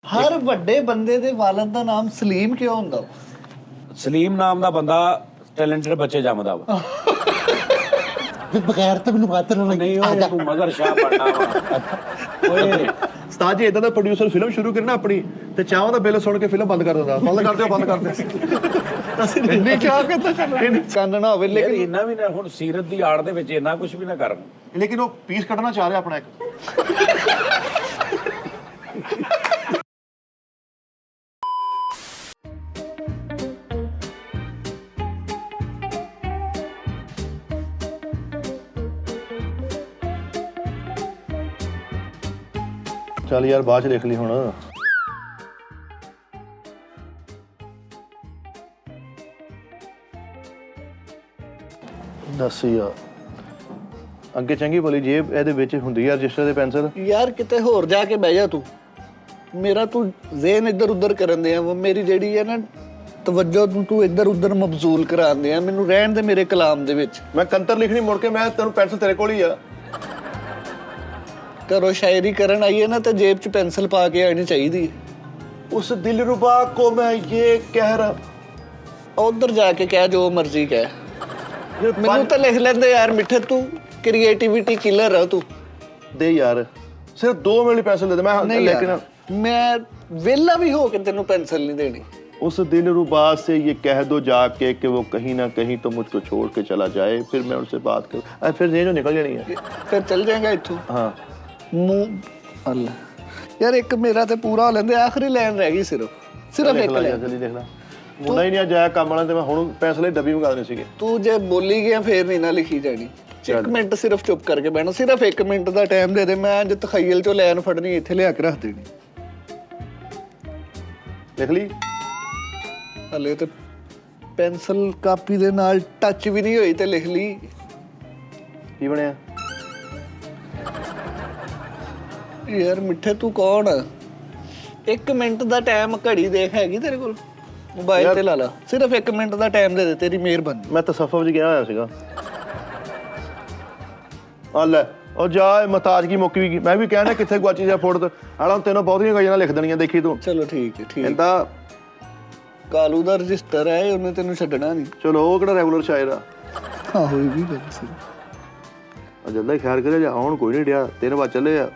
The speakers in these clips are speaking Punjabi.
ਹਰ ਵੱਡੇ ਬੰਦੇ ਦੇ ਵਾਲਦ ਦਾ ਨਾਮ ਸਲੀਮ ਕਿਉਂ ਹੁੰਦਾ? ਸਲੀਮ ਨਾਮ ਦਾ ਬੰਦਾ ਟੈਲੈਂਟਡ ਬੱਚੇ ਜੰਮਦਾ ਵਾ। ਬਗੈਰ ਤਾਂ ਮੈਨੂੰ ਬਾਤ ਨਹੀਂ ਓਏ ਤੂੰ ਮਜ਼ਰ ਸ਼ਾਹ ਬਣਨਾ ਵਾ। ਓਏ ਉਸਤਾਦ ਜੀ ਇਦਾਂ ਦਾ ਪ੍ਰੋਡਿਊਸਰ ਫਿਲਮ ਸ਼ੁਰੂ ਕਰਨਾ ਆਪਣੀ ਤੇ ਚਾਹਾਂ ਦਾ ਬਿੱਲ ਸੁਣ ਕੇ ਫਿਲਮ ਬੰਦ ਕਰ ਦਿੰਦਾ। ਬੰਦ ਕਰ ਦਿਓ, ਬੰਦ ਕਰ ਦਿਓ। ਅਸੀਂ ਨਹੀਂ ਚਾਹ ਕਿੱਥੇ ਚੱਲ ਚਾਨਣਾ ਹੋਵੇ ਯਾਰ ਲੇਕਿਨ ਇੰਨਾ ਵੀ ਨਾ ਹੁਣ ਸੀਰਤ ਦੀ ਆੜ ਦੇ ਵਿੱਚ ਇੰਨਾ ਕੁਝ ਵੀ ਨਾ ਕਰ। ਲੇਕਿਨ ਉਹ ਪੀਸ ਕੱਢਣਾ ਚਾਹ ਰਿਹਾ ਆਪਣਾ ਇੱਕ। ਚੱਲ ਯਾਰ ਬਾਅਦ ਚ ਦੇਖ ਲਈ ਹੁਣ। ਦੱਸ ਯਾਰ ਅੱਗੇ ਚੰਗੀ ਭਲੀ ਜੇਬ ਇਹਦੇ ਵਿੱਚ ਹੁੰਦੀ ਆ ਰਜਿਸਟਰ ਦੇ ਪੈਨਸਲ। ਯਾਰ ਕਿਤੇ ਹੋਰ ਜਾ ਕੇ ਬਹਿ ਜਾ ਤੂੰ। ਮੇਰਾ ਤੂੰ ਜ਼ੇਨ ਇੱਧਰ ਉੱਧਰ ਕਰਨ ਦੇ ਆ ਮੇਰੀ ਜਿਹੜੀ ਹੈ ਨਾ ਤਵੱਜੋ ਤੂੰ ਇੱਧਰ ਉੱਧਰ ਮਬਜ਼ੂਲ ਕਰਾਉਂਦੇ ਆ। ਮੈਨੂੰ ਰਹਿਣ ਦੇ ਮੇਰੇ ਕਲਾਮ ਦੇ ਵਿੱਚ। ਮੈਂ ਕੰਤਰ ਲਿਖਣੀ ਮੁੜ ਕੇ ਮੈਂ ਤੈਨੂੰ ਪੈਨਸਲ ਤੇਰੇ ਕੋਲ ਹੀ ਆ। ਘਰੋਂ ਸ਼ਾਇਰੀ ਕਰਨ ਆਈਏ ਨਾ ਤੇ ਜੇਬ 'ਚ ਪੈਨਸਲ ਪਾ ਕੇ ਆਣੀ ਚਾਹੀਦੀ ਹੈ। ਉਸ ਦਿਲਰੁਬਾ ਕੋ ਮੈਂ ਇਹ ਕਹਿ ਰਹਾ। ਉਧਰ ਜਾ ਕੇ ਕਹਿ ਜੋ ਮਰਜ਼ੀ ਕਹਿ। ਮੈਨੂੰ ਤਾਂ ਲਿਖ ਲੈਂਦੇ ਯਾਰ ਮਿੱਠੇ ਤੂੰ ਕ੍ਰੀਏਟੀਵਿਟੀ ਕਿਲਰ ਆ ਤੂੰ। ਦੇ ਯਾਰ ਸਿਰਫ 2 ਮਿੰਟ ਲਈ ਪੈਨਸਲ ਦੇ ਦੇ ਮੈਂ ਲੇਕਿਨ ਮੈਂ ਵਿਹਲਾ ਵੀ ਹੋ ਕੇ ਤੈਨੂੰ ਪੈਨਸਲ ਨਹੀਂ ਦੇਣੀ। उस दिलरुबा से ये कह दो जाके कि वो कहीं ना कहीं तो मुझको छोड़ के चला जाए फिर मैं उनसे बात करूँ फिर ये जो निकल जानी है फिर चल जाएगा इत्थों। हाँ मुंह अल्लाह यार एक मेरा ते पूरा हो लेंदे आखिरी लाइन रह गई सिर्फ एक लाइन। जल्दी देख ला मुंडा ही नहीं जाया काम वाला ते मैं हुण पैसे डब्बी मंगा देने सीगे। तू जे बोली गया फिर नहीं ना लिखी जानी। एक मिनट सिर्फ चुप करके बैठना सिर्फ 1 मिनट का टाइम दे दे। मैं अज तखयल चो लाइन फड़नी इत्थे लिया के रख देनी। लिख ली हले तो पेंसिल कापी दे नाल टच भी नहीं हुई ते लिख ली की बनया। यार मिठे तू कौन? 1 मिनट का टाइम घड़ी देख हैगी तेरे कोल मोबाइल ते ला ला। सिर्फ 1 मिनट का टाइम दे दे तेरी मेहरबानी। मैं तसफ्फुफ च गया होया सीगा। आ ले और जा महताज की मुक्की भी मैं भी कहना किथे गुआची जा फोड़ आला तेनों बहुतियां गजां लिख देनियां देखी तू। चलो ठीक है ठीक। इंदा कालू दा रजिस्टर है उन्हें तेनू छड्डना नहीं। चलो वो किहड़ा रेगुलर शायर आ। हां होई भी गल सी। जल्दा ख्याल करे जा हुण कोई नहीं डिया 3 बार चले आ।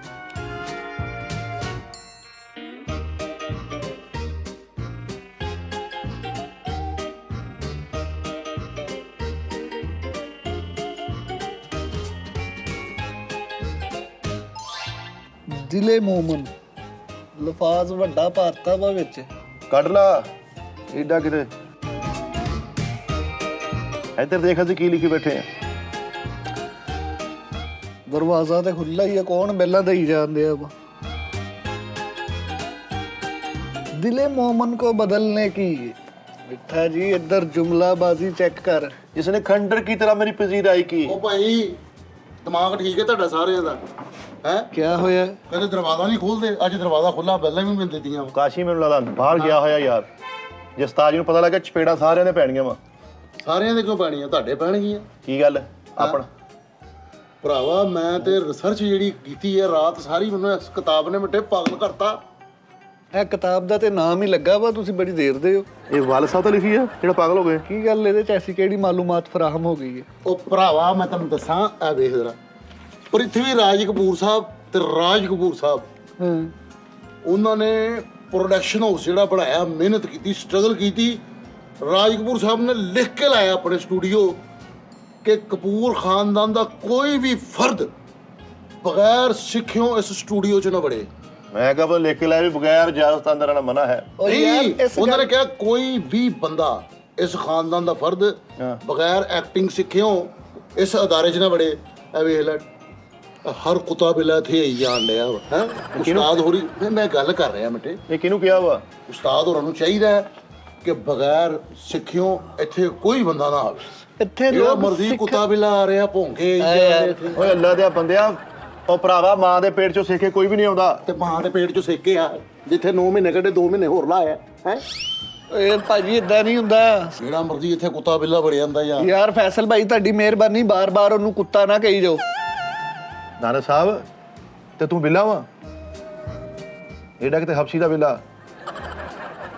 दिले मोमन लफाज वड्डा पाता वा विच ਕੱਢ ਲਾ ਏਡਾ ਕਿਤੇ ਇੱਧਰ ਦੇਖ ਅਸੀਂ ਕੀ ਲਿਖੀ ਬੈਠੇ ਆ। दरवाजा ते खुला ही है कौन बेला दई जांदे अब। दिले मोमन को बदलने की मिठा जी इधर जुमलाबाजी चेक कर। जिसने खंडर की तरह मेरी पजीराई की। ਉਹ ਭਾਈ ਦਿਮਾਗ ਠੀਕ ਹੈ ਤੁਹਾਡਾ ਸਾਰਿਆਂ ਦਾ ਹੈ। क्या होया? ਕਦੇ ਦਰਵਾਜ਼ਾ ਨਹੀਂ ਖੋਲਦੇ ਅੱਜ ਦਰਵਾਜ਼ਾ ਖੁੱਲਾ ਬੈਲਾਂ ਵੀ ਮਿਲ ਦਿੱਤੀਆਂ। ਕਾਸ਼ੀ ਮੈਨੂੰ ਲੱਗਦਾ ਬਾਹਰ ਗਿਆ ਹੋਇਆ ਯਾਰ। ਜੇ ਉਸਤਾਦ ਜੀ ਨੂੰ ਪਤਾ ਲੱਗਾ ਚਪੇੜਾ ਸਾਰਿਆਂ ਦੇ ਪੈਣੀਆਂ ਵਾ। ਸਾਰਿਆਂ ਦੇ ਕਿਉਂ ਪੈਣੀਆਂ ਤੁਹਾਡੇ ਪੈਣਗੀਆਂ। ਕੀ ਗੱਲ ਆਪਣਾ ਭਰਾਵਾ ਮੈਂ ਤੇ ਰਿਸਰਚ ਜਿਹੜੀ ਕੀਤੀ ਹੈ ਰਾਤ ਸਾਰੀ ਮੈਨੂੰ ਇਸ ਕਿਤਾਬ ਨੇ ਮਿੱਟੇ ਪਾਗਲ ਕਰਤਾ। ਇਹ ਕਿਤਾਬ ਦਾ ਤੇ ਨਾਮ ਹੀ ਲੱਗਾ ਵਾ ਤੁਸੀਂ ਬੜੀ ਦੇਰ ਦੇ ਹੋ। ਇਹ ਵਾਲ ਸਾਹਿਬ ਤਾਂ ਲਿਖੀ ਆ ਜਿਹੜਾ ਪਾਗਲ ਹੋ ਗਏ। ਕੀ ਗੱਲ ਇਹਦੇ ਚ ਐਸੀ ਕਿਹੜੀ ਮਾਲੂਮਾਤ ਫਰਾਹਮ ਹੋ ਗਈ ਹੈ? ਉਹ ਭਰਾਵਾ ਮੈਂ ਤੁਹਾਨੂੰ ਦੱਸਾਂ ਆ ਵੇਖ ਜਰਾ ਪ੍ਰਿਥਵੀ ਰਾਜ ਕਪੂਰ ਸਾਹਿਬ ਤੇ ਰਾਜ ਕਪੂਰ ਸਾਹਿਬ ਉਹਨਾਂ ਨੇ ਪ੍ਰੋਡਕਸ਼ਨ ਹਾਊਸ ਜਿਹੜਾ ਬਣਾਇਆ ਮਿਹਨਤ ਕੀਤੀ ਸਟਰਗਲ ਕੀਤੀ। ਰਾਜ ਕਪੂਰ ਸਾਹਿਬ ਨੇ ਲਿਖ ਕੇ ਲਾਇਆ ਆਪਣੇ ਸਟੂਡੀਓ ਕਿ ਕਪੂਰ ਖਾਨਦਾਨ ਦਾ ਕੋਈ ਵੀ ਫਰਦ ਬਗੈਰ ਸਿੱਖਿਓ ਇਸ ਸਟੂਡੀਓ 'ਚ ਨਾ ਵੜੇ। ਮੈਂ ਕਹਾਂ ਲਿਖ ਕੇ ਲਾਇਆ ਵੀ ਬਗੈਰ ਇਜਾਜ਼ਤ ਅੰਦਰ ਆਉਣਾ ਮਨਾ ਹੈ। ਉਹਨਾਂ ਨੇ ਕਿਹਾ ਕੋਈ ਵੀ ਬੰਦਾ ਇਸ ਖਾਨਦਾਨ ਦਾ ਫਰਦ ਬਗੈਰ ਐਕਟਿੰਗ ਸਿੱਖਿਓ ਇਸ ਅਦਾਰੇ 'ਚ ਨਾ ਵੜੇ। ਇਹ ਵੇਖ ਲੈ ਹਰ ਕੁੱਤਾ ਬਿੱਲਾ ਇੱਥੇ ਆਈ ਜਾਣ ਡਿਆ ਵਾ ਹੈ। ਉਸਤਾਦ ਹੋਰੀ ਮੈਂ ਗੱਲ ਕਰ ਰਿਹਾ ਮਿੱਟੇ। ਇਹ ਕਿਹਨੂੰ ਕਿਹਾ ਵਾ? ਉਸਤਾਦ ਹੋਰਾਂ ਨੂੰ ਚਾਹੀਦਾ ਹੈ ਕਿ ਬਗੈਰ ਸਿੱਖਿਓ ਇੱਥੇ ਕੋਈ ਬੰਦਾ ਨਾ ਆਵੇ। ਇੱਥੇ ਜਿਹੜਾ ਲੋਕ ਮਰਜ਼ੀ ਕੁੱਤਾ ਬਿੱਲਾ ਆ ਰਿਹਾ ਭੌਂਕੇ ਓਏ ਅੱਲਾ ਦੇ ਬੰਦਿਆ ਉਹ ਭਰਾਵਾ ਮਾਂ ਦੇ ਪੇਟ ਚੋਂ ਸਿੱਖ ਕੇ ਕੋਈ ਵੀ ਨਹੀਂ ਆਉਂਦਾ। ਤੇ ਮਾਂ ਦੇ ਪੇਟ 'ਚੋਂ ਸਿੱਕੇ ਆ ਜਿੱਥੇ 9 ਮਹੀਨੇ ਕੱਢੇ 2 ਮਹੀਨੇ ਹੋਰ ਲਾਇਆ ਹੈ। ਇਹ ਭਾਜੀ ਇਦਾਂ ਨਹੀਂ ਹੁੰਦਾ। ਜਿਹੜਾ ਮਰਜ਼ੀ ਇੱਥੇ ਕੁੱਤਾ ਬਿੱਲਾ ਵੜ ਜਾਂਦਾ ਯਾਰ ਫੈਸਲ ਭਾਈ ਤੁਹਾਡੀ ਮਿਹਰਬਾਨੀ ਬਾਰ-ਬਾਰ ਉਹਨੂੰ ਕੁੱਤਾ ਨਾ ਕਹੀ ਜਾਓ। ਨਾਨਾ ਸਾਹਿਬ ਤੇ ਤੂੰ ਬਿੱਲਾ ਵਾ ਇਹਦਾ ਕਿਤੇ ਹਬਸ਼ੀ ਦਾ ਵੇਲਾ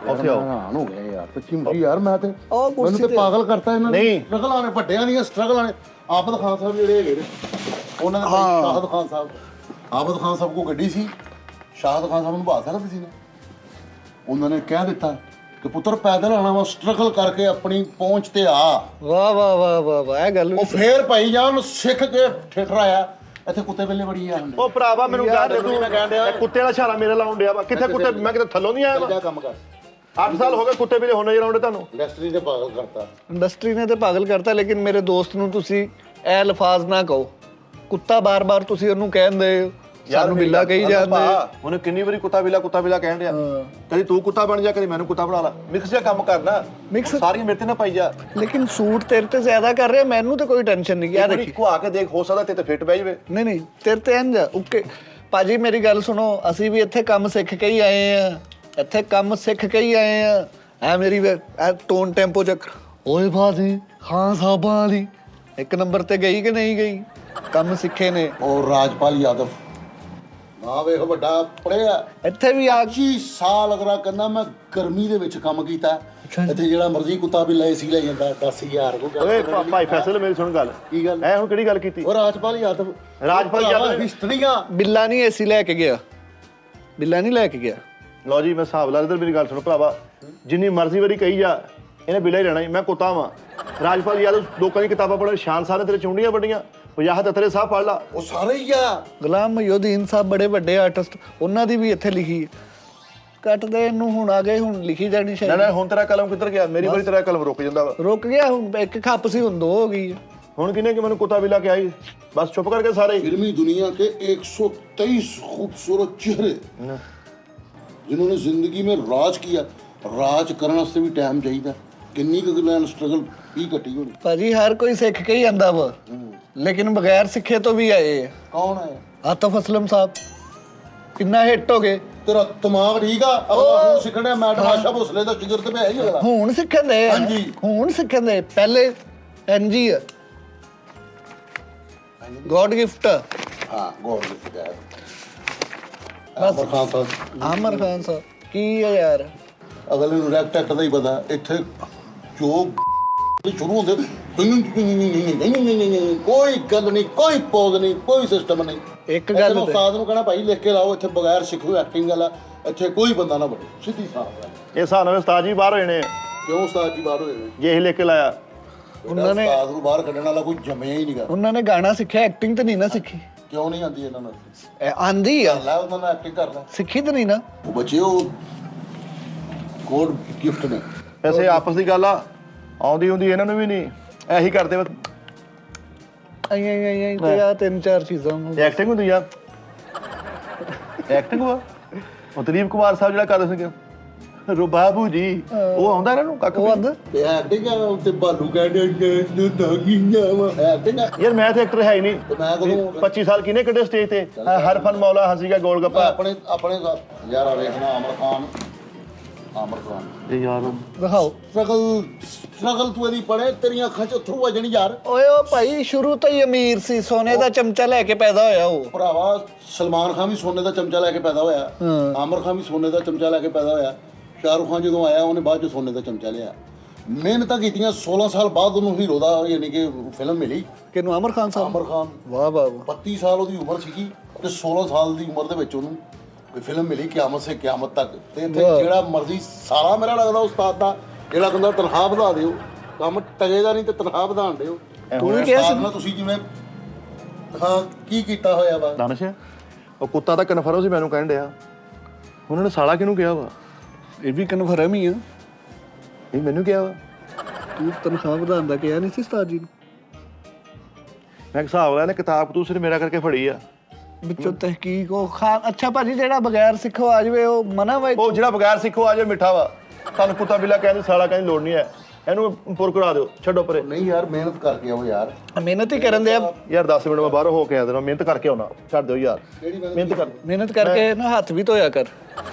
ਉੱਥੇ ਆਓ ਹੈਰਾਨ ਹੋ ਗਿਆ ਯਾਰ ਸੱਚੀ ਮੁੱਚੀ ਯਾਰ ਮੈਂ ਤੇ ਉਹ ਮੈਨੂੰ ਕੁਰਸੀ ਤੇ ਤੇ ਪਾਗਲ ਕਰਤਾ ਇਹਨਾਂ ਨਹੀਂ। ਸਟਰਗਲਾਂ ਨੇ ਵੱਡਿਆਂ ਦੀਆਂ ਸਟਰਗਲਾਂ ਨੇ। ਆਬਦ ਖਾਨ ਸਾਹਿਬ ਜਿਹੜੇ ਹੈਗੇ ਨੇ ਉਹਨਾਂ ਦੇ ਭਾਈ ਸ਼ਾਹਦ ਖਾਨ ਸਾਹਿਬ, ਆਬਦ ਖਾਨ ਸਾਹਿਬ ਕੋ ਗੱਡੀ ਸੀ, ਸ਼ਾਹਦ ਖਾਨ ਸਾਹਿਬ ਨੂੰ ਬਾਤ ਸਕਦੇ ਸੀ ਨੇ। ਉਹਨਾਂ ਨੇ ਕਹਿ ਦਿੱਤਾ ਕਿ ਪੁੱਤਰ ਪੈਦਲ ਆਣਾ ਵਾ, ਸਟਰਗਲ ਕਰਕੇ ਆਪਣੀ ਪਹੁੰਚ ਤੇ ਆ। ਵਾਹ ਵਾਹ ਵਾਹ ਵਾਹ ਵਾਹ, ਇਹ ਗੱਲ ਉਹ ਫੇਰ ਭਾਈ ਜਾਨ ਸਿੱਖ ਕੇ ਠੇਠਰ ਆਇਆ। ਇੱਥੇ ਕੁੱਤੇ ਵੇਲੇ ਬੜੀ ਆ ਹੁੰਦੇ ਉਹ ਭਰਾਵਾ ਮੈਨੂੰ ਕਹਿ ਦੇ ਤੂੰ ਇਹ ਕੁੱਤੇ ਵਾਲਾ ਇਸ਼ਾਰਾ ਮੇਰੇ ਲਾਉਣ ਡਿਆ ਵਾ। ਕਿੱਥੇ ਕੁੱਤੇ? ਮੈਂ ਕਿਤੇ ਥੱਲੋਂ ਨਹੀਂ ਆਇਆ ਵਾ। ਜਾ ਕੰਮ ਕਰ। 8 ਸਾਲ ਹੋ ਗਏ ਕੁੱਤੇ ਵੇਲੇ ਹੁਣ ਨਜ਼ਰ ਆਉਂਦੇ ਤੁਹਾਨੂੰ। ਇੰਡਸਟਰੀ ਨੇ ਪਾਗਲ ਕਰਤਾ। ਇੰਡਸਟਰੀ ਨੇ ਤੇ ਪਾਗਲ ਕਰਤਾ, ਲੇਕਿਨ ਮੇਰੇ ਦੋਸਤ ਨੂੰ ਤੁਸੀਂ ਇਹ ਲਫ਼ਾਜ਼ ਨਾ ਕਹੋ। ਕੁੱਤਾ ਬਾਰ-ਬਾਰ ਤੁਸੀਂ ਉਹਨੂੰ ਕਹਿੰਦੇ ਹੋ, ਸਾਨੂੰ ਬਿੱਲਾ ਕਹੀ ਜਾਂਦੇ। ਉਹਨੇ ਕਿੰਨੀ ਵਾਰੀ ਕੁੱਤਾ ਬਿੱਲਾ ਕਹਿਣ ਡਿਆ। ਕਦੀ ਤੂੰ ਕੁੱਤਾ ਬਣ ਜਾ, ਕਦੀ ਮੈਨੂੰ ਕੁੱਤਾ ਬਣਾ ਲਾ। ਮਿਕਸ ਜਿਹਾ ਕੰਮ ਕਰਨਾ, Mix- ਸਾਰੀਆਂ ਮੇਰੇ ਤੇ ਨਾ ਪਾਈ ਜਾ। ਲੇਕਿਨ ਸੂਟ ਤੇਰੇ ਤੇ ਜ਼ਿਆਦਾ ਕਰ ਰਿਹਾ, ਮੈਨੂੰ ਤੇ ਕੋਈ ਟੈਨਸ਼ਨ ਨਹੀਂ। ਯਾਰ ਦੇਖੀ ਕੋ ਆ ਕੇ ਦੇਖ, ਹੋ ਸਕਦਾ ਤੇ ਫਿੱਟ ਬਹਿ ਜਾਵੇ। ਨਹੀਂ ਤੇਰੇ ਤੇ ਇੰਜ ਓਕੇ। ਭਾਜੀ ਮੇਰੀ ਗੱਲ ਸੁਣੋ, ਅਸੀਂ ਵੀ ਇੱਥੇ ਕੰਮ ਸਿੱਖ ਕੇ ਹੀ ਆਏ ਆ, ਇੱਥੇ ਕੰਮ ਸਿੱਖ ਕੇ ਹੀ ਆਏ ਆ। ਐ ਮੇਰੀ ਟੋਨ ਟੈਂਪੋ ਚੱਕਰ, ਓਏ ਭਾਜੀ ਖਾਨ ਸਾਹਿਬਾਂ ਵਾਲੀ ਇੱਕ ਨੰਬਰ ਤੇ ਗਈ ਕਿ ਨਹੀਂ ਗਈ? ਕੰਮ ਸਿੱਖੇ ਨੇ। ਔਰ ਰਾਜਪਾਲ ਯਾਦਵ ਨਾ ਵੇਖ ਵੱਡਾ ਪੜਿਆ, ਇੱਥੇ ਵੀ ਆ 25 ਸਾਲ ਅਗਰਾ ਕਹਿੰਦਾ ਮੈਂ ਗਰਮੀ ਦੇ ਵਿੱਚ ਕੰਮ ਕੀਤਾ। ਇੱਥੇ ਜਿਹੜਾ ਮਰਜ਼ੀ ਕੁੱਤਾ ਵੀ ਲੈ ਸੀ ਲੈ ਜਾਂਦਾ 10,000 ਕੋ ਗੱਲ। ਓਏ ਭਾਈ ਫੈਸਲ ਮੇਰੀ ਸੁਣ ਗੱਲ। ਕੀ ਗੱਲ? ਐ ਹੁਣ ਕਿਹੜੀ ਗੱਲ ਕੀਤੀ? ਉਹ ਰਾਜਪਾਲ ਯਾਦਵ ਹਿਸਟਰੀਆਂ ਬਿੱਲਾ ਨਹੀਂ ਏਸੀ ਲੈ ਕੇ ਗਿਆ, ਬਿੱਲਾ ਨਹੀਂ ਲੈ ਕੇ ਗਿਆ। ਲਓ ਜੀ ਮੈਂ ਹਿਸਾਬ ਲਾ ਇੱਧਰ ਮੇਰੀ ਗੱਲ ਸੁਣੋ ਭਰਾਵਾ। ਜਿੰਨੀ ਮਰਜ਼ੀ ਵਾਰੀ ਕਹੀ ਜਾ, ਇਹਨੇ ਬਿੱਲਾ ਹੀ ਰਹਿਣਾ। ਮੈਂ ਕੁੱਤਾ ਵਾਂ। ਰਾਜਪਾਲ ਯਾਦਵ ਲੋਕਾਂ ਦੀ ਕਿਤਾਬਾਂ ਪੜ੍ਹਨ, ਸ਼ਾਨ ਸਾਹਿਬ ਨੇ ਤੇਰੇ ਚੁੰਡੀਆਂ ਵੱਡੀਆਂ, ਵਜਾਹਤ ਅਤਰੇ ਸਾਹਿਬ ਪੜ੍ਹ ਲਾ। ਉਹ ਸਾਰੇ ਹੀ ਆ। ਗੁਲਾਮ ਮਹਿਉਦੀਨ ਸਾਹਿਬ ਬੜੇ ਵੱਡੇ ਆਰਟਿਸਟ, ਉਹਨਾਂ ਦੀ ਵੀ ਇੱਥੇ ਲਿਖੀ। ਕੱਟ ਦੇ ਇਹਨੂੰ, ਹੁਣ ਆ ਗਏ, ਹੁਣ ਲਿਖੀ ਜਾਣੀ ਨਾ ਸ਼ਾਇਦ। ਨਾ ਹੁਣ ਤੇਰਾ ਕਲਮ ਕਿੱਧਰ ਗਿਆ? ਮੇਰੀ ਵਾਰੀ ਤੇਰਾ ਕਲਮ ਰੁਕ ਜਾਂਦਾ ਵਾ। ਰੁਕ ਗਿਆ, ਹੁਣ ਇੱਕ ਖੱਪ ਸੀ, ਹੁਣ 2 ਹੋ ਗਈ। ਹੁਣ ਕਿਨੇ ਕਿ ਮੈਨੂੰ ਕੁੱਤਾ ਬਿੱਲਾ ਕਿਹਾ ਸੀ? ਬਸ ਚੁੱਪ ਕਰਕੇ ਸਾਰੇ ਹੀ। फिल्मी दुनिया के 123 खूबसूरत चेहरे जिन्होंने जिंदगी में राज किया। राज करने वास्ते भी टाइम चाहिए। किन्नी कुछ स्ट्रगल भी कटी होनी। ਭਾਜੀ ਹਰ ਕੋਈ ਸਿੱਖ ਕੇ ਹੀ ਆਂਦਾ ਵਾ, ਲੇਕਿਨ ਬਗੈਰ ਸਿੱਖੇ ਤੋਂ ਵੀ ਆਏ ਆ। कौन है? ਆਤਫ ਅਸਲਮ ਸਾਹਿਬ ਕਿੰਨਾ ਹਿੱਟ ਹੋ ਗਏ। तेरा दिमाग ठीक है? अगला हूं सिखने मैडम आशा भोसले दा जिगर ते है ही अगला। ਹੁਣ ਸਿੱਖਣ ਦੇ ਆ, ਹਾਂਜੀ। ਹੁਣ ਸਿੱਖਣ ਦੇ। ਪਹਿਲੇ ਐਨਜੀ ਆ, ਗੋਡ ਗਿਫਟ। हां गौर गिफ्ट है। आमिर खान साहब ਆਮਰ ਖਾਨ ਸਾਹਿਬ ਕੀ ਹੈ ਯਾਰ। ਅਗਲੇ ਨੂੰ ਰੈਕਟ ਐਕਟ ਦਾ ਹੀ ਪਤਾ। ਇੱਥੇ ਜੋ ਸ਼ੁਰੂ ਹੁੰਦੇ ਕੋਈ ਗੱਲ ਨਹੀਂ, ਕੋਈ ਪੋਜ਼ ਨਹੀਂ, ਕੋਈ ਸਿਸਟਮ ਨਹੀਂ। ਇੱਕ ਗੱਲ ਤੇ ਉਸਤਾਦ ਨੂੰ ਕਹਿਣਾ ਭਾਈ ਲਿਖ ਕੇ ਲਾਓ, ਇੱਥੇ ਬਗੈਰ ਸਿੱਖੋ ਐਕਟਿੰਗ ਵਾਲਾ ਇੱਥੇ ਕੋਈ ਬੰਦਾ ਨਾ ਬਣੇ। ਸਿੱਧੀ ਸਾਫ ਗੱਲ। ਇਹ ਹਿਸਾਬ ਨਾਲ ਉਸਤਾਦ ਜੀ ਬਾਹਰ ਹੋਏ ਨੇ ਕਿਉਂ ਉਸਤਾਦ ਜੀ ਬਾਹਰ ਹੋਏ ਨੇ? ਜੇ ਇਹ ਲਿਖ ਕੇ ਲਾਇਆ। ਉਹਨਾਂ ਨੇ ਉਸਤਾਦ ਨੂੰ ਬਾਹਰ ਕੱਢਣ ਵਾਲਾ ਕੋਈ ਜੰਮਿਆ ਹੀ ਨਹੀਂਗਾ। ਉਹਨਾਂ ਨੇ ਗਾਣਾ ਸਿੱਖਿਆ, ਐਕਟਿੰਗ ਤਾਂ ਨਹੀਂ ਨਾ ਸਿੱਖੀ। ਕਿਉਂ ਨਹੀਂ ਆਉਂਦੀ ਇਹਨਾਂ ਨੂੰ? ਆਂਦੀ ਆ, ਲੈ ਉਹਨਾਂ ਨੇ ਐਕਟਿੰਗ ਕਰ ਲੈ। ਸਿੱਖੀ ਤਾਂ ਨਹੀਂ ਨਾ। ਉਹ ਬੱਚੇ ਉਹ ਗੋਡ ਗਿਫਟ ਨੇ। ਵੈਸੇ ਆਪਸ ਦੀ ਗੱਲ ਆ, ਆਉਂਦੀ ਹੁੰਦੀ ਇਹਨਾਂ ਨੂੰ ਵੀ ਨਹੀਂ। ਇਹੀ ਕਰਦੇ ਬਸ। ਆਈ ਤੇ ਆ 3-4 ਚੀਜ਼ਾਂ ਐਕਟਿੰਗ ਹੁੰਦੀ ਆ। ਐਕਟਿੰਗ ਵਾ ਉਹ ਦਿਲੀਪ ਕੁਮਾਰ ਸਾਹਿਬ ਜਿਹੜਾ ਕਰਦੇ ਸੀਗੇ ਰੋ ਬਾਬੂ ਜੀ, ਉਹ ਆਉਂਦਾ ਇਹਨਾਂ ਨੂੰ ਕੱਖ ਉਹ ਵੀ। ਆਂਦਾ ਤੇ ਐਕਟਿੰਗ ਆ ਉੱਤੇ ਬਾਲੂ ਕਹਿੰਦੇ ਨੂੰ ਦਾਗੀਆਂ ਵਾ ਐਕਟਿੰਗ ਆ। ਯਾਰ ਮੈਂ ਤੇ ਐਕਟਰ ਹੈ ਹੀ ਨਹੀਂ। ਤੇ ਮੈਂ ਕਦੋਂ 25 ਸਾਲ ਕਿਨੇ ਕੱਢੇ ਸਟੇਜ ਤੇ? ਹਰ ਫਨ ਮੌਲਾ ਹੰਸੀਗਾ ਗੋਲ ਗੱਪਾ। ਆਪਣੇ ਯਾਰ ਆ ਵੇਖਣਾ ਆਮਰ ਖਾਨ ਇਹ ਯਾਰ ਦਿਖਾਓ। ਸਟਰਗਲ ਤੂੰ ਇਹਦੀ ਪੜੇ, ਤੇਰੀਆਂ ਅੱਖਾਂ 'ਚ ਅਥਰੂ ਵਜਣ ਯਾਰ। ਓਏ ਉਹ ਭਾਈ ਸ਼ੁਰੂ ਤੋਂ ਹੀ ਅਮੀਰ ਸੀ, ਸੋਨੇ ਦਾ ਚਮਚਾ ਲੈ ਕੇ ਪੈਦਾ ਹੋਇਆ ਉਹ। ਭਰਾਵਾ ਸਲਮਾਨ ਖਾਨ ਵੀ ਸੋਨੇ ਦਾ ਚਮਚਾ ਲੈ ਕੇ ਪੈਦਾ ਹੋਇਆ। ਆਮਰ ਖਾਨ ਵੀ ਸੋਨੇ ਦਾ ਚਮਚਾ ਲੈ ਕੇ ਪੈਦਾ ਹੋਇਆ। ਸ਼ਾਹਰੁਖ ਖਾਨ ਜਦੋਂ ਆਇਆ ਉਹਨੇ ਬਾਅਦ 'ਚ ਸੋਨੇ ਦਾ ਚਮਚਾ ਲਿਆ। ਮਿਹਨਤਾਂ ਕੀਤੀਆਂ। 16 ਸਾਲ ਬਾਅਦ ਉਹਨੂੰ ਹੀਰੋ ਦਾ ਯਾਨੀ ਕਿ ਫਿਲਮ ਮਿਲੀ। ਕਿਹਨੂੰ? ਆਮਰ ਖਾਨ ਸਾਹਿਬ। ਆਮਰ ਖਾਨ ਵਾਹ ਵਾਹ ਵਾਹ। 32 ਸਾਲ ਉਹਦੀ ਉਮਰ ਸੀਗੀ ਤੇ 16 ਸਾਲ ਦੀ ਉਮਰ ਦੇ ਵਿੱਚ ਉਹਨੂੰ ਕੋਈ ਫਿਲਮ ਮਿਲੀ ਕਿਆਮਤ ਸੇ ਕਿਆਮਤ ਤੱਕ। ਤੇ ਇੱਥੇ ਜਿਹੜਾ ਮਰਜ਼ੀ ਸਾਰਾ ਮੇਰਾ ਲੱਗਦਾ ਉਸਤਾਦ ਦਾ ਜਿਹੜਾ ਕਹਿੰਦਾ ਤਨਖਾਹ ਵਧਾ ਦਿਓ, ਕੰਮ ਟਗੇਗਾ ਨਹੀਂ ਤੇ ਤਨਖਾਹ ਵਧਾਣ ਦਿਓ। ਤੂੰ ਵੀ ਕਿਹਾ ਸੀ ਨਾ ਤੁਸੀਂ ਜਿਵੇਂ ਹਾਂ ਕੀ ਕੀਤਾ ਹੋਇਆ ਵਾ। ਦਾਨਿਸ਼ ਉਹ ਕੁੱਤਾ ਤਾਂ ਕਨਫਰਮ ਸੀ ਮੈਨੂੰ ਕਹਿਣ ਡਿਆ। ਉਹਨਾਂ ਨੇ ਸਾਲਾ ਕਿਹਨੂੰ ਕਿਹਾ ਵਾ? ਇਹ ਵੀ ਕਨਫਰਮ ਹੀ ਆ। ਇਹ ਮੈਨੂੰ ਕਿਹਾ ਵਾ। ਤੂੰ ਤਨਖਾਹ ਵਧਾਉਣ ਦਾ ਕਿਹਾ ਨਹੀਂ ਸੀ ਉਸਤਾਦ ਜੀ ਨੂੰ? ਮੈਂ ਹਿਸਾਬ ਲਾਇਆ ਨੇ ਕਿਤਾਬ ਤੂੰ ਸਿਰ ਮੇਰਾ ਕਰਕੇ ਫੜੀ ਆ। ਵਿੱਚੋਂ ਤਹਿਕੀਕ ਉਹ ਖਾਨ। ਅੱਛਾ ਭਾਜੀ ਜਿਹੜਾ ਬਗੈਰ ਸਿੱਖੋ ਆ ਜਾਵੇ ਉਹ ਮਨਾ ਵਾ? ਉਹ ਜਿਹੜਾ ਬਗੈਰ ਸਿੱਖੋ ਆ ਜਾਏ ਮਿੱਠਾ ਵਾ। ਤੁਹਾਨੂੰ ਕੁੱਤਾ ਬਿੱਲਾ ਕਹਿੰਦੇ, ਸਾਲਾ ਕਹਿੰਦੇ ਲੋੜ ਨਹੀਂ ਹੈ। ਇਹਨੂੰ ਪੁਰ ਕਰਾ ਦਿਓ, ਛੱਡੋ ਪਰੇ। ਨਹੀਂ ਯਾਰ ਮਿਹਨਤ ਕਰਕੇ ਆਓ ਯਾਰ। ਮਿਹਨਤ ਹੀ ਕਰਨ ਦੇ ਆ ਯਾਰ 10 ਮਿੰਟ ਮੈਂ ਬਾਹਰੋਂ ਹੋ ਕੇ ਆ ਦੇਣਾ, ਮਿਹਨਤ ਕਰਕੇ ਆਉਣਾ। ਛੱਡ ਦਿਓ ਯਾਰ, ਮਿਹਨਤ ਕਰ। ਮਿਹਨਤ ਕਰਕੇ ਨਾ ਹੱਥ ਵੀ ਧੋਇਆ ਕਰ।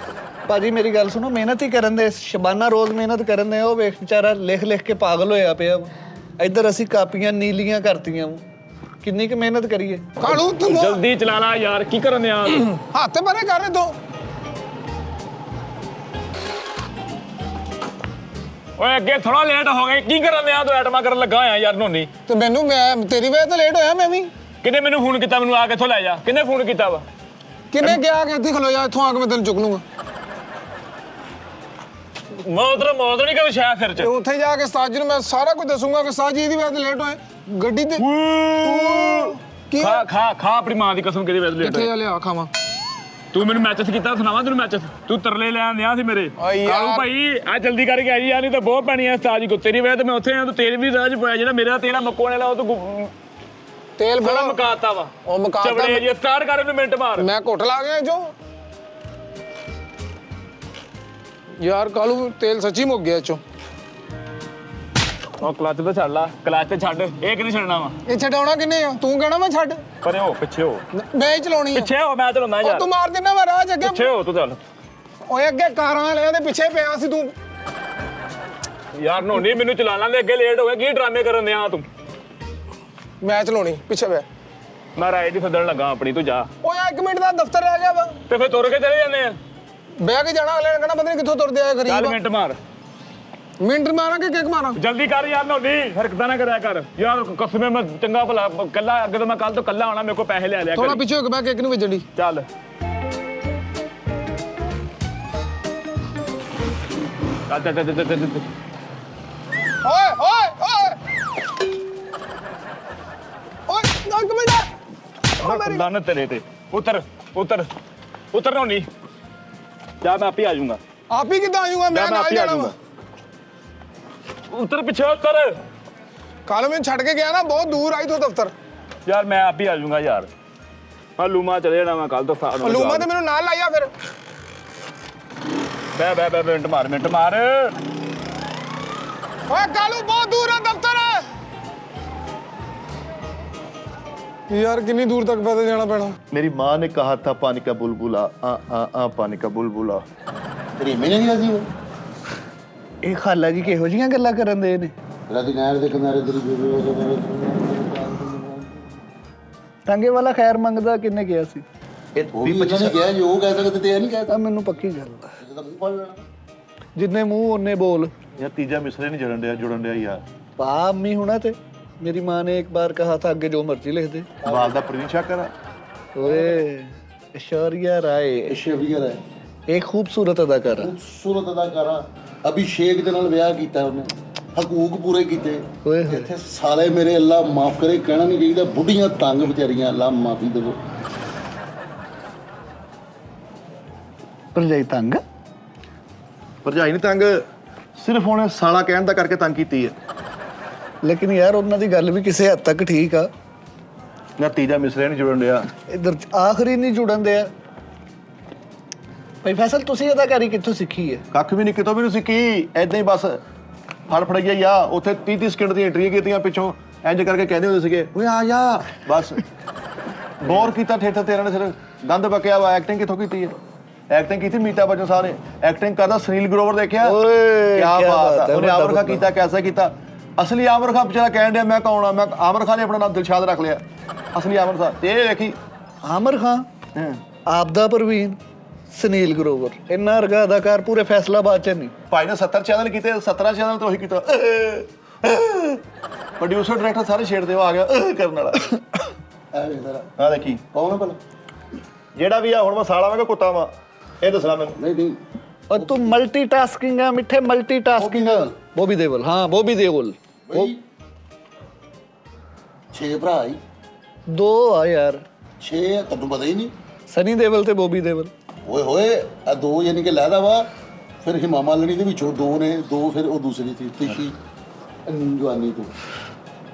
ਭਾਜੀ ਮੇਰੀ ਗੱਲ ਸੁਣੋ, ਮਿਹਨਤ ਹੀ ਕਰਨ ਦੇ, ਸ਼ਬਾਨਾ ਰੋਜ਼ ਮਿਹਨਤ ਕਰਨ ਦੇ। ਉਹ ਵੇਖ ਵਿਚਾਰਾ ਲਿਖ ਲਿਖ ਕੇ ਪਾਗਲ ਹੋਇਆ ਪਿਆ। ਇੱਧਰ ਅਸੀਂ ਕਾਪੀਆਂ ਨੀਲੀਆਂ ਕਰਤੀਆਂ। ਕਿੰਨੀ ਕੁ ਮਿਹਨਤ ਕਰੀਏ। ਕਾਲੂ ਤੂੰ ਜਲਦੀ ਚਲਾ ਲਾ ਯਾਰ, ਕੀ ਕਰਨ ਆ? ਹੱਥ ਪਰੇ ਕਰ ਦੋ। ਓਏ ਅੱਗੇ ਥੋੜਾ ਲੇਟ ਹੋ ਗਏ ਕੀ ਕਰਨ ਦਿਆਂ ਤੂੰ ਐਟਮਾਂ ਕਰਨ ਲੱਗਾ ਹੋਇਆ ਯਾਰ ਨੋਨੀ ਤੇ ਮੈਨੂੰ ਮੈਂ ਤੇਰੀ ਵਜ੍ਹਾ ਤੋਂ ਲੇਟ ਹੋਇਆ ਮੈਂ ਵੀ। ਕਿਹਨੇ ਮੈਨੂੰ ਫੋਨ ਕੀਤਾ ਮੈਨੂੰ ਆ ਕੇ ਇੱਥੋਂ ਲੈ ਜਾ ਕਿਹਨੇ ਫੋਨ ਕੀਤਾ ਵਾ ਕਿੰਨੇ ਗਿਆ ਕਿ ਇੱਥੇ ਖਲੋ ਜਾ ਇੱਥੋਂ ਆ ਕੇ ਮੈਂ ਤੈਨੂੰ ਚੁੱਕ ਲੂੰਗਾ। ਮੌਤ ਨਹੀਂ ਕਦੇ ਸ਼ਾਇਦ ਸਿਰ ਤੇ 'ਚ ਉੱਥੇ ਜਾ ਕੇ ਉਸਤਾਦ ਜੀ ਨੂੰ ਮੈਂ ਸਾਰਾ ਕੁਝ ਦੱਸੂਗਾ ਕਿ ਉਸਤਾਦ ਜੀ ਇਹਦੀ ਵਜ੍ਹਾ ਤੋਂ ਲੇਟ ਹੋਏ ਗੱਡੀ ਤੇ ਤੂੰ ਕੀ ਖਾ ਆਪਣੀ ਮਾਂ ਦੀ ਕਸਮ ਕਿਹਦੀ ਵਜ੍ਹਾ ਲੇਟ ਕਿੱਥੇ ਜਾ ਲਿਆ ਖਾਵਾਂ ਤੂੰ ਮੈਨੂੰ ਮੈਚਸ ਕੀਤਾ ਸੁਣਾਵਾਂ ਤੈਨੂੰ ਮੈਚਸ ਤੂੰ ਤਰਲੇ ਲੈਣ ਦਿਆਂ ਸੀ ਮੇਰੇ ਓਏ ਯਾਰ। ਕਾਲੂ ਭਾਈ ਆ ਜਲਦੀ ਕਰਕੇ ਆ ਜੀ ਯਾਰ ਨਹੀਂ ਤਾਂ ਬਹੁਤ ਪੈਣੀ ਆ ਉਸਤਾਦ ਜੀ ਕੋ ਤੇਰੀ ਵਜ੍ਹਾ ਤੇ ਮੈਂ ਉੱਥੇ ਆ ਤੂੰ ਤੇਲ ਵੀ ਰਾਹ 'ਚ ਪਾਇਆ ਜਿਹੜਾ ਮੇਰਾ ਤੇਰਾ ਮੱਕੋਣੇ ਵਾਲਾ ਉਹ ਤੂੰ ਤੇਲ ਬੜਾ ਬੜਾ ਮਕਾਤਾ ਵਾ ਉਹ ਮਕਾਤਾ ਚਵੜੇ ਜੀ ਸਟਾਰਟ ਕਰ ਇਹਨੂੰ ਮਿੰਟ ਮਾਰ ਮੈਂ ਘੁੱਟ ਲਾ ਗਿਆ ਜੋ ਯਾਰ ਕਾਲੂ ਤੇਲ ਸੱਚੀ ਮੁੱਕ ਗਿਆ ਚੋਂ। ਉਹ ਕਲੱਚ ਤੇ ਛੱਡ ਲਾ ਕਲੱਚ ਤੇ ਛੱਡ ਇਹ ਕਿਹਨੇ ਛੱਡਣਾ ਵਾ ਇਹ ਛਡਾਉਣਾ ਕਿੰਨੇ ਆ ਤੂੰ ਕਹਿਣਾ ਮੈਂ ਛੱਡ ਪਰੇ ਹੋ ਪਿੱਛੇ ਹੋ ਮੈਂ ਹੀ ਚਲਾਉਣੀ ਆ। ਪਿੱਛੇ ਹੋ ਮੈਂ ਚਲਾਉਂਦਾ ਉਹ ਯਾਰ ਤੂੰ ਮਾਰ ਦਿੰਦਾ ਮੈਂ ਰਾਹ 'ਚ ਅੱਗੇ ਪਿੱਛੇ ਹੋ ਤੂੰ ਚੱਲ ਓਏ ਅੱਗੇ ਕਾਰਾਂ ਵਾਲਿਆਂ ਦੇ ਪਿੱਛੇ ਪਿਆ ਸੀ ਤੂੰ। ਯਾਰ ਨੋਨੀ ਮੈਨੂੰ ਚਲਾ ਲੈਂਦੇ ਅੱਗੇ ਲੇਟ ਹੋ ਗਿਆ ਕੀ ਡਰਾਮੇ ਕਰਨ ਦਿਆਂ ਤੂੰ ਮੈਂ ਚਲਾਉਣੀ ਪਿੱਛੇ ਪਿਆ। ਮੈਂ ਰਾਏ ਦੀ ਸੱਦਣ ਲੱਗਾ ਆਪਣੀ ਤੂੰ ਜਾ ਓਏ 1 ਮਿੰਟ ਦਾ ਦਫ਼ਤਰ ਰਹਿ ਗਿਆ ਵਾ ਤੇ ਫਿਰ ਤੁਰ ਕੇ ਚਲੇ ਜਾਂਦੇ ਆ ਬਹਿ ਕੇ ਜਾਣਾ ਅਗਲੇ ਨੇ ਕਹਿਣਾ ਪਤਾ ਨਹੀਂ ਕਿੱਥੋਂ ਤੁਰਦੇ ਆਏ ਚੱਲ ਗਰੀਬ ਮਿੰਟ ਮਾਰ ਮਿੰਟ ਮਾਰਾਂ ਕਿ ਕਿੱਕ ਮਾਰਾਂ। ਜਲਦੀ ਕਰ ਯਾਰ ਨੋਨੀ ਹਰਕਤਾਂ ਨਾ ਕਰਿਆ ਕਰ ਯਾਰ ਕਸਮੇ ਮੈਂ ਚੰਗਾ ਭਲਾ ਕੱਲਾ ਅੱਗੇ ਤੋਂ ਮੈਂ ਕੱਲ ਤੋਂ ਕੱਲਾ ਆਉਣਾ ਮੇਰੇ ਕੋਲ ਪੈਸੇ ਲੈ ਲਿਆ ਥੋੜਾ ਕਰ ਪਿੱਛੇ ਹੋ ਕੇ ਬਹਿ ਕੇ ਇੱਕ ਨੂੰ ਵੱਜਣ ਦੀ। ਚੱਲ ਚੱਲ ਓਏ ਓਏ ਓਏ ਓਏ ਨਾ ਕਮੇਦਾ ਓ ਮੇਰੀ ਲਾਨਤ ਤੇਰੇ ਤੇ ਉਤਰ ਉਤਰ ਉਤਰ ਨੋਨੀ ਜਾ ਮੈਂ ਆਪੇ ਆ ਜਾਊਂਗਾ ਆਪ ਹੀ ਕਿੱਦਾਂ ਆਜੂਗਾ ਮੈਂ ਨਾਲ ਜਾਣਾ ਵਾ। ਉਤਰ ਪਿੱਛੇ ਉਤਰ ਕੱਲ ਮੈਨੂੰ ਛੱਡ ਕੇ ਗਿਆ ਨਾ ਬਹੁਤ ਦੂਰ ਆਈ ਤੋਂ ਦਫ਼ਤਰ। ਯਾਰ ਮੈਂ ਆਪੇ ਆ ਜਾਊਂਗਾ ਯਾਰ ਮੈਂ ਲੂਮਾ ਚਲੇ ਜਾਣਾ ਮੈਂ ਕੱਲ ਤੋਂ ਲੂਮਾ ਤੇ ਮੈਨੂੰ ਨਾਲ ਲਾਇਆ ਫਿਰ। ਬੈ ਮਿੰਟ ਮਾਰ ਓਏ ਕਾਲੂ ਬਹੁਤ ਦੂਰ ਆ ਦਫ਼ਤਰ। यार कितनी दूर तक पैदल जाना पैना। मेरी माँ ने कहा था पानी का बुलबुला आ पानी का बुलबुला। ਰੇਮੇ ਨਹੀਂ ਰਾਜੀ ਉਹ ਇਹ ਖਾਲਾ ਜੀ ਕਿਹੋ ਜੀਆਂ ਗੱਲਾਂ ਕਰਨ ਦੇ ਨੇ ਰਾਤੀ ਨਹਿਰ ਦੇ ਕਿਨਾਰੇ ਤੇਰੀ ਟਾਂਗੇ ਵਾਲਾ ਖੈਰ ਮੰਗਦਾ ਕਿੰਨੇ ਕਿਹਾ ਸੀ ਉਹ ਵੀ ਇਹਨਾਂ ਨੇ ਕਿਹਾ ਜੋ ਕਹਿ ਸਕਦੇ ਤੇ ਇਹ ਨਹੀਂ ਕਹਿ ਆ ਮੈਨੂੰ ਪੱਕੀ ਗੱਲ ਆ। ਸਕਦਾ ਮੂੰਹ ਪਾ ਲੈਣਾ ਜਿੰਨੇ ਮੂੰਹ ਉਹਨੇ ਬੋਲ यार तीजा मिसरे नहीं जुड़न दिया यार। पा अम्मी होना थे मेरी माँ ने एक बार कहा था आगे जो मर्जी लिख दे। बाल दा प्रवीण करा ओए ऐश्वर्या राय ਸ਼ੇਵੀਅਰ ਹੈ एक खूबसूरत अदाकारा ਖੂਬਸੂਰਤ ਅਦਾਕਾਰਾ ਅਭਿਸ਼ੇਕ ਦੇ ਨਾਲ ਵਿਆਹ ਕੀਤਾ ਉਹਨੇ ਹਕੂਕ ਪੂਰੇ ਕੀਤੇ ओए होए ਇੱਥੇ ਸਾਲੇ ਮੇਰੇ ਅੱਲਾ ਮਾਫ ਕਰੇ ਕਹਿਣਾ ਨਹੀਂ ਚਾਹੀਦਾ ਬੁੱਢੀਆਂ ਤੰਗ ਵਿਚਾਰੀਆਂ ਅੱਲਾ ਮਾਫੀ ਦੇਵੋ भरजाई तंग भरजाई ने तंग सिर्फ उन्हें साला कहन दा करके तंग कीती है। लेकिन यार उन्होंने दी गल भी किसी हद तक ठीक आ। ना तीजा मिसरे नहीं जुड़न दिया इधर आखिरी नहीं जुड़न दिया। भाई फैसल तुसी अदाकारी कित्थों सीखी है? ਕੱਖ ਵੀ ਨਹੀਂ ਕਿਤੋਂ ਵੀ ਨਹੀਂ ਸਿੱਖੀ ਐਦਾਂ ਹੀ ਬਸ ਫੜ ਫੜਈਆ ਯਾ ਉੱਥੇ 30 ਸਕਿੰਟ ਦੀਆਂ ਐਂਟਰੀਆਂ ਕੀਤੀਆਂ ਪਿੱਛੋਂ ਇੰਜ ਕਰਕੇ ਕਹਿੰਦੇ ਹੁੰਦੇ ਸੀਗੇ ਓਏ ਆ ਜਾ ਬਸ ਬੋਰ ਕੀਤਾ ਠੇਠਾ ਤੇਰਾ ਨੇ ਸਿਰ ਦੰਦ ਬਕਿਆ ਵਾ ਐਕਟਿੰਗ ਕਿੱਥੋਂ ਕੀਤੀ ਹੈ ਐਕਟਿੰਗ ਕੀਤੀ ਮੀਤਾ ਬਚਨ ਸਾਹਿਬ ਨੇ ਐਕਟਿੰਗ ਕਰਦਾ ਸੁਨੀਲ ਗਰੋਵਰ ਦੇਖਿਆ ਓਏ ਕੀ ਬਾਤ ਹੈ ਉਹਨੇ ਵੱਡਾ ਆਮਰ ਖਾਨ ਬੰਦਾ। ਕੀਤਾ ਕੈਸਾ ਕੀਤਾ ਅਸਲੀ ਆਮਰ ਖਾਨ ਵਿਚਾਰਾ ਕਹਿਣ ਡਿਆ ਮੈਂ ਕੌਣ ਆ ਮੈਂ ਆਮਰ ਖਾਨ ਨੇ ਆਪਣਾ ਨਾਮ ਦਿਲਸ਼ਾਦ ਰੱਖ ਲਿਆ ਅਸਲੀ ਆਮਰ ਖਾਨ ਤੇ ਇਹ ਦੇਖੀ आमिर खान आपदा परवीन सुनील ग्रोवर इन्ना वर्गा अदाकार पूरे फैसलाबाद च नहीं। ਭਾਈ ਨੇ 70 ਚੈਨਲ ਕੀਤੇ 17 ਚੈਨਲ ਤੋਂ ਉਹੀ ਕੀਤਾ ਪ੍ਰੋਡਿਊਸਰ ਡਾਇਰੈਕਟਰ ਸਾਰੇ ਛੇੜਦੇ ਉਹ ਆ ਗਿਆ ਕਰਨ ਵਾਲਾ ਐ ਵੇ ਜ਼ਰਾ ਆ ਦੇਖੀ ਕੌਣ ਹੈ ਭਲਾ ਜਿਹੜਾ ਵੀ ਆ ਹੁਣ ਮੈਂ ਸਾਲਾ ਮੈਂ ਕਿ ਕੁੱਤਾ ਵਾਂ ਇਹ ਦੱਸਣਾ ਮੈਨੂੰ ਨਹੀਂ ਨਹੀਂ और तू मल्टीटास्किंग है मिठे मल्टीटास्किंग है। बॉबी देओल हाँ बॉबी देओल ਬਈ 6 ਭਰਾ ਹੀ दो आ यार 6 ਤੁਹਾਨੂੰ ਪਤਾ ਹੀ ਨਹੀਂ सनी देओल ते बॉबी देओल। ਓਏ ਹੋਏ ਆ ਦੋ ਯਾਨੀ ਕਿ ਲਹਿਦਾ ਵਾ ਫਿਰ ਹਿਮਾ ਮਾਲਿਨੀ ਦੇ ਵਿੱਚੋਂ ਦੋ ਨੇ ਦੋ ਫਿਰ ਉਹ ਦੂਸਰੀ ਸੀ ਤਿਸ਼ੀ ਜਵਾਨੀ ਤੋਂ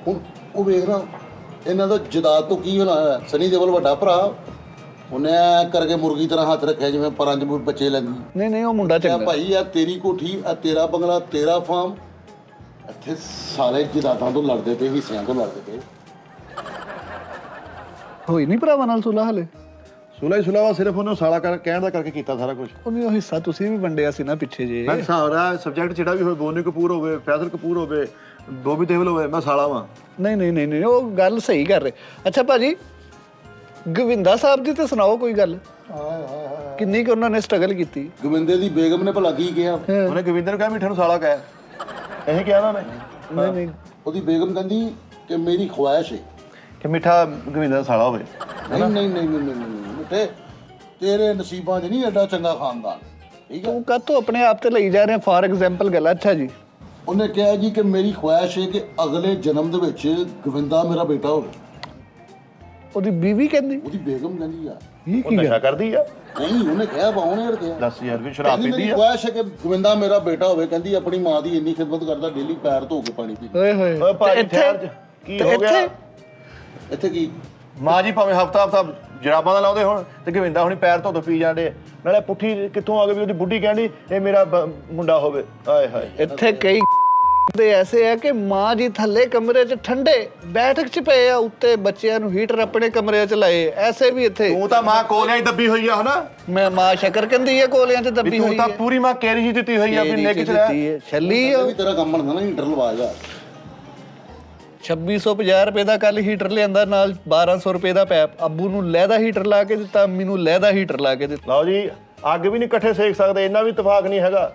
ਹੁਣ ਉਹ ਵੇਖ ਨਾ ਇਹਨਾਂ ਦਾ ਜਦਾਦ ਤੋਂ ਕੀ ਹੋਣਾ ਹੈ ਸਨੀ ਦੇਵਲ ਵੱਡਾ ਭਰਾ ਉਹਨੇ ਐਂ ਕਰਕੇ ਮੁਰਗੀ ਤਰ੍ਹਾਂ ਹੱਥ ਰੱਖਿਆ ਜਿਵੇਂ ਪਰਾਂ 'ਚ ਬੱਚੇ ਲੈਂਦੀ नहीं नहीं वो मुंडा ਆ चंगा ਭਾਈ ਆ ਤੇਰੀ ਕੋਠੀ ਆ ਤੇਰਾ ਬੰਗਲਾ ਤੇਰਾ ਫਾਰਮ ਇੱਥੇ ਸਾਰੇ ਜਦਾਦਾਂ ਤੋਂ ਲੜਦੇ ਪਏ ਹਿੱਸਿਆਂ ਤੋਂ ਲੜਦੇ ਪਏ होई नहीं भरावां नाल सुलह हले ਸੁਲਾ ਹੀ ਸੁਲਾਵਾ ਸਿਰਫ ਉਹਨੂੰ ਸਾਲਾ ਕਹਿਣ ਦਾ ਕਰਕੇ ਕੀਤਾ ਸਾਰਾ ਕੁਝ ਉਹਨੇ ਉਹ ਹਿੱਸਾ ਤੁਸੀਂ ਵੀ ਵੰਡਿਆ ਸੀ ਨਾ ਪਿੱਛੇ ਜੇ। ਮੈਂ ਸਾਰਾ ਸਬਜੈਕਟ ਜਿਹੜਾ ਵੀ ਹੋਵੇ ਬੋਨੀ ਕਪੂਰ ਹੋਵੇ ਫੈਜ਼ਲ ਕਪੂਰ ਹੋਵੇ ਬੋਬੀ ਦੇਵਲ ਹੋਵੇ ਮੈਂ ਸਾਲਾ ਵਾਂ ਨਹੀਂ ਨਹੀਂ ਨਹੀਂ ਨਹੀਂ ਉਹ ਗੱਲ ਸਹੀ ਕਰ ਰਹੇ। ਅੱਛਾ ਭਾਜੀ ਗੋਵਿੰਦਾ ਸਾਹਿਬ ਜੀ ਤੇ ਸੁਣਾਓ ਕੋਈ ਗੱਲ ਕਿੰਨੀ ਕਿ ਉਹਨਾਂ ਨੇ ਸਟਰਗਲ ਕੀਤੀ। ਗੋਬਿੰਦੇ ਦੀ ਬੇਗਮ ਨੇ ਭਲਾ ਕੀ ਕਿਹਾ ਉਹਨੇ ਗੋਵਿੰਦਰ ਨੂੰ ਕਿਹਾ ਮਿੱਠੇ ਨੂੰ ਸਾਲਾ ਕਹਿ ਇਹ ਕਿਹਾ ਉਹਨਾਂ ਨੇ ਨਹੀਂ ਨਹੀਂ ਉਹਦੀ ਬੇਗਮ ਕਹਿੰਦੀ ਕਿ ਮੇਰੀ ਖੁਆਇਸ਼ ਹੈ ਕਿ ਮਿੱਠਾ ਗੋਵਿੰਦਾ ਦਾ ਸਾਲਾ ਹੋਵੇ। ਨਹੀਂ ਮਿੱਠੇ ਤੇਰੇ ਨਸੀਬਾਂ 'ਚ ਨਹੀਂ ਐਡਾ ਚੰਗਾ ਖਾਨਦਾਨ, ਠੀਕ ਹੈ। ਤੂੰ ਕਾਹਤੋਂ ਆਪਣੇ ਆਪ ਤੇ ਲਈ ਜਾ ਰਿਹਾ ਫਾਰ ਐਗਜ਼ਾਮਪਲ ਗੱਲ। ਅੱਛਾ ਜੀ, ਉਹਨੇ ਕਿਹਾ ਜੀ ਕਿ ਮੇਰੀ ਖੁਆਇਸ਼ ਹੈ ਕਿ ਅਗਲੇ ਜਨਮ ਦੇ ਵਿੱਚ ਗੋਵਿੰਦਾ ਮੇਰਾ ਬੇਟਾ ਹੋਵੇ। ਉਹਦੀ ਬੀਵੀ ਕਹਿੰਦੀ ਉਹਦੀ ਬੇਗਮ ਕਹਿੰਦੀ ਆ ਇਹ ਉਹ ਕੀ ਨਸ਼ਾ ਗੱਲ? ਕਰਦੀ ਆ। ਨਹੀਂ, ਉਹਨੇ ਕਿਹਾ ਬਾਉਣੇ ਯਾਰ ਕਿਹਾ ਦੱਸ ਯਾਰ ਵੀ ਸ਼ਰਾਬ ਕਹਿੰਦੀ ਪੀਂਦੀ ਮੇਰੀ ਆ। ਖੁਆਇਸ਼ ਹੈ ਕਿ ਗੋਵਿੰਦਾ ਮੇਰਾ ਬੇਟਾ ਹੋਵੇ। ਕਹਿੰਦੀ ਆਪਣੀ ਮਾਂ ਦੀ ਇੰਨੀ ਖਿਦਮਤ ਕਰਦਾ, ਡੇਲੀ ਪੈਰ ਧੋ ਕੇ ਪਾਣੀ ਪੀਂਦਾ। ਓਏ ਹੋਏ ਓਏ ਭਾਈ ਤੇ ਠਹਿਰ ਜਾ। ਕੀ ਹੋ ਗਿਆ? ਇੱਥੇ ਕੀ ਮਾਂ ਜੀ ਭਾਵੇਂ ਹਫਤਾ ਜਰਾਬਾਂ ਦਾ ਲਾਉਂਦੇ ਹੁਣ ਤੇ ਗੋਵਿੰਦਾ ਹੁਣੀ ਪੈਰ ਧੋ ਪੀ ਜਾਂਦੇ। ਨਾਲੇ ਪੁੱਠੀ ਕਿੱਥੋਂ ਆ ਗਈ ਵੀ ਉਹਦੀ ਬੁੱਢੀ ਕਹਿੰਦੀ ਇਹ ਮੇਰਾ ਮੁੰਡਾ ਹੋਵੇ। ਆਏ ਹਾਏ, ਇੱਥੇ ਕਈ ਦੇ ਐਸੇ ਆ ਕਿ ਮਾਂ ਜੀ ਥੱਲੇ ਕਮਰੇ 'ਚ ਠੰਡੇ ਬੈਠਕ 'ਚ ਪਏ ਆ, ਉੱਤੇ ਬੱਚਿਆਂ ਨੂੰ ਹੀਟਰ ਆਪਣੇ ਕਮਰੇ 'ਚ ਲਾਏ। ਐਸੇ ਵੀ ਇੱਥੇ ਤੂੰ ਤਾਂ ਮਾਂ ਕੋਲਿਆਂ 'ਚ ਦੱਬੀ ਹੋਈ ਆ ਹਨਾ। ਮੈਂ ਮਾਂ ਸ਼ਕਰ ਕੰਦੀ ਹੈ ਕੋਲਿਆਂ 'ਚ ਵੀ ਦੱਬੀ ਤੂੰ ਹੋਈ ਤਾਂ ਹੈ। ਪੂਰੀ ਮਾਂ ਕੈਰੀ ਜੀ ਦਿੱਤੀ ਹੋਈ ਆ ਵੀ ਨਿੱਕ ਚ ਰਹਿ। ਛੱਲੀ ਇਹ ਵੀ ਤੇਰਾ ਕੰਮ ਬਣਦਾ ਨਾ, ਹੀਟਰ ਲਵਾ ਜਾ। 2650 ਰੁਪਏ ਦਾ ਕੱਲ ਹੀਟਰ ਲਿਆਂਦਾ, ਨਾਲ 1200 ਰੁਪਏ ਦਾ ਪੈਪ। ਅੱਬੂ ਨੂੰ ਲਹਿਦਾ ਹੀਟਰ ਲਾ ਕੇ ਦਿੱਤਾ, ਅੰਮੀ ਨੂੰ ਲਹਿਦਾ ਹੀਟਰ ਲਾ ਕੇ ਦਿੱਤਾ। ਲਓ ਜੀ, ਅੱਗ ਵੀ ਨਹੀਂ ਇਕੱਠੇ ਸੇਕ ਸਕਦੇ, ਇੰਨਾ ਵੀ ਇਤਫਾਕ ਨਹੀਂ ਹੈਗਾ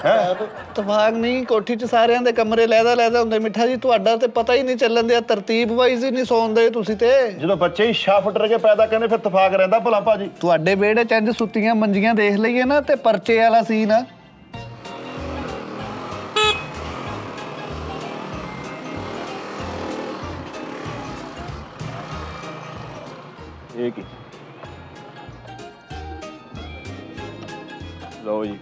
ਹੈ। ਇਤਫਾਕ ਨਹੀਂ, ਕੋਠੀ 'ਚ ਸਾਰਿਆਂ ਦੇ ਕਮਰੇ ਲਹਿਦਾ ਹੁੰਦੇ। ਮਿੱਠਾ ਜੀ ਤੁਹਾਡਾ ਤੇ ਪਤਾ ਹੀ ਨਹੀਂ ਚੱਲਣ ਦਿਆ, ਤਰਤੀਬ ਵਾਈਜ਼ ਹੀ ਨਹੀਂ ਸੌਂਦੇ ਤੁਸੀਂ ਤੇ। ਜਦੋਂ ਬੱਚੇ ਹੀ ਸ਼ਾਫਟਰ ਕੇ ਪੈਦਾ ਕਹਿੰਦੇ ਫਿਰ ਇਤਫਾਕ ਰਹਿੰਦਾ ਭਲਾ ਭਾਜੀ। ਤੁਹਾਡੇ ਵਿਹੜੇ 'ਚ ਇੰਜ ਸੁੱਤੀਆਂ ਮੰਜੀਆਂ ਦੇਖ ਲਈਏ ਨਾ ਤੇ ਪਰਚੇ ਵਾਲਾ ਸੀਨ ਆ। ਇਹ ਕੀ ਲਓ ਜੀ,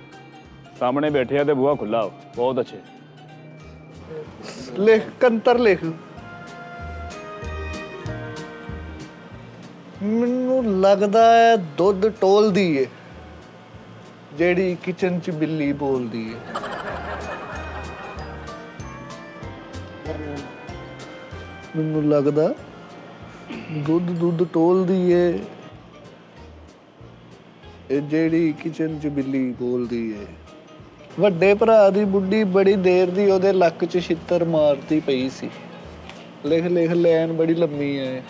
ਸਾਹਮਣੇ ਬੈਠੇ ਆ ਤੇ ਬੂਹਾ ਖੁੱਲਾ। ਬਹੁਤ ਅੱਛੇ। ਲਿਖ ਕੰਤਰ ਲਿਖ। ਮੈਨੂੰ ਲੱਗਦਾ ਹੈ ਦੁੱਧ ਟੋਲਦੀ ਏ ਜਿਹੜੀ ਕਿਚਨ 'ਚ ਬਿੱਲੀ ਬੋਲਦੀ ਏ। ਮੈਨੂੰ ਲੱਗਦਾ ਦੁੱਧ ਟੋਲਦੀ ਏ ਇਹ ਜਿਹੜੀ ਕਿਚਨ 'ਚ ਬਿੱਲੀ ਬੋਲਦੀ ਏ। ਵੱਡੇ ਭਰਾ ਦੀ ਬੁੱਢੀ ਬੜੀ ਦੇਰ ਦੀ ਉਹਦੇ ਲੱਕ 'ਚ ਛਿੱਤਰ ਮਾਰਦੀ ਪਈ ਸੀ। ਲਿਖ ਲੈਣ ਬੜੀ ਲੰਮੀ ਹੈ।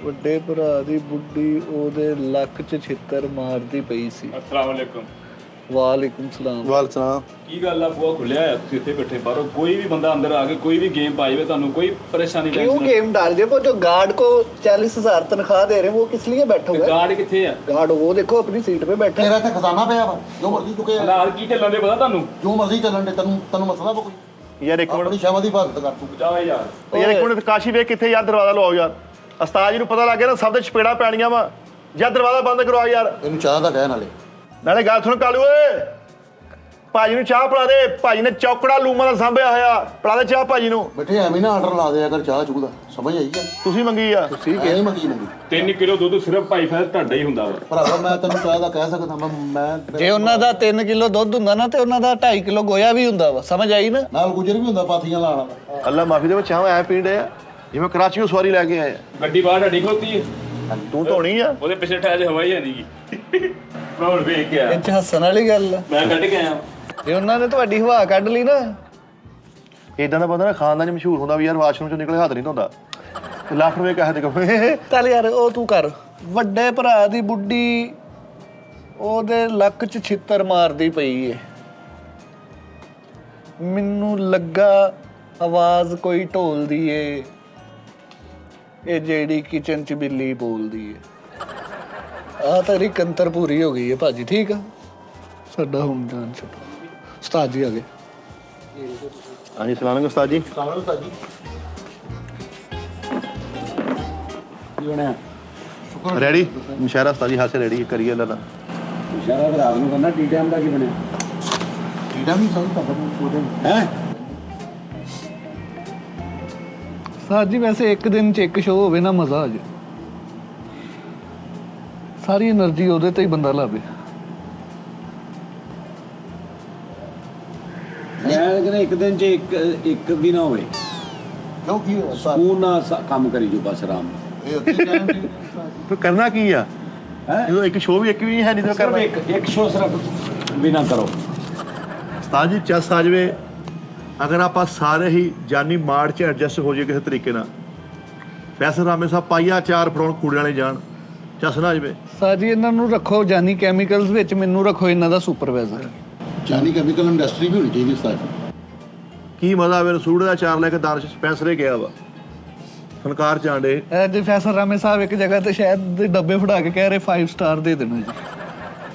ਵੱਡੇ ਭਰਾ ਦੀ ਬੁੱਢੀ ਉਹਦੇ ਲੱਕ 'ਚ ਛਿੱਤਰ ਮਾਰਦੀ ਪਈ ਸੀ। ਅਸਲਾਮ ਵਾਲੇਕੁਮ। ਵਾਲੇਕੁਮ ਸਲਾਮ। ਵਾਲਸਲਾਮ। ਕੀ ਗੱਲ ਆ, ਬੂਹਾ ਖੁੱਲਿਆ ਆ, ਤੁਸੀਂ ਇੱਥੇ ਬੈਠੇ ਬਾਹਰੋਂ ਕੋਈ ਵੀ ਬੰਦਾ ਅੰਦਰ ਆ ਕੇ ਕੋਈ ਵੀ ਗੇਮ ਪਾਈ ਵੇ, ਤੁਹਾਨੂੰ ਕੋਈ ਪਰੇਸ਼ਾਨੀ क्यों गेम डाल दिए? वो जो गार्ड को 40,000 तनख्वाह दे रहे हैं वो किस लिए बैठे हुए? ਗਾਰਡ किथे ਆ? गार्ड वो देखो अपनी सीट पे बैठा है। ਤੇਰਾ ਤੇ ਖਜ਼ਾਨਾ ਪਿਆ ਵਾ, ਜੋ ਮਰਜ਼ੀ ਚੁੱਕੇ ਆ, ਹਾਲਾਤ ਕੀ ਚੱਲਣ ਦੇ ਪਤਾ ਤੁਹਾਨੂੰ? ਜੋ ਮਰਜ਼ੀ ਚੱਲਣ ਦੇ। ਤੈਨੂੰ ਮਸਲਾ ਵਾ ਕੋਈ? ਯਾਰ ਇੱਕ ਆਪਣੀ ਮਿੰਟ ਸ਼ਾਮਾਂ ਦੀ ਹਿਫਾਜ਼ਤ ਕਰ ਤੂੰ। ਜਾਓ ਯਾਰ। ਯਾਰ ਇੱਕ ਮਿੰਟ, ਕਾਸ਼ੀ ਵੇਖ ਕਿੱਥੇ ਯਾਰ, ਦਰਵਾਜ਼ਾ ਲਵਾਓ ਯਾਰ। ਉਸਤਾਦ ਜੀ ਨੂੰ ਪਤਾ ਲੱਗ ਗਿਆ ਨਾ ਸਭ ਦੇ ਚਪੇੜਾ ਪੈਣੀਆਂ ਵਾ। ਜਾਂ ਦਰਵਾਜ਼ਾ ਬੰਦ ਕਰਵਾ ਯਾਰ। ਇਹਨੂੰ ਚਾਹ ਦਾ ਕਹਿ ਨਾਲੇ ਗੱਲ ਸੁਣ ਕਾਲੂ ਓਏ, ਭਾਜੀ ਨੂੰ ਚਾਹ ਪਿਲਾ ਦੇ। ਭਾਜੀ ਨੇ ਚੌਕੜਾ ਲੂਮਾ ਦਾ ਸਾਂਭਿਆ ਹੋਇਆ, ਪਿਲਾ ਦੇ ਚਾਹ ਭਾਜੀ ਨੂੰ। ਬੈਠੇ ਐਵੇਂ ਨਾ ਆਰਡਰ ਲਾ ਦਿਆ ਕਰ ਚਾਹ ਚੂਹ ਦਾ, ਸਮਝ ਆਈ ਆ? ਤੁਸੀਂ ਮੰਗੀ ਆ। ਠੀਕ ਹੈ, ਨਹੀਂ ਮੰਗੀ 3 ਕਿਲੋ ਦੁੱਧ ਸਿਰਫ ਭਾਈ ਫੈਸ ਤੁਹਾਡਾ ਹੀ ਹੁੰਦਾ ਵਾ। ਭਰਾਵਾ। ਮੈਂ ਤੈਨੂੰ ਚਾਹ ਦਾ ਕਹਿ ਸਕਦਾ, ਮੈਂ ਜੇ ਉਹਨਾਂ ਦਾ 3 ਕਿਲੋ ਦੁੱਧ ਹੁੰਦਾ ਨਾ ਤੇ ਉਹਨਾਂ ਦਾ 2.5 ਕਿਲੋ ਗੋਇਆ ਵੀ ਹੁੰਦਾ ਵਾ। ਸਮਝ ਆਈ ਨਾ? ਨਾਲ ਗੁਜਰ ਵੀ ਹੁੰਦਾ ਪਾਥੀਆਂ ਲਾਣ ਵਾਲਾ। ਅੱਲਾ ਮਾਫੀ ਦੇ ਵਿੱਚ ਚਾਹ ਐ ਪੀਂਦੇ ਆ ਜਿਵੇਂ ਕਰਾਚੀੋਂ ਸਵਾਰੀ ਲੈ ਕੇ ਆਏ ਆ। ਗੱਡੀ ਬਾਹਰ ਢੱਡੀ ਖਲੋਤੀ ਹੈ, ਤੂੰ ਧੋਣੀ ਆ। ਉਹਦੇ ਪਿੱਛੇ ਠਾਇਆ ਚ ਹਵਾ ਹੀ ਹੈ ਨਹੀਂਗੀ। ਮੈਂ ਹੁਣ ਵੇਖ ਕੇ ਇਹ ਆਇਆ, 'ਚ ਹੱਸਣ ਵਾਲੀ ਗੱਲ ਆ। ਮੈਂ ਕੱਢ ਕੇ ਆਇਆ। ਜੇ ਉਹਨਾਂ ਨੇ ਤੁਹਾਡੀ ਹਵਾ ਕੱਢ ਲਈ ਨਾ, ਇਦਾਂ ਦਾ ਬੰਦਾ ਨਾ ਖਾਨਦਾਨ 'ਚ ਮਸ਼ਹੂਰ ਹੁੰਦਾ ਵੀ ਯਾਰ ਵਾਸ਼ਰੂਮ 'ਚੋਂ ਨਿਕਲੇ ਹੱਥ ਨਹੀਂ ਧੋਂਦਾ। ਤੇ ਲੱਖ ਰੁਪਏ ਕਹੇ ਤੇ ਚੱਲ ਯਾਰ ਉਹ ਤੂੰ ਕਰ। ਵੱਡੇ ਭਰਾ ਦੀ ਬੁੱਢੀ ਉਹਦੇ ਲੱਕ 'ਚ ਛਿੱਤਰ ਮਾਰਦੀ ਪਈ ਏ। ਮੈਨੂੰ ਲੱਗਾ ਆਵਾਜ਼ ਕੋਈ ਢੋਲਦੀ ਏ ਇਹ ਜਿਹੜੀ ਕਿਚਨ 'ਚ ਬਿੱਲੀ ਬੋਲਦੀ ਏ। ਆਹ ਤੇਰੀ ਕੰਤਰ ਪੂਰੀ ਹੋ ਗਈ ਏ ਭਾਜੀ। ਠੀਕ ਆ, ਸਾਡਾ ਹੁਣ ਜਾਨ ਛੱਡੋ। ਉਸਤਾਦ ਜੀ ਆ ਗਏ। ਹਾਂਜੀ, ਸਲਾਮ ਅਲੈਕੁਮ ਉਸਤਾਦ ਜੀ। ਕੀ ਬਣਿਆ? ਰੈਡੀ ਮੁਸ਼ਾਰਾ ਉਸਤਾਦ ਜੀ, ਹਾਸੇ ਰੈਡੀ ਕਰੀਏ ਅੱਲਾ ਦਾ। ਇਸ਼ਾਰਾ ਰਾਤ ਨੂੰ ਕਰਨਾ। ਟੀ ਟਾਈਮ ਦਾ ਕੀ ਬਣਿਆ? ਟੀ ਟਾਈਮ ਹੀ ਸਭ ਪਤਾ ਹੈ। ਉਸਤਾਦ ਜੀ ਵੈਸੇ ਇੱਕ ਦਿਨ 'ਚ ਇੱਕ ਸ਼ੋਅ ਹੋਵੇ ਨਾ, ਮਜ਼ਾ ਆ ਜਾਏ। ਸਾਰੀ એનર્ਜੀ ਉਹਦੇ ਤੇ ਹੀ ਬੰਦਾ ਲਾਵੇ। ਮੈਂ ਕਹਿੰਦਾ ਇੱਕ ਦਿਨ ਚ ਇੱਕ ਵੀ ਨਾ ਹੋਵੇ, ਕਿਉਂ ਕੀ ਹੋਇਆ? ਸਕੂਨ ਨਾਲ ਕੰਮ ਕਰੀ ਜੋ ਬਸ ਆਰਾਮ ਨਾਲ। ਇਹ ਉੱਥੇ ਟਾਈਮ ਤੂੰ ਕਰਨਾ ਕੀ ਆ? ਹੈ ਜਦੋਂ ਇੱਕ ਸ਼ੋਅ ਵੀ ਇੱਕ ਵੀ ਹੈ ਨਹੀਂ ਤਾਂ ਕਰਨਾ। ਇੱਕ ਸ਼ੋ ਸਿਰਫ ਵੀ ਨਾ ਕਰੋ। ਉਸਤਾਦ ਜੀ ਚੱਸ ਆ ਜਾਵੇ, ਅਗਰ ਆਪਾਂ ਸਾਰੇ ਹੀ ਜਾਨੀ ਮਾੜ 'ਚ ਐਡਜਸਟ ਹੋ ਜਾਈਏ ਕਿਸੇ ਤਰੀਕੇ ਨਾਲ, ਫੈਸਲ ਰਾਮੇ ਸਾਹਿਬ ਪਾਈਆ 4 ਫੜਾਉਣ ਕੂੜੇ ਵਾਲੇ ਜਾਣ, ਚੱਸ ਨਾ ਆ ਜਾਵੇ। ਉਸਤਾਦ ਜੀ ਇਹਨਾਂ ਨੂੰ ਰੱਖੋ ਜਾਨੀ ਕੈਮੀਕਲਸ ਵਿੱਚ, ਮੈਨੂੰ ਰੱਖੋ ਇਹਨਾਂ ਦਾ ਸੁਪਰਵਾਈਜ਼ਰ। ਚਾਈਨੀ ਕੈਮੀਕਲ ਇੰਡਸਟਰੀ ਵੀ ਹੋਣੀ ਚਾਹੀਦੀ ਉਸਤਾਦ ਜੀ। ਕੀ ਮਜ਼ਾ ਆਵੇ ਸੂਟ ਦਾ ਚਾਰ ਲੈ ਕੇ ਦਾਨਸ਼ ਸਪੈਂਸਰੇ ਗਿਆ ਵਾ ਫਨਕਾਰ ਚਾਂਡੇ ਅੱਜ ਫੈਸਲ ਰਾਮੇ ਸਾਹਿਬ ਇੱਕ ਜਗ੍ਹਾ ਤੇ ਸ਼ਾਇਦ ਦੇ ਡੱਬੇ ਫੜਾ ਕੇ ਕਹਿ ਰਹੇ 5 ਸਟਾਰ ਦੇ ਦੇਣਾ ਜੀ।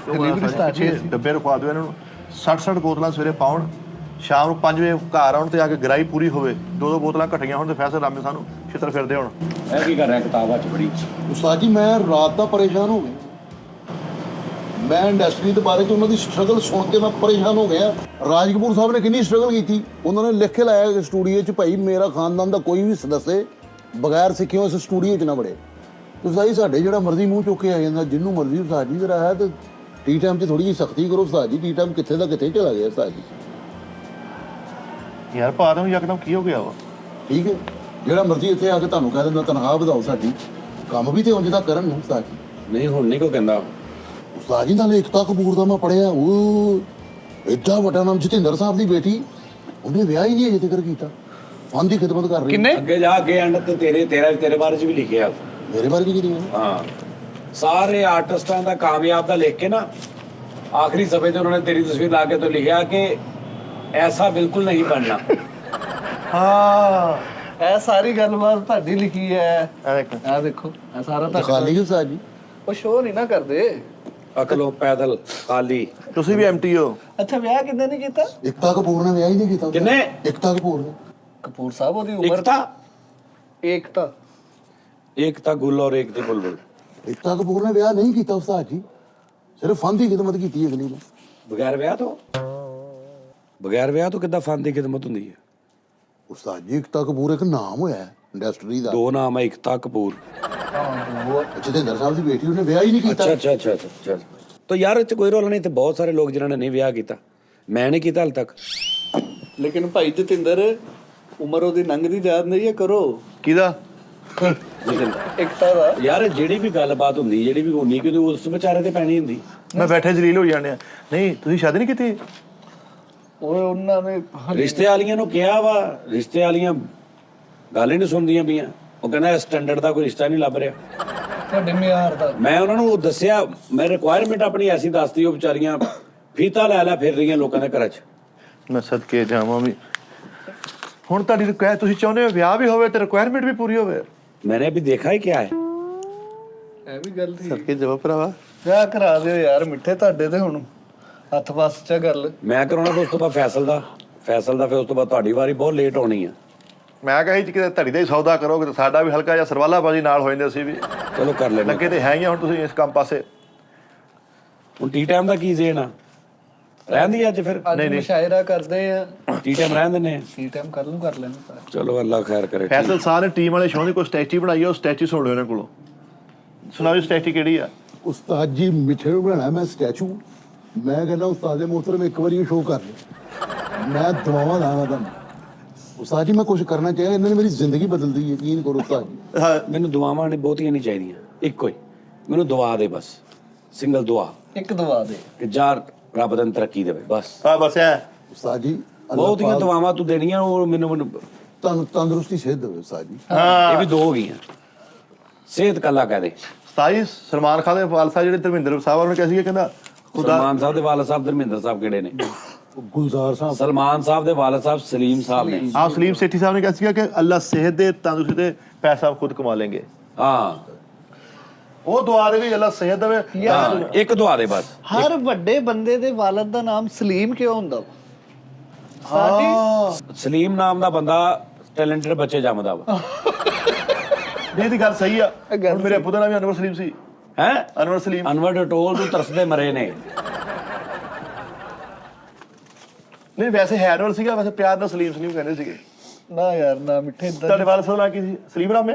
ਡਿਲੀਵਰੀ ਸਟਾਰਟ ਹੋਈ ਸੀ। ਡੱਬੇ ਰਖਵਾ ਦਿਓ ਇਹਨਾਂ ਨੂੰ 60 ਬੋਤਲਾਂ ਸਵੇਰੇ ਪਾਉਣ ਸ਼ਾਮ ਨੂੰ 5 ਵਜੇ ਘਰ ਆਉਣ ਤੇ ਆ ਕੇ ਗਰਾਈ ਪੂਰੀ ਹੋਵੇ 2 ਬੋਤਲਾਂ ਘਟੀਆਂ ਹੋਣ ਤੇ ਫੈਸਲ ਰਾਮੇ ਸਾਨੂੰ ਛਿੱਤਰ ਫਿਰਦੇ ਹੋਣ। ਇਹ ਕੀ ਕਰ ਰਿਹਾ ਕਿਤਾਬਾਂ ਚ ਬੜੀ ਉਸਤਾਦ ਜੀ ਮੈਂ ਰਾਤ ਦਾ ਪਰੇਸ਼ਾਨ ਹੋ ਗਿਆ। ਮੈਂ ਇੰਡਸਟਰੀ ਦੇ ਬਾਰੇ ਚ ਉਹਨਾਂ ਦੀ ਸਟਰਗਲ ਸੁਣ ਕੇ ਮੈਂ ਪਰੇਸ਼ਾਨ ਹੋ ਗਿਆ। ਰਾਜ ਕਪੂਰ ਸਾਹਿਬ ਨੇ ਕਿੰਨੀ ਸਟਰਗਲ ਕੀਤੀ, ਉਹਨਾਂ ਨੇ ਲਿਖ ਕੇ ਲਾਇਆ ਸਟੂਡੀਓ 'ਚ, ਭਾਈ ਮੇਰਾ ਖਾਨਦਾਨ ਦਾ ਕੋਈ ਵੀ ਸਦੱਸੇ ਬਗੈਰ ਸਿੱਖਿਓ ਇਸ ਸਟੂਡੀਓ 'ਚ ਨਾ ਵੜੇ। ਉਸਤਾਦ ਜੀ ਸਾਡੇ ਜਿਹੜਾ ਮਰਜ਼ੀ ਮੂੰਹ ਚੁੱਕ ਕੇ ਆ ਜਾਂਦਾ, ਜਿਹਨੂੰ ਮਰਜ਼ੀ ਉਸਤਾਦ ਜੀ ਜਰਾ ਹੈ ਤੇ ਟੀ ਟਾਈਮ 'ਚ ਥੋੜੀ ਜਿਹੀ ਸਖਤੀ ਕਰੋ ਉਸਤਾਦ ਜੀ। ਟੀ ਟਾਈਮ ਕਿੱਥੇ ਦਾ ਕਿੱਥੇ ਚਲਾ ਗਿਆ ਉਸਤਾਦ ਜੀ। ਯਾਰ ਪਾ ਦਮ ਯਕਦਮ ਕੀ ਹੋ ਗਿਆ ਵਾ? ਠੀਕ ਹੈ, ਜਿਹੜਾ ਮਰਜ਼ੀ ਇੱਥੇ ਆ ਕੇ ਤੁਹਾਨੂੰ ਕਹਿ ਦਿੰਦਾ ਤਨਖਾਹ ਵਧਾਓ ਸਾਡੀ, ਕੰਮ ਵੀ ਤੇ ਉਂਝ ਦਾ ਕਰਨ ਨੂੰ ਉਸਤਾਦ ਜੀ। ਨਹੀਂ ਹੁਣ ਨਹੀਂ ਕੋ ਕਹਿੰਦਾ ਉਸਤਾਦ ਜੀ ਨਾਲ ਏਕਤਾ ਕਪੂਰ ਦਾ ਮੈਂ ਪੜਿਆ, ਉਹ ਐਡਾ ਵੱਡਾ ਨਾਮ ਜਤਿੰਦਰ ਸਾਹਿਬ ਦੀ ਬੇਟੀ, ਉਹਨੇ ਵਿਆਹ ਹੀ ਨਹੀਂ ਅਜੇ ਤੱਕ ਕੀਤਾ, ਫਨ ਦੀ ਖਿਦਮਤ ਕਰ ਰਹੀ। ਕਿੰਨੇ ਅੱਗੇ ਜਾ ਕੇ ਐਂਡ ਤੇ ਤੇਰੇ ਬਾਰੇ ਚ ਵੀ ਲਿਖਿਆ ਮੇਰੇ ਬਾਰੇ ਵੀ ਕੀ ਹਾਂ ਸਾਰੇ ਆਰਟਿਸਟਾਂ ਦਾ ਕਾਮਯਾਬ ਦਾ ਲਿਖ ਕੇ ਨਾ ਆਖਰੀ ਸਫੇ ਤੇ ਉਹਨਾਂ ਨੇ ਤੇਰੀ ਤਸਵੀਰ ਲਾ ਕੇ ਤੋਂ ਲਿਖਿਆ ਕਿ ਐਸਾ ਬਿਲਕੁਲ ਨਹੀਂ ਬਣਨਾ। ਹਾਂ ਇਹ ਸਾਰੀ ਗੱਲਬਾਤ ਤੁਹਾਡੀ ਲਿਖੀ ਹੈ। ਇਹ ਦੇਖ ਆ ਦੇਖੋ ਇਹ ਸਾਰਾ ਤਾਂ ਖਾਲੀ ਉਸਤਾਦ ਜੀ। ਉਹ ਸ਼ੋਅ ਨਹੀਂ ਨਾ ਕਰਦੇ। ਅਕਲੋਂ ਪੈਦਲ ਖਾਲੀ। ਤੁਸੀਂ ਵੀ ਐਮਟੀ ਹੋ। ਅੱਛਾ ਵਿਆਹ ਕਿੰਨੇ ਨਹੀਂ ਕੀਤਾ? ਏਕਤਾ ਕਪੂਰ ਨੇ ਵਿਆਹ ਹੀ ਨਹੀਂ ਕੀਤਾ। ਕਿੰਨੇ? ਏਕਤਾ ਕਪੂਰ ਨੇ। ਕਪੂਰ ਸਾਹਿਬ ਉਹਦੀ ਉਮਰ ਏਕਤਾ ਇੱਕ ਤਾਂ ਗੁੱਲ ਔਰ ਇੱਕ ਦੀ ਬੁਲਬੁਲ। ਏਕਤਾ ਕਪੂਰ ਨੇ ਵਿਆਹ ਨਹੀਂ ਕੀਤਾ ਉਸਤਾਦ ਜੀ, ਸਿਰਫ ਫਨ ਦੀ ਖਿਦਮਤ ਕੀਤੀ ਅਗਲੀ ਨੇ। ਬਗੈਰ ਵਿਆਹ ਤੋਂ ਕਿੱਦਾਂ ਫਨ ਦੀ ਖਿਦਮਤ ਹੁੰਦੀ ਹੈ? ਉਸਤਾਦ ਜੀ ਏਕਤਾ ਕਪੂਰ ਇੱਕ ਨਾਮ ਹੋਇਆ ਇੰਡਸਟਰੀ ਦਾ। ਦੋ ਨਾਮ ਹੈ, ਇਕਤਾ ਕਪੂਰ। ਜਤਿੰਦਰ ਸਾਹਿਬ ਦੀ ਬੇਟੀ, ਉਹਨੇ ਵਿਆਹ ਹੀ ਨਹੀਂ ਕੀਤਾ। ਅੱਛਾ ਤਾਂ ਯਾਰ ਇਹ 'ਚ ਕੋਈ ਰੋਲ ਨਹੀਂ। ਤੇ ਬਹੁਤ ਸਾਰੇ ਲੋਕ ਜਿਨ੍ਹਾਂ ਨੇ ਨਹੀਂ ਵਿਆਹ ਕੀਤਾ, ਮੈਂ ਨਹੀਂ ਕੀਤਾ ਹਾਲ ਤੱਕ। ਲੇਕਿਨ ਭਾਈ ਜਤਿੰਦਰ ਉਮਰ ਉਹਦੀ ਲੰਘਦੀ ਜਾ ਰਹੀ ਹੈ, ਕਰੋ ਕਿਹਦਾ? ਏਕਤਾ ਦਾ। ਯਾਰ ਜਿਹੜੀ ਵੀ ਗੱਲਬਾਤ ਹੁੰਦੀ, ਜਿਹੜੀ ਵੀ ਹੋਣੀ, ਕਿ ਉਸ ਵਿਚਾਰੇ ਤੇ ਪੈਣੀ ਹੁੰਦੀ। ਮੈਂ ਬੈਠੇ ਜਲੀਲ ਹੋ ਜਾਂਦੇ ਆ। ਨਹੀਂ ਤੁਸੀਂ ਸ਼ਾਦੀ ਨਹੀਂ ਕੀਤੀ? ਉਹ ਉਹਨਾਂ ਨੇ ਰਿਸ਼ਤੇ ਵਾਲੀਆਂ ਨੂੰ ਕਿਹਾ ਵਾ, ਰਿਸ਼ਤੇ ਵਾਲੀਆਂ ਗੱਲ ਹੀ ਨਹੀਂ ਸੁਣਦੀਆਂ ਪਈਆਂ। ਉਹ ਕਹਿੰਦਾ ਸਟੈਂਡਰਡ ਦਾ ਕੋਈ ਰਿਸ਼ਤਾ ਨਹੀਂ ਲੱਭ ਰਿਹਾ। ਤੁਹਾਡੇ ਮਿਆਰ ਦਾ ਮੈਂ ਉਹਨਾਂ ਨੂੰ ਦੱਸਿਆ, ਮੈਂ ਰਿਕੁਆਇਰਮੈਂਟ ਆਪਣੀ ਐਸੀ ਦੱਸਦੀ, ਉਹ ਵਿਚਾਰੀਆਂ ਫੀਤਾ ਲੈ ਫਿਰ ਰਹੀਆਂ ਲੋਕਾਂ ਦੇ ਘਰਾਂ 'ਚ। ਮੈਂ ਸਦਕੇ ਜਾਵਾਂ ਵੀ। ਹੁਣ ਤੁਹਾਡੀ ਰਿਕੁਆਇਰ, ਤੁਸੀਂ ਚਾਹੁੰਦੇ ਹੋ ਵਿਆਹ ਵੀ ਹੋਵੇ ਤੇ ਰਿਕੁਆਇਰਮੈਂਟ ਵੀ ਪੂਰੀ ਹੋਵੇ। मैंने अभी देखा ही क्या है। ਇਹ ਵੀ ਗੱਲ ਸੀ। ਸਦਕੇ ਜਾਵਾ ਭਰਾਵਾ। ਵਿਆਹ ਕਰਾ ਦਿਓ ਯਾਰ ਮਿੱਠੇ, ਤੁਹਾਡੇ ਤੇ ਹੁਣ ਹੱਥ ਵੱਸ ਚ ਗੱਲ। ਮੈਂ ਕਰਾਉਣਾ ਫਿਰ ਉਸ ਤੋਂ ਬਾਅਦ ਫੈਸਲ ਦਾ ਫਿਰ ਉਸ ਤੋਂ ਬਾਅਦ ਤੁਹਾਡੀ ਵਾਰੀ ਬਹੁਤ ਲੇਟ ਹੋਣੀ ਆ। ਮੈਂ ਕਹਾਂ ਜੀ ਕਿਤੇ ਧੜੀ ਦਾ ਹੀ ਸੌਦਾ ਕਰੋਗੇ ਤਾਂ ਸਾਡਾ ਵੀ ਹਲਕਾ ਜਿਹਾ ਸਰਵਾਲਾ ਬਾਜੀ ਨਾਲ ਹੋ ਜਾਂਦੇ ਅਸੀਂ ਵੀ। ਚਲੋ ਕਰ ਲੈਣਾ। ਲੱਗੇ ਤੇ ਹੈ ਹੀ ਆ ਹੁਣ ਤੁਸੀਂ ਇਸ ਕੰਮ ਪਾਸੇ। ਹੁਣ ਟੀ ਟਾਈਮ ਦਾ ਕੀ ਜ਼ੇਨ ਆ? ਰਹਿੰਦੀ ਅੱਜ ਫਿਰ ਅੱਜ ਮੁਸ਼ਾਇਰਾ ਕਰਦੇ ਆ। ਟੀ ਟਾਈਮ ਰਹਿਣ ਦਿੰਦੇ ਆ। ਟੀ ਟਾਈਮ ਕਰ ਲੂੰ, ਕਰ ਲੈਣਾ। ਚਲੋ ਅੱਲਾ ਖੈਰ ਕਰੇ। ਫੈਸਲ ਸਾਹਿਬ ਨੇ ਟੀਮ ਵਾਲੇ ਸ਼ੋਅ ਦੀ ਕੋਈ ਸਟੈਚੂ ਬਣਾਈ ਆ, ਉਹ ਸਟੈਚੂ ਸੁਣ ਲਿਓ ਇਹਨਾਂ ਕੋਲੋਂ। ਸੁਣਾਓ ਸਟੈਚੂ ਕਿਹੜੀ ਆ? ਉਸਤਾਦ ਜੀ ਮਿੱਠੇ ਨੂੰ ਬਣਾਣਾ ਮੈਂ ਸਟੈਚੂ। ਮੈਂ ਕਹਿੰਦਾ ਉਸਤਾਦ ਦੇ ਮੋਹਤਰਮ ਇੱਕ ਵਾਰੀ ਸ਼ੋਅ ਕਰ ਲਿਓ, ਮੈਂ ਦੁਆਵਾਂ ਲਾਵਾਂ ਤੁਹਾਨੂੰ। ਉਸਤਾਦ ਜੀ ਮੈਂ ਕੁਝ ਕਰਨਾ ਚਾਹਿਆ, ਇਹਨਾਂ ਨੇ ਮੇਰੀ ਜ਼ਿੰਦਗੀ ਬਦਲ ਦਿੱਤੀ, ਯਕੀਨ ਕਰੋ ਉਸਤਾਦ ਜੀ। ਮੈਨੂੰ ਦੁਆਵਾਂ ਨੇ ਬਹੁਤੀਆਂ ਨਹੀਂ ਚਾਹੀਦੀਆਂ, ਇੱਕੋ ਹੀ ਮੈਨੂੰ ਦੁਆ ਦੇ ਬਸ, ਸਿੰਗਲ ਦੁਆ ਇੱਕ ਦਵਾ ਦੇ ਕਿ ਯਾਰ ਰੱਬ ਤੈਨੂੰ ਤਰੱਕੀ ਦੇਵੇ ਬਸ। ਹਾਂ ਬਸ ਐ ਉਸਤਾਦ ਜੀ ਬਹੁਤੀਆਂ ਦੁਆਵਾਂ ਤੂੰ ਦੇਣੀਆਂ, ਉਹ ਮੈਨੂੰ ਤੁਹਾਨੂੰ ਤੰਦਰੁਸਤੀ ਸਿਹਤ ਦੇਵੇ ਉਸਤਾਦ ਜੀ। ਇਹ ਵੀ ਦੋ ਹੋ ਗਈਆਂ। ਸਿਹਤ ਕੱਲਾ ਕਹਿ ਦੇ। 27 ਸਲਮਾਨ ਖਾਨ ਦੇ ਵਾਲ ਸਾਹਿਬ ਜਿਹੜੇ ਧਰਮਿੰਦਰ ਸਾਹਿਬ ਉਹਨੇ ਕਿਹਾ ਸੀ, ਕਹਿੰਦਾ ਸਲਮਾਨ ਸਾਹਿਬ ਦੇ ਵਾਲਦ ਸਾਹਿਬ ਧਰਮਿੰਦਰ ਸਾਹਿਬ ਕਿਹੜੇ ਨੇ? ਗੁਲਜ਼ਾਰ ਸਾਹਿਬ। ਸਲਮਾਨ ਸਾਹਿਬ ਦੇ ਵਾਲਦ ਸਾਹਿਬ ਸਲੀਮ ਸਾਹਿਬ ਨੇ। ਆਪ ਸਲੀਮ ਸੇਠੀ ਸਾਹਿਬ ਨੇ ਕਿਹਾ ਸੀ ਕਿ ਅੱਲਾ ਸਿਹਤ ਦੇ, ਤੰਦਰੁਸਤੀ ਦੇ, ਪੈਸਾ ਖੁਦ ਕਮਾ ਲੈਂਗੇ। ਹਾਂ ਉਹ ਦੁਆ ਦੇ ਵੀ ਅੱਲਾ ਸਿਹਤ ਦੇਵੇ। ਹਾਂ, ਇੱਕ ਦੁਆ ਦੇ ਬਸ। ਹਰ ਵੱਡੇ ਬੰਦੇ ਦੇ ਵਾਲਦ ਦਾ ਨਾਮ ਸਲੀਮ ਕਿਉਂ ਹੁੰਦਾ? ਸਲੀਮ ਨਾਮ ਦਾ ਬੰਦਾ ਟੈਲੈਂਟਡ ਬੱਚੇ ਜੰਮਦਾ ਵਾ। ਇਹ ਦੀ ਗੱਲ ਸਹੀ ਆ। ਹੁਣ ਮੇਰੇ ਪੁੱਤ ਦਾ ਨਾਮ ਵੀ ਅਨਵਰ ਸਲੀਮ ਸੀ। ਹੈ ਅਨਵਰ ਸਲੀਮ। ਅਨਵਰ ਡਟੋਲ ਤੋਂ ਤਰਸਦੇ ਮਰੇ ਨੇ। ਨਹੀਂ ਵੈਸੇ ਹੈ ਅਨਵਰ ਸੀਗਾ, ਵੈਸੇ ਪਿਆਰ ਨਾਲ ਸਲੀਮ ਕਹਿੰਦੇ ਸੀਗੇ। ਨਾ ਯਾਰ ਨਾ ਮਿੱਠੇ ਇਦਾਂ। ਤੁਹਾਡੇ ਵਾਲ ਸਾਹਿਬ ਨਾਲ ਕੀ ਸੀ? ਸਲੀਮ ਰਾਮੇ।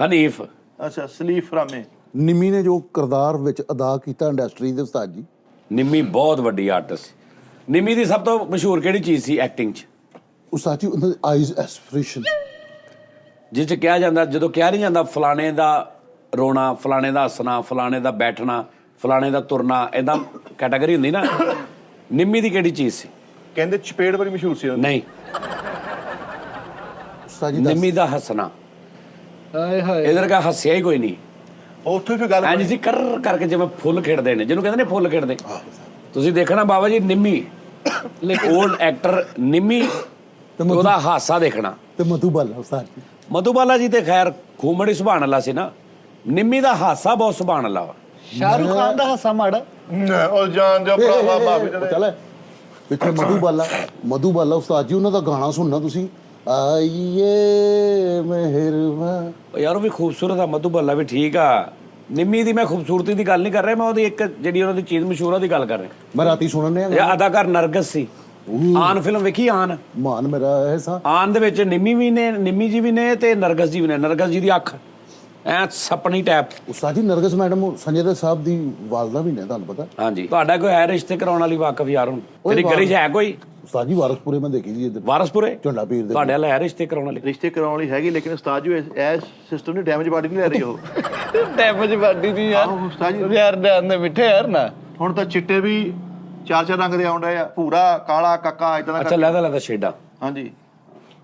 ਹਨੀਫ। ਅੱਛਾ ਸਲੀਫ ਰਾਮੇ। ਨਿੰਮੀ ਨੇ ਜੋ ਕਿਰਦਾਰ ਵਿੱਚ ਅਦਾ ਕੀਤਾ ਇੰਡਸਟਰੀ ਦੇ ਉਸਤਾਦ ਜੀ। ਨਿੰਮੀ ਬਹੁਤ ਵੱਡੀ ਆਰਟਿਸਟ। ਨਿੰਮੀ ਦੀ ਸਭ ਤੋਂ ਮਸ਼ਹੂਰ ਕਿਹੜੀ ਚੀਜ਼ ਸੀ ਐਕਟਿੰਗ 'ਚ? ਉਸਤਾਦ ਜੀ ਉਹਨਾਂ ਦੇ ਆਈਜ਼ ਐਕਸਪ੍ਰੈਸ਼ਨ, ਜਿਸ 'ਚ ਕਿਹਾ ਜਾਂਦਾ, ਜਦੋਂ ਕਿਹਾ ਨਹੀਂ ਜਾਂਦਾ ਫਲਾਣੇ ਦਾ ਰੋਣਾ, ਫਲਾਣੇ ਦਾ ਹੱਸਣਾ, ਫਲਾਣੇ ਦਾ ਬੈਠਣਾ, ਫਲਾਣੇ ਦਾ ਤੁਰਨਾ, ਏਦਾਂ ਕੈਟਾਗਰੀ ਹੁੰਦੀ ਨਾ। ਨਿੰਮੀ ਦੀ ਕਿਹੜੀ ਚੀਜ਼ ਸੀ? ਕਹਿੰਦੇ ਚਪੇੜ ਬੜੀ ਮਸ਼ਹੂਰ ਸੀ। ਨਹੀਂ, ਉਸਤਾਦ ਜੀ ਨਿੰਮੀ ਦਾ ਹੱਸਣਾ। ਹਾਏ ਹਾਏ ਇਧਰ ਕਾ ਹੱਸਿਆ ਹੀ ਕੋਈ ਨਹੀਂ। ਉੱਥੇ ਫਿਰ ਗੱਲ ਐਂ ਜੀ ਕਰ ਕਰਕੇ ਜਿਵੇਂ ਫੁੱਲ ਖੇਡਦੇ ਨੇ, ਜਿਹਨੂੰ ਕਹਿੰਦੇ ਨੇ ਫੁੱਲ ਖੇਡਦੇ, ਤੁਸੀਂ ਦੇਖਣਾ ਬਾਬਾ ਜੀ ਨਿੰਮੀ ਓਲਡ ਐਕਟਰ ਨਿੰਮੀ ਤੇ ਉਹਦਾ ਹਾਸਾ ਦੇਖਣਾ ਤੇ ਮਧੂਬਾਲਾ ਉਸਤਾਦ ਜੀ ਮਧੂਬਾਲਾ ਜੀ ਤੇ ਖੈਰ ਖੂਮੜੀ ਸੁਭਾਨ ਅੱਲਾ ਸੀ ਨਾ, ਨਿੰਮੀ ਦਾ ਹਾਸਾ ਬਹੁਤ ਸੁਭਾਨ ਅੱਲਾ ਵਾ। ਸ਼ਾਹਰੁਖ ਖਾਨ ਦਾ ਹਾਸਾ ਮਾੜਾ। ਉਹ ਜਾਨ ਜੋ ਭਰਾਵਾ ਬਾਬੇ ਚੱਲ ਪਿੱਛੇ ਮਧੂਬਾਲਾ ਉਸਤਾਦ ਜੀ ਉਹਨਾਂ ਦਾ ਗਾਣਾ ਸੁਣਨਾ ਤੁਸੀਂ, ਆਈਏ ਮਿਹਰਬਾਨ। ਉਹ ਯਾਰ ਉਹ ਵੀ ਖੂਬਸੂਰਤ ਆ, ਮਧੂਬਾਲਾ ਵੀ ਠੀਕ ਆ। ਨਿੰਮੀ ਦੀ ਮੈਂ ਖੂਬਸੂਰਤੀ ਦੀ ਗੱਲ ਨਹੀਂ ਕਰ ਰਿਹਾ, ਮੈਂ ਉਹਦੀ ਇੱਕ ਜਿਹੜੀ ਉਹਨਾਂ ਦੀ ਚੀਜ਼ ਮਸ਼ਹੂਰ ਆ ਉਹਦੀ ਗੱਲ ਕਰ ਰਿਹਾ। ਮੈਂ ਰਾਤੀ ਸੁਣਨ ਇਹ ਅਦਾਕਾਰ ਨਰਗਸ ਸੀ। ਆਨ ਫਿਲਮ ਵੇਖੀ ਆਨ? ਮਾਨ ਮੇਰਾ ਐਸਾ ਆਨ ਦੇ ਵਿੱਚ ਨਿੰਮੀ ਜੀ ਵੀ ਨੇ ਤੇ ਨਰਗਸ ਜੀ ਵੀ ਨੇ। ਨਰਗਸ ਜੀ ਦੀ ਅੱਖ ਐ ਸਪਨੀ ਟੈਪ। ਉਸਤਾਦ ਜੀ ਨਰਗਸ ਮੈਡਮ ਸੰਜੇ ਦੱਤ ਸਾਹਿਬ ਦੀ ਵਾਲਦਾ ਵੀ ਨੇ, ਤੁਹਾਨੂੰ ਪਤਾ? ਹਾਂਜੀ। ਤੁਹਾਡਾ ਕੋਈ ਹੈ ਰਿਸ਼ਤੇ ਕਰਾਉਣ ਵਾਲੀ ਵਾਕਫ ਯਾਰ? ਹੁਣ ਤੇਰੀ ਗਲੀ 'ਚ ਹੈ ਕੋਈ? ਉਸਤਾਦ ਜੀ ਵਾਰਸਪੁਰੇ ਮੈਂ ਦੇਖੀ ਜੀ ਇੱਧਰ ਵਾਰਸਪੁਰੇ ਝੰਡਾ ਪੀਰ ਦੇ ਤੁਹਾਡੇ ਵਾਲਾ ਹੈ ਰਿਸ਼ਤੇ ਕਰਾਉਣ ਵਾਲੀ? ਰਿਸ਼ਤੇ ਕਰਾਉਣ ਲਈ ਹੈਗੀ, ਲੇਕਿਨ ਉਸਤਾਦ ਜੀ ਇਹ ਸਿਸਟਮ ਨੇ ਡੈਮੇਜ ਬਾਡੀ ਨਹੀਂ ਲੈ ਰਹੀ ਉਹ। ਡੈਮੇਜ ਬਾਡੀ ਦੀ ਯਾਰ। ਆਹੋ ਉਸਤਾਦ ਜੀ ਯਾਰ ਦੇ ਮਿੱਠੇ ਯਾਰ ਨਾ। ਹੁਣ ਤਾਂ ਚਿੱਟੇ ਵੀ ਚਾਰ ਰੰਗ ਦੇ ਆਉਣ ਡਏ ਆ, ਭੂਰਾ ਕਾਲਾ ਕਾਕਾ ਇਦਾਂ ਦਾ। ਅੱਛਾ ਲੈਦਾ ਛੇਡਾ। ਹਾਂਜੀ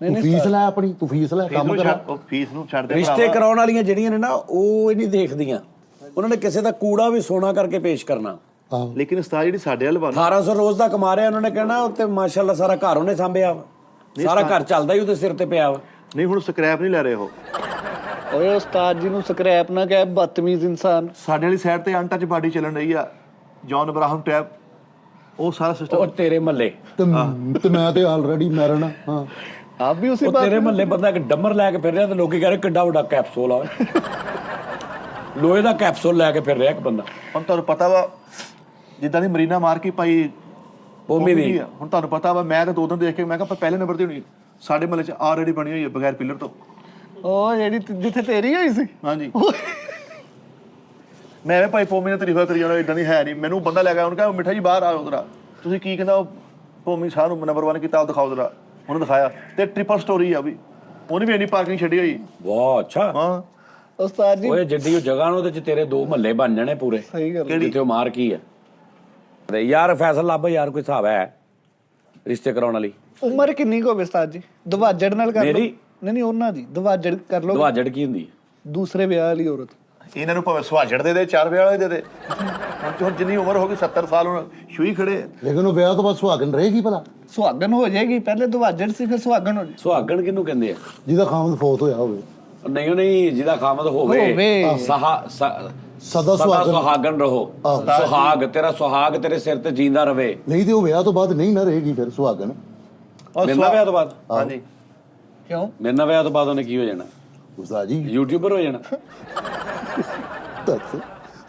ਤੂੰ ਫੀਸ ਲੈ ਆਪਣੀ, ਤੂੰ ਫੀਸ ਲੈ, ਕੰਮ ਕਰਾ। ਉਹ ਫੀਸ ਨੂੰ ਛੱਡ ਦੇ ਰਿਸ਼ਤੇ ਕਰਾਉਣ ਵਾਲੀਆਂ ਜਿਹੜੀਆਂ ਨੇ ਨਾ ਉਹ ਇਹ ਨਹੀਂ ਦੇਖਦੀਆਂ, ਉਹਨਾਂ ਨੇ ਕਿਸੇ ਦਾ ਕੂੜਾ ਵੀ ਸੋਨਾ ਕਰਕੇ ਪੇਸ਼ ਕਰਨਾ। ਆਹੋ ਲੇਕਿਨ ਉਸਤਾਦ ਜਿਹੜੀ ਸਾਡੇ ਵੱਲ ਬਣ 1800 ਰੋਜ਼ ਦਾ ਕਮਾ ਰਿਹਾ, ਉਹਨਾਂ ਨੇ ਕਹਿਣਾ ਉੱਤੇ ਮਾਸ਼ਾਅੱਲਾ ਸਾਰਾ ਘਰ ਉਹਨੇ ਸਾਂਭਿਆ ਵਾ, ਸਾਰਾ ਘਰ ਚੱਲਦਾ ਹੀ ਉਹਦੇ ਸਿਰ ਤੇ ਪਿਆ ਵਾ। ਨਹੀਂ ਹੁਣ ਸਕ੍ਰੈਪ ਨਹੀਂ ਲੈ ਰਹੇ ਉਹ। ਓਏ ਉਸਤਾਦ ਜੀ ਨੂੰ ਸਕ੍ਰੈਪ ਨਾ ਕਹਿ, ਬਦਤਮੀਜ਼ ਇਨਸਾਨ। ਸਾਡੇ ਵਾਲੀ ਸਾਈਡ ਤੇ ਅਨਟੱਚ ਬਾਡੀ ਚੱਲਣ ਰਹੀ ਆ, ਜੌਨ ਅਬਰਾਹਮ ਟੈਪ, ਉਹ ਸਾਰਾ ਉਹ ਸਿਸਟਮ। ਤੇਰੇ ਮਹੱਲੇ ਤੇ ਮੈਂ ਤੇ ਆਲਰੇਡੀ ਮੈਰਨ ਹਾਂ। ਆਪ ਵੀ ਉਸੇ ਉਹ ਤੇਰੇ ਮਹੱਲੇ ਬੰਦਾ ਇੱਕ ਡੰਮਰ ਲੈ ਕੇ ਫਿਰ ਰਿਹਾ ਤੇ ਲੋਕੀ ਕਹਿ ਰਹੇ ਕਿੱਡਾ ਵੱਡਾ ਕੈਪਸੂਲ ਆ। ਲੋਹੇ ਦਾ ਕੈਪਸੂਲ ਲੈ ਕੇ ਫਿਰ ਰਿਹਾ ਇੱਕ ਬੰਦਾ। ਹੁਣ ਤੁਹਾਨੂੰ ਪਤਾ ਵਾ ਜਿੱਦਾਂ ਦੀ ਮਰੀਨਾ ਮਾਰ ਕੇ ਪਾਈ ਪੋਮੀ ਦੀ। ਹੁਣ ਤੁਹਾਨੂੰ ਪਤਾ ਵਾ, ਮੈਂ ਤਾਂ ਦੋ ਦਿਨ ਦੇਖ ਕੇ ਮੈਂ ਕਿਹਾ ਪਹਿਲੇ ਨੰਬਰ ਤੇ ਹੋਣੀ ਸਾਡੇ ਮਹੱਲੇ 'ਚ ਆਲਰੇਡੀ ਬਣੀ ਹੋਈ ਹੈ ਬਗੈਰ ਪਿਲਰ ਤੋਂ। ਉਹ ਜਿਹੜੀ ਜਿੱਥੇ ਤੇਰੀ ਹੋਈ ਸੀ। ਹਾਂਜੀ ਮੈਂ ਐਵੇਂ ਭਾਈ ਪੋਮੀ ਨੇ ਤਾਰੀਫਾਂ ਕਰੀ ਜਾਣਾ, ਇਦਾਂ ਦੀ ਹੈ ਨਹੀਂ। ਮੈਨੂੰ ਬੰਦਾ ਲੈ ਗਿਆ, ਉਹਨੂੰ ਕਿਹਾ ਮਿੱਠਾ ਜੀ ਬਾਹਰ ਆਓ ਜਰਾ, ਤੁਸੀਂ ਕੀ ਕਹਿੰਦਾ ਉਹ ਪੋਮੀ ਸਾਹ ਨੂੰ ਨੰਬਰ 1 ਕੀਤਾ, ਉਹ ਦਿਖਾਓ ਜਰਾ। ਉਹਨੇ ਦਿਖਾਇਆ ਤੇ ਟ੍ਰਿਪਲ ਸਟੋਰੀ ਆ ਵੀ, ਉਹਨੇ ਵੀ ਇੰਨੀ ਪਾਰਕਿੰਗ ਛੱਡੀ ਹੋਈ। ਵਾਹ ਅੱਛਾ। ਹਾਂ ਉਸਤਾਦ ਜੀ ਓਏ ਜਿੱਡੀ ਉਹ ਜਗ੍ਹਾ ਨੂੰ ਉਹਦੇ 'ਚ ਤੇਰੇ ਦੋ ਮਹੱਲੇ ਬਣ ਜਾਣੇ ਪੂਰੇ। ਸਹੀ ਗੱਲ। ਜਿੱਥੇ ਉਹ ਮਾਰ ਕੀ ਹੈ ਤੇ ਯਾਰ ਫੈਸਲਾ ਲੱਭ ਯਾਰ, ਕੋਈ ਹਿਸਾਬ ਹੈ ਰਿਸ਼ਤੇ ਕਰਾਉਣ ਵਾਲੀ? ਉਮਰ ਕਿੰਨੀ ਕੁ ਹੋਵੇ ਉਸਤਾਦ ਜੀ? ਦਵਾਜੜ ਨਾਲ ਕਰ ਲਓ। ਮੇਰੀ? ਨਹੀਂ ਉਹਨਾਂ ਦੀ ਦਵਾਜੜ ਕਰ ਲਓ। ਦਵਾਜੜ ਕੀ ਹੁੰਦੀ ਹੈ? ਦੂਸਰੇ ਵਿਆਹ ਵਾਲੀ ਔਰਤ। ਇਹਨਾਂ ਨੂੰ ਭਾਵੇਂ ਸੁਹਾਜੜ ਦੇ 4 ਵਿਆਹ ਵਾਲੇ ਦੇ ਦੇ। ਹੁਣ ਜਿੰਨੀ ਉਮਰ ਹੋ ਗਈ 70 ਸਾਲ, ਹੁਣ ਛੂਈ ਖੜੇ। ਲੇਕਿਨ ਉਹ ਵਿਆਹ ਤੋਂ ਬਾਅਦ ਸੁਹਾਗਣ ਰਹੇਗੀ ਭਲਾ? ਸੁਹਾਗਣ ਹੋ ਜਾਏਗੀ, ਪਹਿਲੇ ਦਵਾਜੜ ਸੀ ਫਿਰ ਸੁਹਾਗਣ ਹੋ ਜਾਏਗੀ। ਸੁਹਾਗਣ ਕਿਹਨੂੰ ਕਹਿੰਦੇ ਆ? ਜਿਹਦਾ ਖਾਮਦ ਫੌਤ ਹੋਇਆ ਹੋਵੇ। ਨਹੀਂ ਜਿਹਦਾ ਖਾਮਦ ਹੋਵੇ ਸਦਾ ਸੁਹਾਗਣ ਰਹੋ। ਸੁਹਾਗ ਤੇਰਾ ਸੁਹਾਗ ਤੇਰੇ ਸਿਰ ਤੇ ਜੀਂਦਾ ਰਵੇ। ਨਹੀਂ ਤੇ ਉਹ ਵਿਆਹ ਤੋਂ ਬਾਅਦ ਨਹੀਂ ਨਾ ਰਹੇਗੀ ਫਿਰ ਸੁਹਾਗਣ। ਮੇਰੇ ਨਾਲ ਵਿਆਹ ਤੋਂ ਬਾਅਦ? ਹਾਂਜੀ ਕਿਉਂ? ਮੇਰੇ ਨਾਲ ਵਿਆਹ ਤੋਂ ਬਾਅਦ ਉਹਨੇ ਕੀ ਹੋ ਜਾਣਾ? ਉਸਤਾਦ ਜੀ ਯੂਟਿਊਬਰ ਹੋ ਜਾਣਾ। ਦੱਸ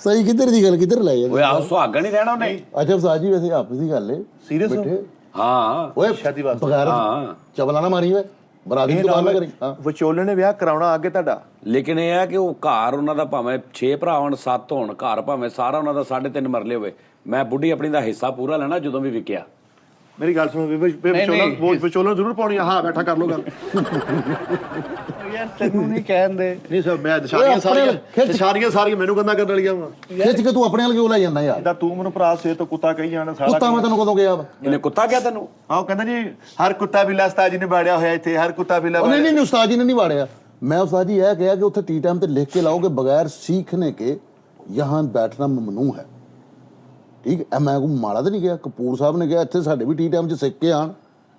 ਸਹੀ ਕਿੱਧਰ ਦੀ ਗੱਲ ਕਿੱਧਰ ਲੈ ਜਾਂਦੇ? ਓਏ ਆਹ ਸੁਹਾਗਣ ਹੀ ਰਹਿਣਾ ਉਹਨੇ। ਅੱਛਾ ਉਸਤਾਦ ਜੀ ਵੈਸੇ ਆਪਸ ਦੀ ਗੱਲ ਹੈ ਸੀਰੀਅਸ ਬੈਠੇ। ਹਾਂ ਓਏ ਸ਼ਾਦੀ ਵਾਸਤੇ। ਬਗੈਰ ਹਾਂ ਚਵਲਾ ਨਾ ਮਾਰੀ ਵੇ, ਬਰਾਦੀ ਦੀ ਦੁਕਾਨ ਨਾ ਕਰੀ। ਹਾਂ ਵਿਚੋਲੇ ਨੇ ਵਿਆਹ ਕਰਾਉਣਾ ਅੱਗੇ ਤੁਹਾਡਾ। ਲੇਕਿਨ ਇਹ ਹੈ ਕਿ ਉਹ ਘਰ ਉਹਨਾਂ ਦਾ ਭਾਵੇਂ 6 ਭਰਾ ਹੋਣ 7 ਹੋਣ, ਘਰ ਭਾਵੇਂ ਸਾਰਾ ਉਹਨਾਂ ਦਾ 3.5 ਮਰਲੇ ਹੋਵੇ, ਮੈਂ ਬੁੱਢੀ ਆਪਣੀ ਦਾ ਹਿੱਸਾ ਪੂਰਾ ਲੈਣਾ ਜਦੋਂ ਵੀ ਵਿਕਿਆ। ਮੇਰੀ ਗੱਲ ਸੁਣੋ, ਵਿਚੋਲਾ ਜ਼ਰੂਰ ਪਾਉਣੀ ਆ। ਹਾਂ ਬੈਠਾ ਕਰ ਲੋ ਗੱਲ। ਯਾਰ ਤੈਨੂੰ ਨਹੀਂ ਕਹਿੰਦੇ। ਨਹੀਂ ਸਰ ਮੈਂ ਸਾਰੀਆਂ ਮੈਨੂੰ ਗੰਦਾ ਕਰਨ ਵਾਲੀਆਂ ਵਾ। ਖਿੱਚ ਕੇ ਤੂੰ ਆਪਣੇ ਨਾਲ ਕਿਉਂ ਲੈ ਜਾਂਦਾ ਯਾਰ? ਜਿੱਦਾਂ ਤੂੰ ਮੈਨੂੰ ਭਰਾ ਸੇ ਤੋਂ ਕੁੱਤਾ ਕਹੀ ਜਾਣਾ ਸਾਰਾ। ਕੁੱਤਾ ਮੈਂ ਤੈਨੂੰ ਕਦੋਂ ਗਿਆ ਵਾ? ਇਹਨੇ ਕੁੱਤਾ ਕਿਹਾ ਤੈਨੂੰ? ਹਾਂ ਉਹ ਕਹਿੰਦਾ ਜੀ ਹਰ ਕੁੱਤਾ ਬਿੱਲਾ ਉਸਤਾਦ ਜੀ ਨੇ ਬਾੜਿਆ ਹੋਇਆ ਇੱਥੇ, ਹਰ ਕੁੱਤਾ ਬਿੱਲਾ। ਨਹੀਂ ਨਹੀਂ ਉਸਤਾਦ ਜੀ ਨੇ ਨਹੀਂ ਵਾੜਿਆ। ਮੈਂ ਉਸਤਾਦ ਜੀ ਇਹ ਕਿਹਾ ਕਿ ਉੱਥੇ ਟੀ ਟਾਈਮ ਤੇ ਲਿਖ ਕੇ ਲਾओ कि बगैर सीखने के यहाँ बैठना ममनू है। ठीक है, मैं को माड़ा तो नहीं गया। कपूर साहब ने कहा ਇੱਥੇ ਸਾਡੇ ਵੀ ਟੀ ਟਾਈਮ 'ਚ ਸਿੱਖ ਕੇ ਆਣ।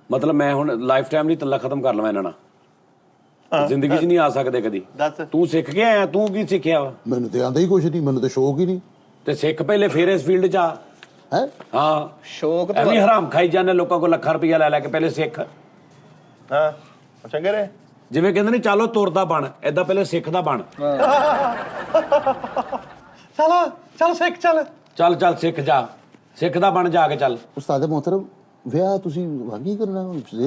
ਮਤਲਬ ਮੈਂ ਹੁਣ ਲਾਈਫ ਟਾਈਮ ਲਈ ਤੱਲਾ ਖਤਮ ਕਰ ਲਵਾਂ ਇਹਨਾਂ ਨਾਲ? ਜ਼ਿੰਦਗੀ 'ਚ ਨਹੀਂ ਆ ਸਕਦੇ ਕਦੀ? ਦੱਸ ਤੂੰ ਸਿੱਖ ਕੇ ਆਇਆ, ਤੂੰ ਕੀ ਸਿੱਖਿਆ ਵਾ? ਮੈਨੂੰ ਤੇ ਆਂਦਾ ਹੀ ਕੁਛ ਨਹੀਂ, ਮੈਨੂੰ ਤੇ ਸ਼ੌਕ ਹੀ ਨਹੀਂ ਤੇ ਸਿੱਖ ਪਹਿਲੇ ਫਿਰ ਇਸ ਫੀਲਡ 'ਚ ਆ। ਹੈ। ਹਾਂ ਸ਼ੌਕ ਐਵੇਂ ਹਰਾਮ ਖਾਈ ਜਾਂਦੇ ਲੋਕਾਂ ਕੋਲ ਲੱਖਾਂ ਰੁਪਈਆ ਲੈ ਲੈ ਕੇ। ਪਹਿਲੇ ਸਿੱਖ। ਹਾਂ ਚੰਗੇ ਰੇ ਜਿਵੇਂ ਕਹਿੰਦੇ ਨੇ ਚਲੋ ਤੁਰਦਾ ਬਣ, ਏਦਾਂ ਪਹਿਲੇ ਸਿੱਖ ਦਾ ਬਣ। ਚੱਲ ਸਿੱਖ ਚੱਲ ਚੱਲ ਸਿੱਖ ਜਾ, ਸਿੱਖ ਦਾ ਬਣ ਜਾ ਕੇ ਚੱਲ। ਉਸਤਾਦ ਮੁਹਤਰਮ ਵਿਆਹ ਤੁਸੀਂ ਵਾਗੀ ਕਰਨਾ?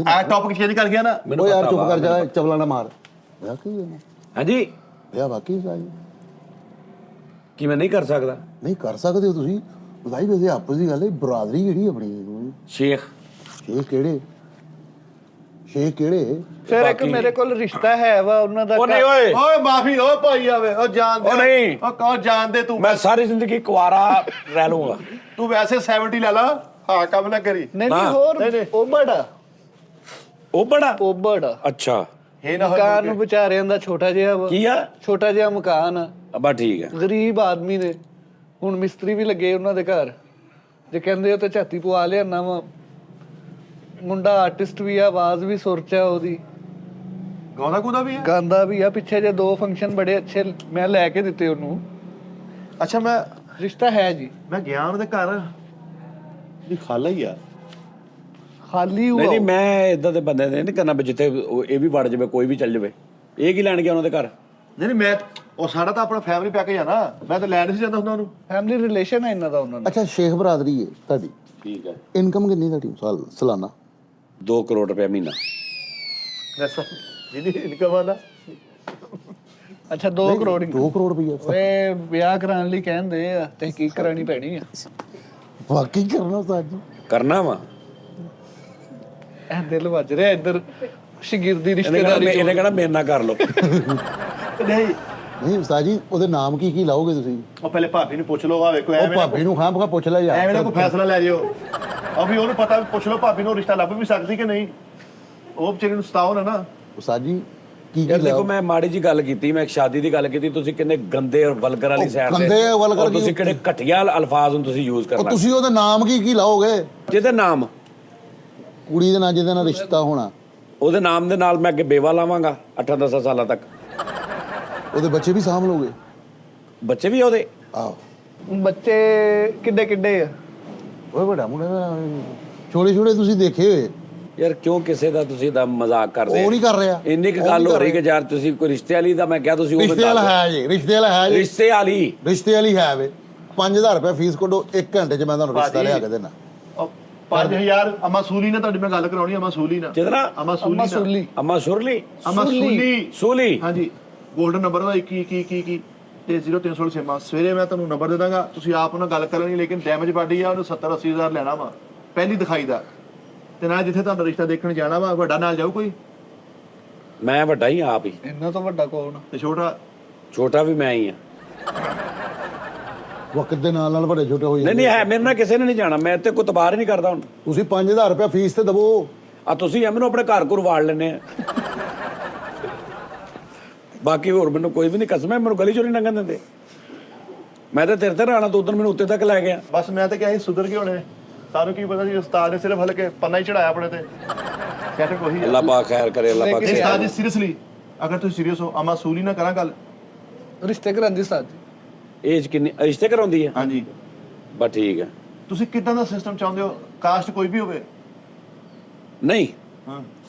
ਆ ਟੌਪਿਕ ਚੇਂਜ ਕਰ ਗਿਆ ਨਾ। ਉਹ ਯਾਰ ਚੁੱਪ ਕਰ ਜਾ, ਚਵਲਾ ਨਾ ਮਾਰ। ਵਿਆਹ ਕੀ ਹੈ? ਹਾਂਜੀ ਵਿਆਹ ਵਾਕਈ ਸਾਜੀ ਕੀ ਮੈਂ ਨਹੀਂ ਕਰ ਸਕਦਾ? ਨਹੀਂ ਕਰ ਸਕਦੇ ਹੋ ਤੁਸੀਂ। ਬਤਾਈ ਵੈਸੇ ਆਪਸ ਦੀ ਗੱਲ ਹੈ, ਬਰਾਦਰੀ ਕਿਹੜੀ ਆਪਣੀ? ਸ਼ੇਖ ਸ਼ੇਖ ਕਿਹੜੇ? ਸ਼ੇਖ ਕਿਹੜੇ? ਫਿਰ ਇੱਕ ਮੇਰੇ ਕੋਲ ਰਿਸ਼ਤਾ ਹੈ ਵਾ ਉਹਨਾਂ ਦਾ। ਉਹ ਨਹੀਂ ਓਏ, ਓਏ ਮਾਫੀ ਓ ਭਾਈ ਆਵੇ ਉਹ ਜਾਣਦੇ। ਉਹ ਨਹੀਂ। ਉਹ ਕਹੋ ਜਾਣਦੇ ਤੂੰ। ਮੈਂ ਸਾਰੀ ਜ਼ਿੰਦਗੀ ਕੁਆਰਾ ਰਹਿ ਲੂੰਗਾ। ਤੂੰ ਵੈਸੇ 70 ਲੈ ਲਾ। ਹਾਂ ਕੰਮ ਨਾ ਕਰੀ। ਨਹੀਂ ਨਾ। ਹੋਰ ਉਹ ਬੜਾ ਉਹ ਬੜਾ ਅੱਛਾ। ਇਹ ਨਾ ਮਕਾਨ ਨੂੰ ਵਿਚਾਰਿਆਂ ਦਾ ਛੋਟਾ ਜਿਹਾ ਵਾ। ਕੀ ਆ? ਛੋਟਾ ਜਿਹਾ ਮਕਾਨ ਆ। ਅੱਬਾ ਠੀਕ ਹੈ। ਗਰੀਬ ਆਦਮੀ ਨੇ, ਹੁਣ ਮਿਸਤਰੀ ਵੀ ਲੱਗੇ ਉਹਨਾਂ ਦੇ ਘਰ। ਜੇ ਕਹਿੰਦੇ ਹੋ ਤੇ ਝਾਤੀ ਪਵਾ ਲਿਆਣਾ ਵਾ। ਮੁੰਡਾ ਆਰਟਿਸਟ ਵੀ ਆ, ਆਵਾਜ਼ ਵੀ ਸੁਰ 'ਚ ਆ ਉਹਦੀ, ਗਾਉਂਦਾ ਗੁਦਾ ਵੀ ਹੈ। ਗਾਉਂਦਾ ਵੀ ਆ। ਪਿੱਛੇ ਜੇ 2 ਫੰਕਸ਼ਨ ਬੜੇ ਅੱਛੇ ਮੈਂ ਲੈ ਕੇ ਦਿੱਤੇ ਉਹਨੂੰ। ਅੱਛਾ ਮੈਂ ਰਿਸ਼ਤਾ ਹੈ ਜੀ, ਗਿਆ ਉਹਨਾਂ ਦੇ ਘਰ ਵੀ ਖਾਲਾ ਹੀ ਆ। ਖਾਲੀ ਨਹੀਂ ਹੋਊਗਾ। ਮੈਂ ਇਦਾਂ ਦੇ ਬੰਦੇ ਨੇ ਨਹੀਂ ਕਰਨਾ ਵੀ ਜਿੱਥੇ ਇਹ ਵੀ ਵੜ ਜਾਵੇ, ਕੋਈ ਵੀ ਚੱਲ ਜਾਵੇ। ਇਹ ਕੀ ਲੈਣ ਗਿਆ ਉਹਨਾਂ ਦੇ ਘਰ? ਨਹੀਂ ਮੈਂ ਉਹ ਸਾਡਾ ਤਾਂ ਆਪਣਾ ਫੈਮਿਲੀ ਪੈਕੇਜ ਆ ਨਾ, ਮੈਂ ਤਾਂ ਲੈ ਨਹੀਂ ਸੀ ਜਾਂਦਾ ਉਹਨਾਂ ਨੂੰ। ਫੈਮਿਲੀ ਰਿਲੇਸ਼ਨ ਹੈ ਇਹਨਾਂ ਦਾ ਉਹਨਾਂ ਨਾਲ। ਅੱਛਾ ਸ਼ੇਖ ਬਰਾਦਰੀ ਹੈ ਤੁਹਾਡੀ, ਠੀਕ ਹੈ। ਇਨਕਮ ਕਿੰਨੀ ਤੁਹਾਡੀ ਸਾਲਾਨਾ? 2 ਕਰੋੜ ਰੁਪਏ ਮਹੀਨਾ। ਦੱਸੋ ਜਿਹਦੀ ਇਨਕਮ ਆ ਨਾ। ਅੱਛਾ 2 ਕਰੋੜ 2 ਕਰੋੜ ਰੁਪਈਆ? ਓਏ ਵਿਆਹ ਕਰਾਉਣ ਲਈ ਕਹਿੰਦੇ ਆ, ਤਹਿਕੀਕ ਕਰਾਣੀ ਪੈਣੀ ਆ। ਵਾਕਈ ਕਰਨਾ ਉਸਤਾਦ ਜੀ? ਕਰਨਾ ਵਾ। ਇਹ ਦਿਲ ਵੱਜ ਰਿਹਾ ਇੱਧਰ ਸ਼ਗਿਰਦੀ ਇਹਨੇ ਰਿਸ਼ਤੇਦਾਰੀ ਕਹਿਣਾ ਮੇਰੇ ਨਾਲ ਕਰ ਲਓ। ਨਹੀਂ ਨਹੀਂ ਉਸਤਾਦ ਜੀ, ਉਹਦੇ ਨਾਮ ਕੀ ਲਾਓਗੇ ਤੁਸੀਂ? ਉਹ ਪਹਿਲੇ ਭਾਬੀ ਨੂੰ ਪੁੱਛ ਲਓ। ਆ ਵੇਖੋ ਉਹ ਭਾਬੀ ਨੂੰ ਖਾਂ ਪਕਾ ਪੁੱਛ ਲੈ ਯਾਰ, ਐਵੇਂ ਨਾ ਕੋਈ ਫੈਸਲਾ ਲੈ ਜਿਓ। ਅਭੀ ਉਹਨੂੰ ਪਤਾ, ਪੁੱਛ ਲਓ ਭਾਬੀ ਨੂੰ ਰਿਸ਼ਤਾ ਲੱਭ ਵੀ ਸਕਦੀ ਕਿ ਨਹੀਂ। ਉਹ ਵਿਚਾਰੀ ਨੂੰ ਸਤਾਓ ਨਾ। ਉਸਤਾਦ ਜੀ ਕੀ ਯਾਰ ਦੇਖੋ ਲਾਓ? ਮੈਂ ਮਾੜੀ ਜੀ ਗੱਲ ਕੀਤੀ, ਮੈਂ ਇੱਕ ਸ਼ਾਦੀ ਦੀ ਗੱਲ ਕੀਤੀ, ਤੁਸੀਂ ਕਿੰਨੇ ਗੰਦੇ ਔਰ ਵਲਗਰ ਵਾਲੀ ਸਾਈਡ ਗੰਦੇ ਵਲਗਰ ਔਰ ਤੁਸੀਂ ਕਿਹੜੇ ਘਟੀਆ ਅਲਫਾਜ਼ ਨੂੰ ਤੁਸੀਂ ਯੂਜ਼ ਉਹ ਕਰਨਾ। ਤੁਸੀਂ ਉਹਦੇ ਨਾਮ ਕੀ ਲਾਓਗੇ? ਜਿਹਦੇ ਨਾਮ, ਕੁੜੀ ਦੇ ਨਾਲ ਜਿਹਦੇ ਨਾਲ ਰਿਸ਼ਤਾ ਹੋਣਾ, ਉਹਦੇ ਨਾਮ ਦੇ ਨਾਲ ਮੈਂ ਅੱਗੇ ਬੇਵਾ ਲਾਵਾਂਗਾ 8-10 ਸਾਲਾਂ ਤੱਕ। ਉਹਦੇ ਬੱਚੇ ਵੀ ਸਾਂਭ ਲਓਗੇ? ਬੱਚੇ ਵੀ ਉਹਦੇ। ਆਹੋ। ਬੱਚੇ ਕਿੱਡੇ ਕਿੱਡੇ ਆ? ਓਏ ਵੱਡਾ ਮੁੰਡਾ ਛੋਟੇ ਛੋਟੇ ਤੁਸੀਂ ਦੇਖੇ ਹੋਏ? ਯਾਰ ਕਿਉਂ ਕਿਸੇ ਦਾ ਤੁਸੀਂ ਦਾ ਮਜ਼ਾਕ ਕਰਦੇ? ਉਹ ਨਹੀਂ ਕਰ ਰਿਹਾ। ਇੰਨੀ ਕੁ ਗੱਲ ਹੋ ਰਹੀ ਕਿ ਯਾਰ ਤੁਸੀਂ ਕੋਈ ਰਿਸ਼ਤੇ ਵਾਲੀ ਦਾ ਮੈਂ ਕਿਹਾ ਤੁਸੀਂ ਉਹ ਰਿਸ਼ਤੇ ਵਾਲਾ ਹੈ ਜੀ, ਰਿਸ਼ਤੇ ਵਾਲਾ ਹੈ ਜੀ, ਰਿਸ਼ਤੇ ਵਾਲੀ। ਰਿਸ਼ਤੇ ਵਾਲੀ ਹੈ ਵੇ। 5000 ਰੁਪਏ ਫੀਸ ਕੱਢੋ, 1 ਘੰਟੇ 'ਚ ਮੈਂ ਤੁਹਾਨੂੰ ਰਿਸ਼ਤਾ ਲਿਆ ਕੇ ਦੇਣਾ। 5000 ਅਮਾ ਸੂਲੀ ਨਾਲ ਤੁਹਾਡੀ ਮੈਂ ਗੱਲ ਕਰਾਉਣੀ। ਅਮਾ ਸੂਲੀ ਨਾਲ। ਕਿਹਦੇ ਨਾਲ? ਅਮਾ ਸੂਲੀ ਨਾਲ। ਸੂਲੀ ਅਮਾ ਸੁਰਲੀ। ਅਮਾ ਸੂਲੀ। ਸੂਲੀ। ਹਾਂਜੀ 골ਡਨ ਨੰਬਰ ਦਾ 21 ਤੇ 0316 ਸਵੇਰੇ ਮੈਂ ਤੁਹਾਨੂੰ ਨੰਬਰ ਦੇ ਦਾਂਗਾ, ਤੁਸੀਂ ਆਪ ਉਹਨਾਂ ਗੱਲ ਕਰਨੀ। ਲੇਕਿਨ ਡੈਮੇਜ ਬਾਡੀ ਆ, ਉਹਨੂੰ 70-80 ਹਜ਼ਾਰ ਲੈਣਾ ਵਾ ਪਹਿਲੀ ਦਿਖਾਈ ਦਾ। ਤੇ ਨਾਲ ਜਿੱਥੇ ਤੁਹਾਡਾ ਰਿਸ਼ਤਾ ਦੇਖਣ ਜਾਣਾ ਵਾ, ਵੱਡਾ ਨਾਲ ਜਾਊ ਕੋਈ? ਮੈਂ ਵੱਡਾ ਹੀ ਆਪ ਹੀ, ਇਹਨਾਂ ਤੋਂ ਵੱਡਾ ਕੌਣ? ਤੇ ਛੋਟਾ? ਛੋਟਾ ਵੀ ਮੈਂ ਹੀ ਆ। ਵਕਤ ਦੇ ਨਾਲ ਵੱਡੇ ਛੋਟੇ ਹੋ ਜਾਂਦੇ। ਨਹੀਂ ਹੈ, ਮੇਰੇ ਨਾਲ ਕਿਸੇ ਨੇ ਨਹੀਂ ਜਾਣਾ। ਮੈਂ ਤੇ ਕੋਈ ਤਬਾਰ ਹੀ ਨਹੀਂ ਕਰਦਾ ਹੁਣ। ਤੁਸੀਂ 5000 ਰੁਪਏ ਫੀਸ ਤੇ ਦਵੋ। ਆ ਤੁਸੀਂ ਮੈਨੂੰ ਆਪਣੇ ਘਰ ਘਰ ਵਾੜ ਲੈਣੇ ਆ। ਬਾਕੀ ਹੋਰ ਮੈਨੂੰ ਕੋਈ ਵੀ ਨਹੀਂ ਕਸਮ ਹੈ, ਮੈਨੂੰ ਗਲੀ ਚੋਂ ਨਹੀਂ ਲੰਘਣ ਦਿੰਦੇ। ਮੈਂ ਤਾਂ ਤੇਰੇ ਤੇ ਰਾਣਾ ਤੋਂ ਉਦੋਂ ਮੈਨੂੰ ਉੱਤੇ ਤੱਕ ਲੈ ਗਿਆ। ਬਸ ਮੈਂ ਤਾਂ ਕਿਹਾ ਸੀ ਸੁਧਰ ਗਏ ਹੋਣੇ। ਸਾਨੂੰ ਕੀ ਪਤਾ ਸੀ ਉਸਤਾਦ ਨੇ ਸਿਰਫ ਹਲਕੇ ਪੰਨਾ ਹੀ ਚੜਾਇਆ ਆਪਣੇ ਤੇ। ਕਹਿ ਕੋਈ ਅੱਲਾਹ ਪਾਕ ਖੈਰ ਕਰੇ, ਅੱਲਾਹ ਪਾਕ ਨਹੀਂ ਖੈਰ ਉਸਤਾਦ ਜੀ ਸੀਰੀਅਸਲੀ, ਅਗਰ ਤੁਸੀਂ ਸੀਰੀਅਸ ਹੋ, ਅਮਾ ਸੂਲੀ ਨਾਲ ਕਰਾਂ ਗੱਲ। ਰਿਸ਼ਤੇ ਕਰਾਂਦੀ ਸਾਥ ਜੀ। ਏਜ ਕਿੰਨੀ ਰਿਸ਼ਤੇ ਕਰਾਉਂਦੀ ਹੈ? ਹਾਂਜੀ। ਬਸ ਠੀਕ ਹੈ। ਤੁਸੀਂ ਕਿੱਦਾਂ ਦਾ ਸਿਸਟਮ ਚਾਹੁੰਦੇ ਹੋ? ਕਾਸਟ ਕੋਈ ਵੀ ਹੋਵੇ? ਨਹੀਂ, ਹਾਂ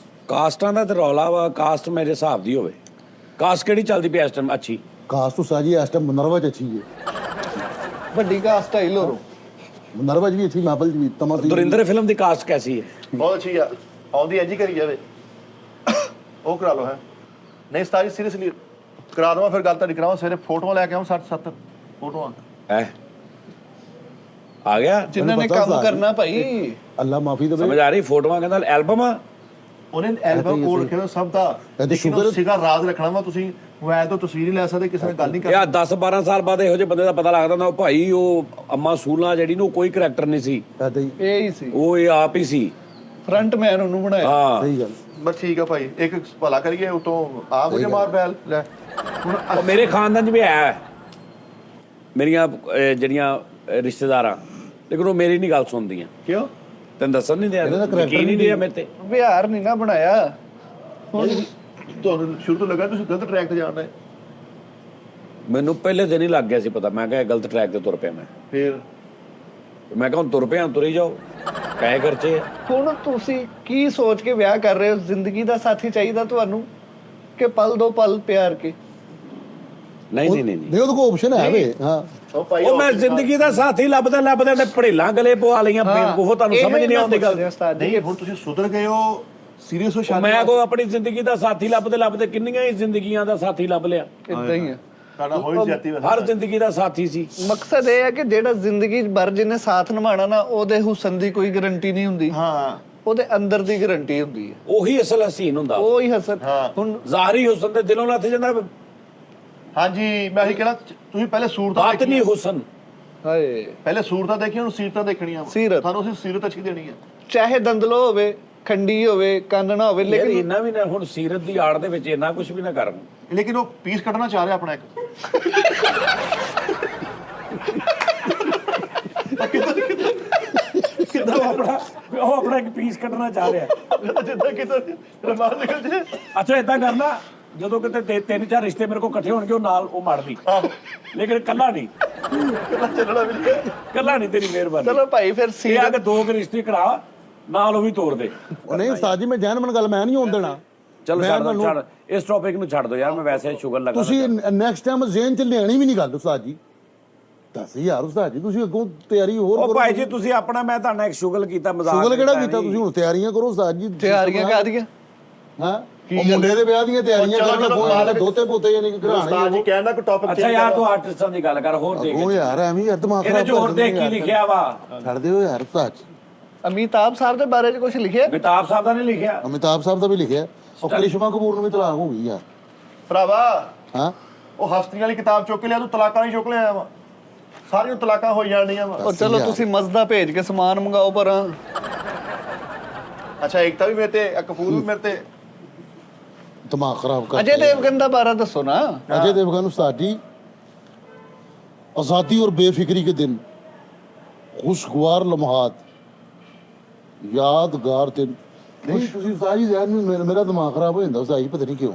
ਕਾਸਟਾਂ ਦਾ ਤੇ ਰੌਲਾ ਵਾ। ਕਾਸਟ ਮੇਰੇ ਹਿਸਾਬ ਦੀ ਹੋਵੇ। ਕਾਸਟ ਕਿਹੜੀ ਚੱਲਦੀ ਪਈ ਇਸ ਟਾਈਮ ਅੱਛੀ? ਕਾਸਟ ਉਸਤਾਦ ਜੀ ਇਸ ਟਾਈਮ ਨਰਵਾ 'ਚ ਅੱਛੀ ਹੈ। ਵੱਡੀ ਕਾਸਟ ਆਈ ਲੋਰੋ। ਨਰਵਾ 'ਚ ਵੀ ਅੱਛੀ, ਮਾਪਲ 'ਚ ਵੀ। ਤਮਾ ਦੁਰਿੰਦਰ ਫਿਲਮ ਦੀ ਕਾਸਟ ਕੈਸੀ ਹੈ? ਬਹੁਤ ਅੱਛੀ ਆ। ਆਉਂਦੀ ਐਜੀ ਕਰੀ ਜਾਵੇ ਉਹ ਕਰਾ ਲਓ। ਹੈ ਨਹੀਂ ਉਸਤਾਦ ਜੀ ਸੀਰੀਅਸਲੀ ਕਰਾ ਦਵਾਂ, ਫਿਰ ਗੱਲ ਤੁਹਾਡੀ ਕਰਾਵਾਂ। ਸਵੇਰੇ ਫੋਟੋਆਂ ਲੈ ਕੇ ਆਉਂ 60-70 ਫੋਟੋਆਂ। ਹੈ ਆ ਗਿਆ? ਜਿਨ੍ਹਾਂ ਨੇ ਪਤਾ ਕੰਮ ਸਾਰੀ। ਕਰਨਾ ਭਾਈ। ਅੱਲਾ ਮਾਫੀ ਦੇਵੇ। ਸਮਝ ਆ ਰਹੀ? ਫੋਟੋਆਂ ਕਹਿੰਦਾ ਐਲਬਮ ਆ। ਉਹਨੇ ਐਲਬਮ ਕੋਲ ਰੱਖਿਆ ਸਭ ਦਾ। ਤੇ ਲੇਕਿਨ ਸ਼ੁਕਰ- ਉਹ ਸਿਗਾ ਰਾਜ਼ ਰੱਖਣਾ ਵਾ। ਤੁਸੀਂ ਮੋਬਾਈਲ ਤੋਂ ਤਸਵੀਰ ਨਹੀਂ ਲੈ ਸਕਦੇ, ਕਿਸੇ ਨਾਲ ਗੱਲ ਨਹੀਂ ਯਾ ਕਰਨੀ। 10-12 ਸਾਲ ਬਾਅਦ ਇਹੋ ਜਿਹੇ ਬੰਦੇ ਦਾ ਪਤਾ ਲੱਗਦਾ ਹੁੰਦਾ ਭਾਈ ਉਹ ਅੰਮਾ ਸੂਲਾ ਜਿਹੜੀ ਨੂੰ ਕੋਈ ਕਰੈਕਟਰ ਨਹੀਂ ਸੀ, ਏਦਾਂ ਹੀ ਇਹ ਹੀ ਸੀ ਉਹ ਇਹ ਆਪ ਹੀ ਸੀ। ਫਰੰਟ ਮੈਨ ਉਹਨੂੰ ਬਣਾਇਆ। ਹਾਂ ਸਹੀ ਗੱਲ। ਬਸ ਠੀਕ ਆ ਭਾਈ, ਇੱਕ ਭਲਾ ਕਰੀਏ ਉਤੋਂ ਆਪ ਹੋ ਜਾ ਮਾਰ ਬੈਲ ਲੈ। ਹੁਣ ਉਹ ਮੇਰੇ ਖਾਨਦਾਨ 'ਚ ਵੀ ਹੈ ਮੇਰੀਆਂ ਜਿਹੜੀਆਂ ਰਿਸ਼ਤੇਦਾਰਾਂ, ਲੇਕਿਨ ਉਹ ਮੇਰੀ ਨਹੀਂ ਗੱਲ ਸੁਣਦੀਆਂ। ਕਿਉਂ? ਤੈਨੂੰ ਦੱਸਣ ਨਹੀਂ ਦਿਆ, ਇਹਦਾ character ਯਕੀਨ ਨਹੀਂ ਰਿਹਾ ਮੇਰੇ ਤੇ। ਵਿਹਾਰ ਨਹੀਂ ਨਾ ਬਣਾਇਆ। ਤੁਹਾਨੂੰ ਸ਼ੁਰੂ ਤੋਂ ਲੱਗਾ ਤੁਸੀਂ ਗਲਤ ਟਰੈਕ ਤੇ ਜਾ ਰਹੇ? ਮੈਨੂੰ ਪਹਿਲੇ ਦਿਨ ਹੀ ਲੱਗ ਗਿਆ ਸੀ ਪਤਾ। ਮੈਂ ਕਿਹਾ ਗਲਤ ਟਰੈਕ ਤੇ ਤੁਰ ਪਿਆ ਮੈਂ ਕਿਹਾ ਹੁਣ ਤੁਰ ਪਿਆ, ਤੁਰੀ ਜਾਓ, ਕਾਹੇ ਖਰਚੇ ਆ। ਹੁਣ ਤੁਸੀਂ ਕੀ ਸੋਚ ਕੇ ਵਿਆਹ ਕਰ ਰਹੇ ਹੋ? ਜ਼ਿੰਦਗੀ ਦਾ ਸਾਥੀ ਚਾਹੀਦਾ ਤੁਹਾਨੂੰ ਕਿ ਪਲ ਦੋ ਪਲ ਪਿਆਰ ਕੇ? ਨਹੀਂ ਨਹੀਂ ਨਹੀਂ ਨਹੀਂ ਉਹਦੇ ਕੋਲ ਆਪਸ਼ਨ ਹੈ ਵੇ। ਹਾਂ ਉਹ ਭਾਈ ਉਹ ਮੈਂ ਜ਼ਿੰਦਗੀ ਦਾ ਸਾਥੀ ਲੱਭਦੇ ਤੇ ਪੜੇਲਾਂ ਗਲੇ ਪਵਾ ਲਈਆਂ। ਬੇਵਕੂਫੋ, ਤੁਹਾਨੂੰ ਸਮਝ ਨਹੀਂ ਆਉਂਦੀ ਗੱਲ। ਨਹੀਂ ਹੁਣ ਤੁਸੀਂ ਸੁਧਰ ਗਏ ਹੋ, ਸੀਰੀਅਸ ਹੋ ਸ਼ਾਦੀ? ਮੈਂ ਕੋ ਆਪਣੀ ਜ਼ਿੰਦਗੀ ਦਾ ਸਾਥੀ ਲੱਭਦੇ ਕਿੰਨੀਆਂ ਹੀ ਜ਼ਿੰਦਗੀਆਂ ਦਾ ਸਾਥੀ ਲੱਭ ਲਿਆ। ਇਦਾਂ ਹੀ ਹੈ। ਸਾਡਾ ਹੋਈ ਜਾਤੀ ਹਰ ਜ਼ਿੰਦਗੀ ਦਾ ਸਾਥੀ ਸੀ। ਮਕਸਦ ਇਹ ਹੈ ਕਿ ਜਿਹੜਾ ਜ਼ਿੰਦਗੀ ਭਰ ਜਿਹਨੇ ਸਾਥ ਨਿਭਾਣਾ ਨਾ, ਉਹਦੇ ਹੁਸਨ ਦੀ ਕੋਈ ਗਾਰੰਟੀ ਨਹੀਂ ਹੁੰਦੀ। ਹਾਂ ਉਹਦੇ ਅੰਦਰ ਦੀ ਗਾਰੰਟੀ ਹੁੰਦੀ ਹੈ। ਉਹੀ ਅਸਲ ਹਸੀਨ ਹੁੰਦਾ। ਉਹ ਹੀ ਹਸਨ। ਹੁਣ ਜ਼ਾਹਰੀ ਹੁਸਨ ਤੇ ਦਿਲੋਂ ਲੱਥ ਜਾਂਦਾ, ਹਾਂਜੀ ਮੈਂ ਇਹੀ ਕਹਿਣਾ, ਤੁਸੀਂ ਪਹਿਲੇ ਸੂਰਤਾਂ ਬਾਤਨੀ ਹੁਸਨ। ਹਾਏ, ਪਹਿਲੇ ਸੂਰਤਾਂ ਦੇਖੀਆਂ, ਹੁਣ ਸੀਰਤਾਂ ਦੇਖਣੀਆਂ। ਸੀਰਤ। ਤੁਹਾਨੂੰ ਅਸੀਂ ਸੀਰਤ ਅੱਛੀ ਦੇਣੀ ਹੈ। ਚਾਹੇ ਦੰਦਲੋ ਹੋਵੇ, ਖੰਡੀ ਹੋਵੇ, ਕੰਨ ਨਾ ਹੋਵੇ, ਯਾਰ ਲੇਕਿਨ ਇੰਨਾ ਵੀ ਨਾ ਹੁਣ ਸੀਰਤ ਦੀ ਆੜ ਦੇ ਵਿੱਚ ਇੰਨਾ ਕੁਝ ਵੀ ਨਾ ਕਰਨ। ਲੇਕਿਨ ਉਹ ਪੀਸ ਕੱਢਣਾ ਚਾਹ ਰਿਹਾ ਆਪਣਾ ਇੱਕ। ਲੱਗਦਾ ਉਹ ਆਪਣਾ ਇੱਕ ਪੀਸ ਕੱਢਣਾ ਚਾਹ ਰਿਹਾ। ਜਿੱਦਾਂ ਕਿਤੇ ਰਮਾਨ ਨਿਕਲ ਜੇ। ਅੱਛਾ ਏਦਾਂ ਕਰਨਾ, ਜਦੋਂ ਕਿਤੇ ਤਿੰਨ ਚਾਰ ਰਿਸ਼ਤੇ ਮੇਰੇ ਕੋਲ ਇਕੱਠੇ ਹੋਣਗੇ ਉਹ ਨਾਲ ਉਹ ਮਾਰਦੀ, ਲੇਕਿਨ ਕੱਲਾ ਨਹੀਂ, ਚੱਲਣਾ ਵੀ ਨਹੀਂ। ਕੱਲਾ ਨਹੀਂ, ਤੇਰੀ ਮਿਹਰਬਾਨੀ। ਚਲੋ ਭਾਈ ਫਿਰ ਇਹ ਆ ਕਿ 2 ਰਿਸ਼ਤੇ ਕਰਾ ਨਾਲ ਉਹ ਵੀ ਤੋੜ ਦੇ। ਉਹ ਨਹੀਂ ਉਸਤਾਦ ਜੀ, ਮੈਂ ਜੈਨਮਨ ਗੱਲ ਮੈਂ ਨਹੀਂ ਹੋਣ ਦੇਣਾ। ਚਲੋ ਛੱਡ ਇਸ ਟੌਪਿਕ ਨੂੰ ਛੱਡ ਦੋ ਯਾਰ, ਮੈਂ ਵੈਸੇ ਸ਼ੂਗਰ ਲਗਾ। ਤੁਸੀਂ ਨੈਕਸਟ ਟਾਈਮ ਜ਼ੇਨ ਚ ਲਿਆਣੀ ਵੀ ਨਹੀਂ ਗੱਲ ਉਸਤਾਦ ਜੀ। ਦੱਸ ਯਾਰ ਉਸਤਾਦ ਜੀ, ਤੁਸੀਂ ਅੱਗੋਂ ਤਿਆਰੀ ਹੋਰ ਉਹ ਭਾਈ ਜੀ ਤੁਸੀਂ ਆਪਣਾ, ਮੈਂ ਤੁਹਾਡਾ ਇੱਕ ਸ਼ੁਗਲ ਕੀਤਾ, ਮਜ਼ਾਕ ਸ਼ੁਗਲ ਕਿਹੜਾ ਕੀਤਾ ਤੁਸੀਂ? ਹੁਣ ਤਿਆਰੀਆਂ ਕਰੋ ਉਸਤਾਦ ਜੀ। ਤਿਆਰੀਆਂ ਕਾਹਦੀਆਂ? ਹਾਂ, ਉਹ ਮੁੰਡੇ ਦੇ ਵਿਆਹ ਦੀਆਂ ਤਿਆਰੀਆਂ ਕਰਨਾ, ਕੋਈ ਦੋਤੇ ਪੋਤੇ ਯਾਨੀ ਕਿ ਉਸਤਾਦ ਜੀ ਘਰਾਣੇ। ਕਹਿਣ ਦਾ ਕੋਈ ਟੌਪਿਕ ਅੱਛਾ ਯਾਰ ਤੂੰ ਆਰਟਿਸਟਾਂ ਦੀ ਗੱਲ ਕਰ, ਹੋਰ ਦੇਖ ਉਹ ਯਾਰ ਐਵੇਂ ਯਾਰ ਦਿਮਾਗ ਇਹਦੇ ਖਰਾਬ ਚ ਹੋਰ ਦੇਖ ਕੀ ਲਿਖਿਆ ਵਾ। ਛੱਡ ਦਿਓ ਯਾਰ ਉਸਤਾਦ ਜੀ। ਅਮਿਤਾਭ ਸਾਹਿਬ ਦੇ ਬਾਰੇ 'ਚ ਕੁਝ ਲਿਖਿਆ? ਅਮਿਤਾਭ ਸਾਹਿਬ ਦਾ ਨਹੀਂ ਲਿਖਿਆ। ਅਮਿਤਾਭ ਸਾਹਿਬ ਦਾ ਵੀ ਲਿਖਿਆ। ਉਹ ਕਰਿਸ਼ਮਾ ਕਪੂਰ ਨੂੰ ਵੀ ਤਲਾਕ ਹੋ ਗਈ ਯਾਰ। ਭਰਾਵਾ ਹਾਂ, ਉਹ ਹਸਤੀਆਂ ਵਾਲੀ ਕਿਤਾਬ ਚੁੱਕ ਲਿਆ, ਤੂੰ ਤਲਾਕਾਂ ਵਾਲੀ ਚੁੱਕ ਲਿਆ ਵਾ। ਸਾਰੀਆਂ ਤਲਾਕਾਂ ਹੋ ਜਾਣੀਆਂ ਵਾ। ਉਹ ਚਲੋ ਤੁਸੀਂ ਮਜ਼ਦਾ ਭੇਜ ਕੇ ਸਮਾਨ ਮੰਗਾਓ ਪਰ ਅੱਛਾ ਏਕਤਾ ਵੀ ਮੇਰੇ ਤੇ, ਕਪੂਰ ਵੀ ਮੇਰੇ ਤੇ। ਦਿਮਾਗ ਖਰਾਬ ਕਰ ਅਜੇ ਦੇਵਗਨ ਦਾ ਬਾਰੇ ਦੱਸੋ ਨਾ। अजय देवगन उस्ताद जी, आज़ादी और बेफिक्री के दिन, खुशगवार लम्हात, यादगार दिन। नहीं ਤੁਸੀਂ ਉਸਤਾਦ ਜੀ ਯਾਰ ਮੇਰਾ ਦਿਮਾਗ ਖਰਾਬ ਹੋ ਜਾਂਦਾ ਉਸਤਾਦ ਜੀ, ਪਤਾ ਨਹੀਂ ਕਿਉਂ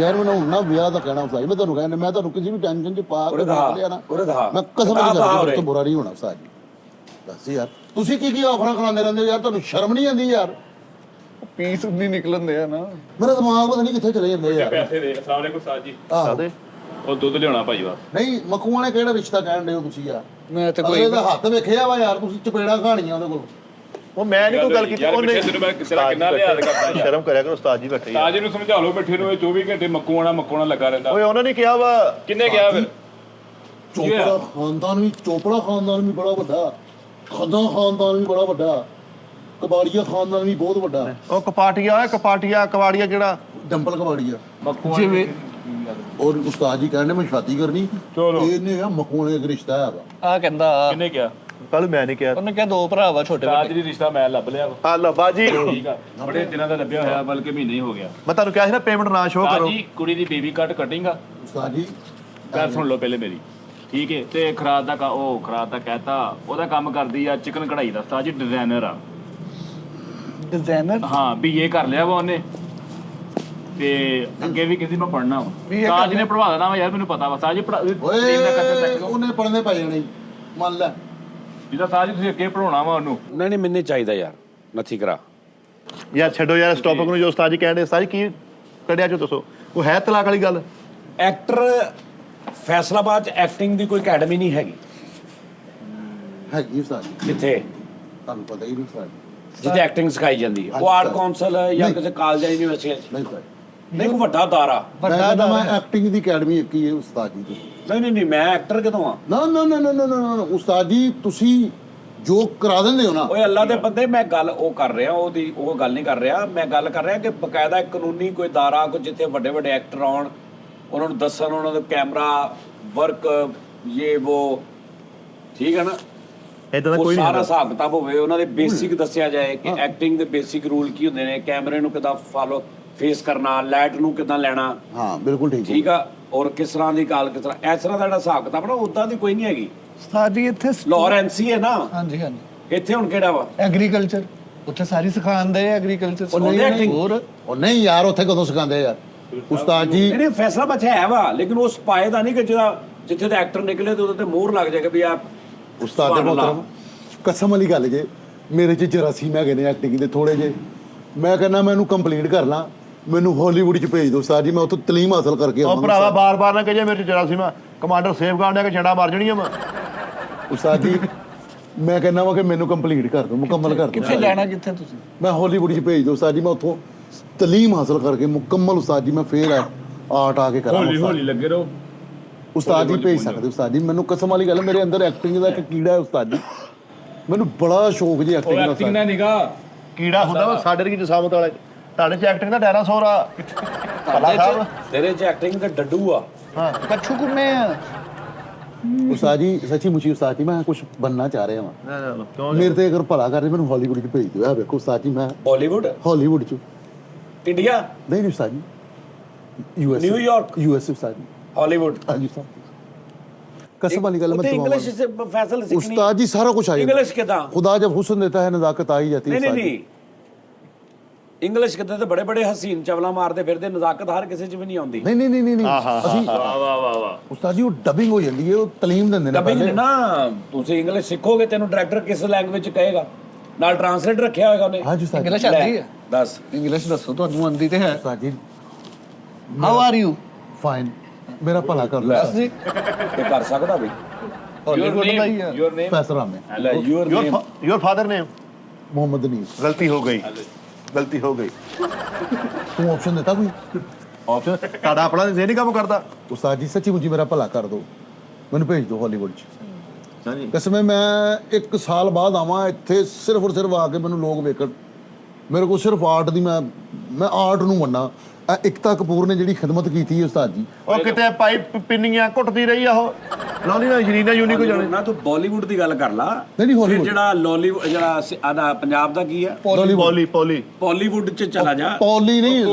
ਯਾਰ। ਮੈਨੂੰ ਹੁਣ ਨਾ ਵਿਆਹ ਦਾ ਕਹਿਣਾ ਉਸਤਾਦ ਜੀ, ਮੈਂ ਤੁਹਾਨੂੰ ਕਹਿੰਦਾ, ਮੈਂ ਤੁਹਾਨੂੰ ਕਿਸੇ ਵੀ ਟੈਨਸ਼ਨ 'ਚ ਪਾ ਕੇ ਲਿਆ ਨਾ, ਮੈਂ ਕਸਮ ਨਹੀਂ ਕਰਦਾ ਕਿ ਬੁਰਾ ਨਹੀਂ ਹੋਣਾ ਉਸਤਾਦ ਜੀ। ਦੱਸ ਯਾਰ ਤੁਸੀਂ ਕੀ ਆਫਰਾਂ ਖਲਾਉਂਦੇ ਰਹਿੰਦੇ ਯਾਰ, ਤੁਹਾਨੂੰ ਸ਼ਰਮ ਨਹੀਂ ਆਉਂਦੀ ਯਾਰ? ਪੀਸ ਨਹੀਂ ਨਿਕਲਣਦੇ ਆ ਨਾ। ਮੇਰਾ ਦਿਮਾਗ ਪਤਾ ਨਹੀਂ ਕਿੱਥੇ ਚਲੇ ਜਾਂਦੇ ਯਾਰ। ਪੈਸੇ ਦੇ। ਅਸਲਾਮ ਅਲੈਕੁਮ ਸਾਜ ਜੀ। ਆਹੋ। ਉਹ ਦੁੱਧ ਲਿਆਉਣਾ ਭਾਈ ਵਾ। ਨਹੀਂ ਮੱਕੂਆਂ ਨੇ ਕਿਹੜਾ ਰਿਸ਼ਤਾ ਕਹਿਣ ਦੇ ਹੋ ਤੁਸੀਂ ਯਾਰ? ਮੈਂ ਤੇ ਅਗਲੇ ਦਾ ਹੱਥ ਵੇਖਿਆ ਵਾ ਯਾਰ, ਤੁਸੀਂ ਚਪੇੜਾ ਕਹਾਣੀਆਂ ਉਹਦੇ ਕੋਲ। ਉਹ ਮੈਂ ਨਹੀਂ ਕੋਈ ਗੱਲ ਕੀਤੀ। ਯਾਰ ਉਹਨੇ ਮਿੱਠੇ ਤੈਨੂੰ ਮੈਂ ਤੇਰਾ ਕਿੰਨਾ ਲਿਹਾਜ਼ ਕਰਦਾ ਯਾਰ। ਸ਼ਰਮ ਕਰਿਆ ਕਰੋ ਉਸਤਾਦ ਜੀ ਬੈਠੇ। ਸਾਜ ਨੂੰ ਸਮਝਾ ਲਓ, ਮਿੱਠੇ ਨੂੰ ਇਹ 24 ਘੰਟੇ ਮੱਕੂਆਣਾ ਲੱਗਾ ਰਹਿੰਦਾ। ਓਏ ਉਹਨਾਂ ਨੇ ਕਿਹਾ ਵਾ। ਕਿੰਨੇ ਕਿਹਾ ਫਿਰ? ਚੋਪੜਾ ਖਾਨਦਾਨ ਵੀ, ਚੋਪੜਾ ਖਾਨਦਾਨ ਵੀ ਬੜਾ ਵੱਡਾ, ਖੱਦਾ ਖਾਨਦਾਨ ਵੀ ਬੜਾ ਵੱਡਾ, ਕਬਾੜੀਆ ਖਾਨਦਾਨ ਵੀ ਬਹੁਤ ਵੱਡਾ। ਉਹ ਕਪਾਟੀਆ, ਕਬਾੜੀਆ ਕਿਹੜਾ? ਡੰਪਲ ਕਬਾੜੀਆ। ਜਿਵੇਂ ਔਰ ਉਸਤਾਦ ਜੀ ਕਹਿੰਦੇ ਮੈਂ ਸ਼ਾਦੀ ਕਰਨੀ, ਇਹਨੇ ਕਿਹਾ ਮਕੂਣੇ ਇੱਕ ਰਿਸ਼ਤਾ ਹੈ ਵਾ। ਆ ਕਹਿੰਦਾ ਕਿੰਨੇ ਕਿਹਾ? ਕੱਲ ਮੈਂ ਨਹੀਂ ਕਿਹਾ। ਉਹਨੇ ਕਿਹਾ 2 ਭਰਾ ਵਾ ਛੋਟੇ ਸਾਜ ਦੀ ਰਿਸ਼ਤਾ ਮੈਂ ਲੱਭ ਲਿਆ ਵਾ। ਆ ਲਓ ਬਾਜੀ, ਠੀਕ ਆ, ਬੜੇ ਦਿਨਾਂ ਦਾ ਲੱਭਿਆ ਹੋਇਆ, ਬਲਕਿ ਮਹੀਨੇ ਹੀ ਹੋ ਗਿਆ। ਮੈਂ ਤੁਹਾਨੂੰ ਕਿਹਾ ਸੀ ਨਾ ਪੇਮੈਂਟ ਨਾ ਸ਼ੋ ਸਾਜ ਕਰੋ। ਜੀ ਕੁੜੀ ਦੀ ਬੇਬੀ ਕੱਟ ਕਟਿੰਗ ਆ। ਉਸਤਾਦ ਜੀ ਗੱਲ ਸੁਣ ਲਓ ਪਹਿਲੇ ਮੇਰੀ, ਠੀਕ ਹੈ? ਤੇ ਖਰਾਦ ਦਾ ਖਰਾਦ ਦਾ ਕਹਿਤਾ, ਉਹਦਾ ਕੰਮ ਕਰਦੀ ਆ ਚਿਕਨ ਕਢਾਈ ਦਾ। ਸਾਜ ਜੀ ਡਿਜ਼ਾਈਨਰ ਆ। ਡਿਜ਼ਾਈਨਰ? ਹਾਂ, BA ਕਰ ਲਿਆ ਵਾ ਉਹਨੇ, ਤੇ ਅੱਗੇ ਵੀ ਕਹਿੰਦੀ ਮੈਂ ਪੜ੍ਹਨਾ ਵਾ। BA ਸਾਜ ਨੇ ਪੜਵਾ ਦੇਣਾ ਵਾ ਯਾਰ, ਮੈਨੂੰ ਪਤਾ ਵਾ। ਸਾਜ ਜੀ ਓਏ ਉਹਨੇ ਪੜਨੇ ਪੈ ਜਾਣੇ, ਮੰਨ ਲੈ। ਜਿਹਦਾ ਸਾਜ ਤੁਸੀਂ ਅੱਗੇ ਪੜਾਉਣਾ ਵਾ ਉਹਨੂੰ। ਨਹੀਂ ਨਹੀਂ, ਮੈਨੂੰ ਚਾਹੀਦਾ ਯਾਰ, ਨੱਥੀ ਕਰਾ। ਯਾਰ ਛੱਡੋ ਯਾਰ ਇਸ ਟੌਪਿਕ ਨੂੰ। ਜੋ ਉਸਤਾਦ ਜੀ ਕਹਿੰਦੇ, ਉਸਤਾਦ ਜੀ ਕੀ ਕੱਢਿਆ ਜੋ ਦੱਸੋ? ਉਹ ਹੈ ਤਲਾਕ ਵਾਲੀ ਗੱਲ? ਐਕਟਰ ਫੈਸਲਾਬਾਦ ਚ ਐਕਟਿੰਗ ਦੀ ਕੋਈ ਅਕੈਡਮੀ ਨਹੀਂ ਹੈਗੀ। ਹੈਗੀ ਉਸਤਾਦ ਜੀ, ਕਿੱਥੇ? ਤੁਹਾਨੂੰ ਪਤਾ ਹੀ ਨਹੀਂ ਉਸਤਾਦ ਜੀ। ਜਿੱਥੇ ਐਕਟਿੰਗ ਸਿਖਾਈ ਜਾਂਦੀ ਹੈ, ਉਹ ਆਰਟ ਕੌਂਸਲ ਜਾਂ ਕਿਸੇ ਕਾਲਜ ਜਾਂ ਯੂਨੀਵਰਸਿਟੀ ਚ? ਨਹੀਂ ਉਸਤਾਦ ਜੀ, ਨਹੀਂ, ਕੋਈ ਵੱਡਾ ਅਦਾਰਾ। ਮੈਂ ਐਕਟਿੰਗ ਦੀ ਅਕੈਡਮੀ ਕੀ ਹੈ ਉਸਤਾਦ ਜੀ ਦੀ। ਨਹੀਂ, ਮੈਂ ਐਕਟਰ ਕਿਦੋਂ ਆ? ਨਾ ਨਾ ਨਾ ਨਾ ਨਾ ਨਾ ਉਸਤਾਦ ਜੀ, ਤੁਸੀਂ ਜੋ ਕਰਾ ਦਿੰਦੇ ਹੋ ਨਾ। ਓਏ ਅੱਲਾ ਦੇ ਬੰਦੇ, ਮੈਂ ਗੱਲ ਉਹ ਕਰ ਰਿਹਾ, ਉਹ ਗੱਲ ਨਹੀਂ ਕਰ ਰਿਹਾ। ਮੈਂ ਗੱਲ ਕਰ ਰਿਹਾ ਕਿ ਬਕਾਇਦਾ ਕਾਨੂੰਨੀ ਕੋਈ ਅਦਾਰਾ, ਕੋਈ ਜਿੱਥੇ ਵੱਡੇ ਵੱਡੇ ਐਕਟਰ ਆਉਣ, ਉਹਨਾਂ ਨੂੰ ਦੱਸਣ, ਉਹਨਾਂ ਦਾ ਕੈਮਰਾ ਵਰਕ ਇਹ ਉਹ, ਠੀਕ ਹੈ ਨਾ? ਇਦਾਂ ਦਾ ਉਹ ਕੋਈ ਨਹੀਂ ਸਾਰਾ ਹੁੰਦਾ। ਹਿਸਾਬ ਕਿਤਾਬ ਹੋਵੇ, ਉਹਨਾਂ ਦੇ ਬੇਸਿਕ ਦੱਸਿਆ ਜਾਏ ਕਿ ਐਕਟਿੰਗ ਦੇ ਬੇਸਿਕ ਰੂਲ ਕੀ ਹੁੰਦੇ ਨੇ, ਕੈਮਰੇ ਨੂੰ ਕਿੱਦਾਂ ਫਾਲੋ ਫੇਸ ਕਰਨਾ, ਲਾਈਟ ਨੂੰ ਕਿੱਦਾਂ ਲੈਣਾ, ਹਾਂ ਬਿਲਕੁਲ ਠੀਕ। ਠੀਕ ਆ? ਔਰ ਕਿਸ ਤਰ੍ਹਾਂ ਦੀ ਗੱਲ, ਕਿਸ ਤਰ੍ਹਾਂ ਇਸ ਤਰ੍ਹਾਂ ਦਾ ਜਿਹੜਾ ਹਿਸਾਬ ਕਿਤਾਬ ਨਾ, ਉਦਾਂ ਦੀ ਕੋਈ ਨਹੀਂ ਹੈਗੀ। ਸਾਡੀ ਇੱਥੇ ਲਾਹੌਰ NC ਹੈ ਨਾ, ਹਾਂਜੀ ਹਾਂਜੀ। ਇੱਥੇ ਹੁਣ ਕਿਹੜਾ ਵਾ? ਐਗਰੀਕਲਚਰ, ਉੱਥੇ ਸਾਰੀ ਸਿਖਾਉਂਦੇ ਆ ਐਗਰੀਕਲਚਰ। ਹੋਰ ਉਹ ਨਹੀਂ ਯਾਰ, ਉੱਥੇ ਕਦੋਂ ਸਿਖਾਉਂਦੇ ਯਾਰ ਉਸਤਾਦ ਜੀ? ਜਿਹੜੇ ਫੈਸਲਾ ਬੱਚਾ ਹੈ ਵਾ, ਲੇਕਿਨ ਉਸ ਪਾਏ ਦਾ ਨਹੀਂ ਕਿ ਜਿਹੜਾ ਜਿੱਥੇ ਤੇ ਐਕਟਰ ਨਿਕਲੇ ਤੇ ਉਹਦੇ ਤੇ ਮੋਹਰ ਲੱਗ ਜਾਏਗਾ ਵੀ ਆ ਉਸਤਾਦ ਦੇ ਮੁਹਤਰਮ, ਕਸਮ ਵਾਲੀ ਗੱਲ ਜੇ, ਮੇਰੇ 'ਚ ਜਰਾਸੀਮ ਹੈਗੇ ਨੇ ਐਕਟਿੰਗ ਦੇ ਥੋੜੇ ਜੇ। ਮੈਂ ਕਹਿੰਦਾ ਮੈਨੂੰ ਕੰਪਲੀਟ ਕਰ ਲਾਂ, ਮੈਨੂੰ ਹਾਲੀਵੁੱਡ 'ਚ ਭੇਜ ਦਿਓ ਉਸਤਾਦ ਜੀ, ਮੈਂ ਉੱਥੋਂ ਤਾਲੀਮ ਹਾਸਲ ਕਰਕੇ ਉਹ ਆਵਾਂਗਾ। ਭਰਾਵਾ ਬਾਰ-ਬਾਰ ਨਾ ਕਹੇ ਮੇਰੇ ਚ ਜਰਾਸੀਮਾ, ਕਮਾਂਡਰ ਸੇਫਗਾਰਡ ਨੇ ਕਿ ਛੜਾ ਮਾਰ ਜਣੀਆਂ ਵਾ। ਉਸਤਾਦ ਜੀ ਮੈਂ ਕਹਿੰਦਾ ਵਾ ਕਿ ਮੈਨੂੰ ਕੰਪਲੀਟ ਕਰ ਦਿਓ, ਮੁਕੰਮਲ ਕਰ ਦਿਓ। ਕਿੱਥੇ ਜਾਣਾ, ਕਿੱਥੇ ਤੁਸੀਂ? ਮੈਂ ਹਾਲੀਵੁੱਡ 'ਚ ਭੇਜ ਦਿਓ ਉਸਤਾਦ ਜੀ, ਮੈਂ ਉੱਥੋਂ ਤਾਲੀਮ ਹਾਸਲ ਕਰਕੇ ਮੁਕੰਮਲ ਉਸਤਾਦ ਜੀ ਮੈਂ ਫੇਰ ਆਰਟ ਆ ਕੇ ਕਰਾਂਗਾ। ਹੌਲੀ ਲੱਗੇ ਰਹੋ ਉਸਤਾਦ ਜੀ ਭੇਜ ਸਕਦੇ ਉਸਤਾਦ ਜੀ, ਮੈਨੂੰ ਕਸਮ ਵਾਲੀ ਗੱਲ, ਮੇਰੇ ਅੰਦਰ ਐਕਟਿੰਗ ਦਾ ਇੱਕ ਕੀੜਾ ਹੈ ਉਸਤਾਦ ਜੀ, ਮੈਨੂੰ ਬੜਾ ਸ਼ੌਕ ਜੀ ਐਕਟਿੰਗ ਦਾ। ਐਕਟਿੰਗ ਦਾ ਨਿਗਾ ਕੀੜਾ ਹੁੰਦਾ ਵਾ ਸਾਡੇ ਵਰਗੀ ਜਸਾਮਤ ਵਾਲੇ। ਤੁਹਾਡੇ ਚ ਐਕਟਿੰਗ ਦਾ ਡਾਇਨਾਸੌਰ ਆ ਭਲਾ ਸਾਹਿਬ। ਤੇਰੇ ਚ ਐਕਟਿੰਗ ਦਾ ਡੱਡੂ ਆ। ਹਾਂ ਕੱਛੂ ਘੁੰਮੇ ਆ। ਉਸਤਾਦ ਜੀ ਸੱਚੀ ਮੁੱਚੀ ਉਸਤਾਦ ਜੀ, ਮੈਂ ਕੁਝ ਬਣਨਾ ਚਾਹ ਰਿਹਾ ਹਾਂ। ਮੇਰੇ ਤੇ ਅਗਰ ਭਲਾ ਕਰਦੇ ਮੈਨੂੰ ਹਾਲੀਵੁੱਡ 'ਚ ਭੇਜ ਦਿਓ। ਆ ਵੇਖੋ ਉਸਤਾਦ ਜੀ, ਮੈਂ ਬਾਲੀਵੁੱਡ, ਹਾਲੀਵੁੱਡ 'ਚ ਇੰਡੀਆ, ਨਹੀਂ ਉਸਤਾਦ ਜੀ, US ਨਿਊਯਾਰਕ, US ਉਸਤਾਦ ਜੀ, ਹਾਲੀਵੁੱਡ। ਹਾਂਜੀ ਉਸਤਾਦ। कसम वाली गल मैं ਉੱਥੇ तुम्हारा ਇੰਗਲਿਸ਼ ਸੇ ਫੈਸਲ ਸਿੱਖਣੀ उस्ताद जी सारा कुछ आ जाता इंग्लिश कितना खुदा जब हुस्न देता है नजाकत आ ही जाती है ਨਹੀਂ उस्ताद जी। ਨਹੀਂ ਇੰਗਲਿਸ਼ ਕਿਤੇ ਤੇ ਬੜੇ ਬੜੇ ਹਸੀਨ ਚਵਲਾ ਮਾਰਦੇ ਫਿਰਦੇ ਨਜ਼ਾਕਤ ਹਰ ਕਿਸੇ ਚ ਵੀ ਨਹੀਂ ਆਉਂਦੀ नहीं ਅਸੀਂ ਵਾਹ ਵਾਹ ਵਾਹ ਵਾਹ ਉਸਤਾਦ ਜੀ ਉਹ ਡਬਿੰਗ ਹੋ ਜਾਂਦੀ ਹੈ ਉਹ ਤਾਲੀਮ ਦਿੰਦੇ ਨੇ ਡਬਿੰਗ ਨਾ ਤੁਸੀਂ ਇੰਗਲਿਸ਼ ਸਿੱਖੋਗੇ ਤੈਨੂੰ ਡਾਇਰੈਕਟਰ ਕਿਸ ਲੈਂਗੁਏਜ ਚ ਕਹੇਗਾ ਨਾਲ ਟਰਾਂਸਲੇਟਰ ਰੱਖਿਆ ਹੋਏਗਾ ਉਹਨੇ ਹਾਂਜੀ ਉਸਤਾਦ ਇੰਗਲਿਸ਼ ਆਉਂਦੀ ਹੈ ਦੱਸ ਇੰਗਲਿਸ਼ ਦੱਸੋ ਤੁਹਾਨੂੰ ਆਉਂਦੀ ਤੇ ਹੈ ਉਸਤਾਦ ਜੀ ਹਾਊ ਆਰ ਯੂ ਫਾਈਨ ਮੇਰਾ ਭਲਾ ਕਰ ਲਓ ਅਸੀਂ ਇਹ ਕਰ ਸਕਦਾ ਵੀ ਹਾਲੀਵੁੱਡ ਦਾ ਹੀ ਹੈ ਯੂਰ ਨੇਮ ਫੈਸਲਾ ਮੈਂ ਲੈ ਯੂਰ ਨੇਮ योर फादर ने ਮੁਹੰਮਦ ਨੀਸ गलती हो गई गलती हो गई ਤੂੰ ਆਪਸ਼ਨ ਦਿੱਤਾ ਕੋਈ ऑप्शन ਤੁਹਾਡਾ ਆਪਣਾ ਦੇ ਨਹੀਂ ਕੰਮ ਕਰਦਾ ਉਸਤਾਦ ਜੀ ਸੱਚੀ ਮੁੱਚੀ ਮੇਰਾ ਭਲਾ ਕਰ ਦਿਓ ਮੈਨੂੰ ਭੇਜ ਦਿਓ ਹਾਲੀਵੁੱਡ 'ਚ ਹਾਂਜੀ ਕਸਮ ਹੈ ਮੈਂ 1 ਸਾਲ ਬਾਅਦ ਆਵਾਂ ਇੱਥੇ ਸਿਰਫ ਔਰ ਸਿਰਫ ਆ ਕੇ ਮੈਨੂੰ ਲੋਕ ਵੇਖਣ ਮੇਰੇ ਕੋਲ ਸਿਰਫ ਆਰਟ ਦੀ ਮੈਂ ਆਰਟ ਨੂੰ ਮੰਨਾਂ ਇਕਤਾ ਕਪੂਰ ਨੇ ਜਿਹੜੀ ਖਿਦਮਤ ਕੀਤੀ ਹੈ ਉਸਤਾਦ ਜੀ ਉਹ ਕਿਤੇ ਪਾਈਪ ਪਿੰਨੀਆਂ ਘੁੱਟਦੀ ਰਹੀ ਆ ਉਹ ਲਾਉਂਦੀ ਨਾ ਜਰੀਨਾ ਯੂਨੀ ਕੋ ਜਾਣੇ ਨਾ ਤੂੰ ਬਾਲੀਵੁੱਡ ਦੀ ਗੱਲ ਕਰ ਲਾ ਨਹੀਂ ਫਿਰ ਹਾਲੀਵੁੱਡ ਜਿਹੜਾ ਲਾਲੀਵੁੱਡ ਜਿਹੜਾ ਆਦਾ ਪੰਜਾਬ ਦਾ ਕੀ ਹੈ ਪੋਲੀ ਬਾਲੀਵੁੱਡ ਚ ਚਲਾ ਜਾ ਪੌਲੀ ਨਹੀਂ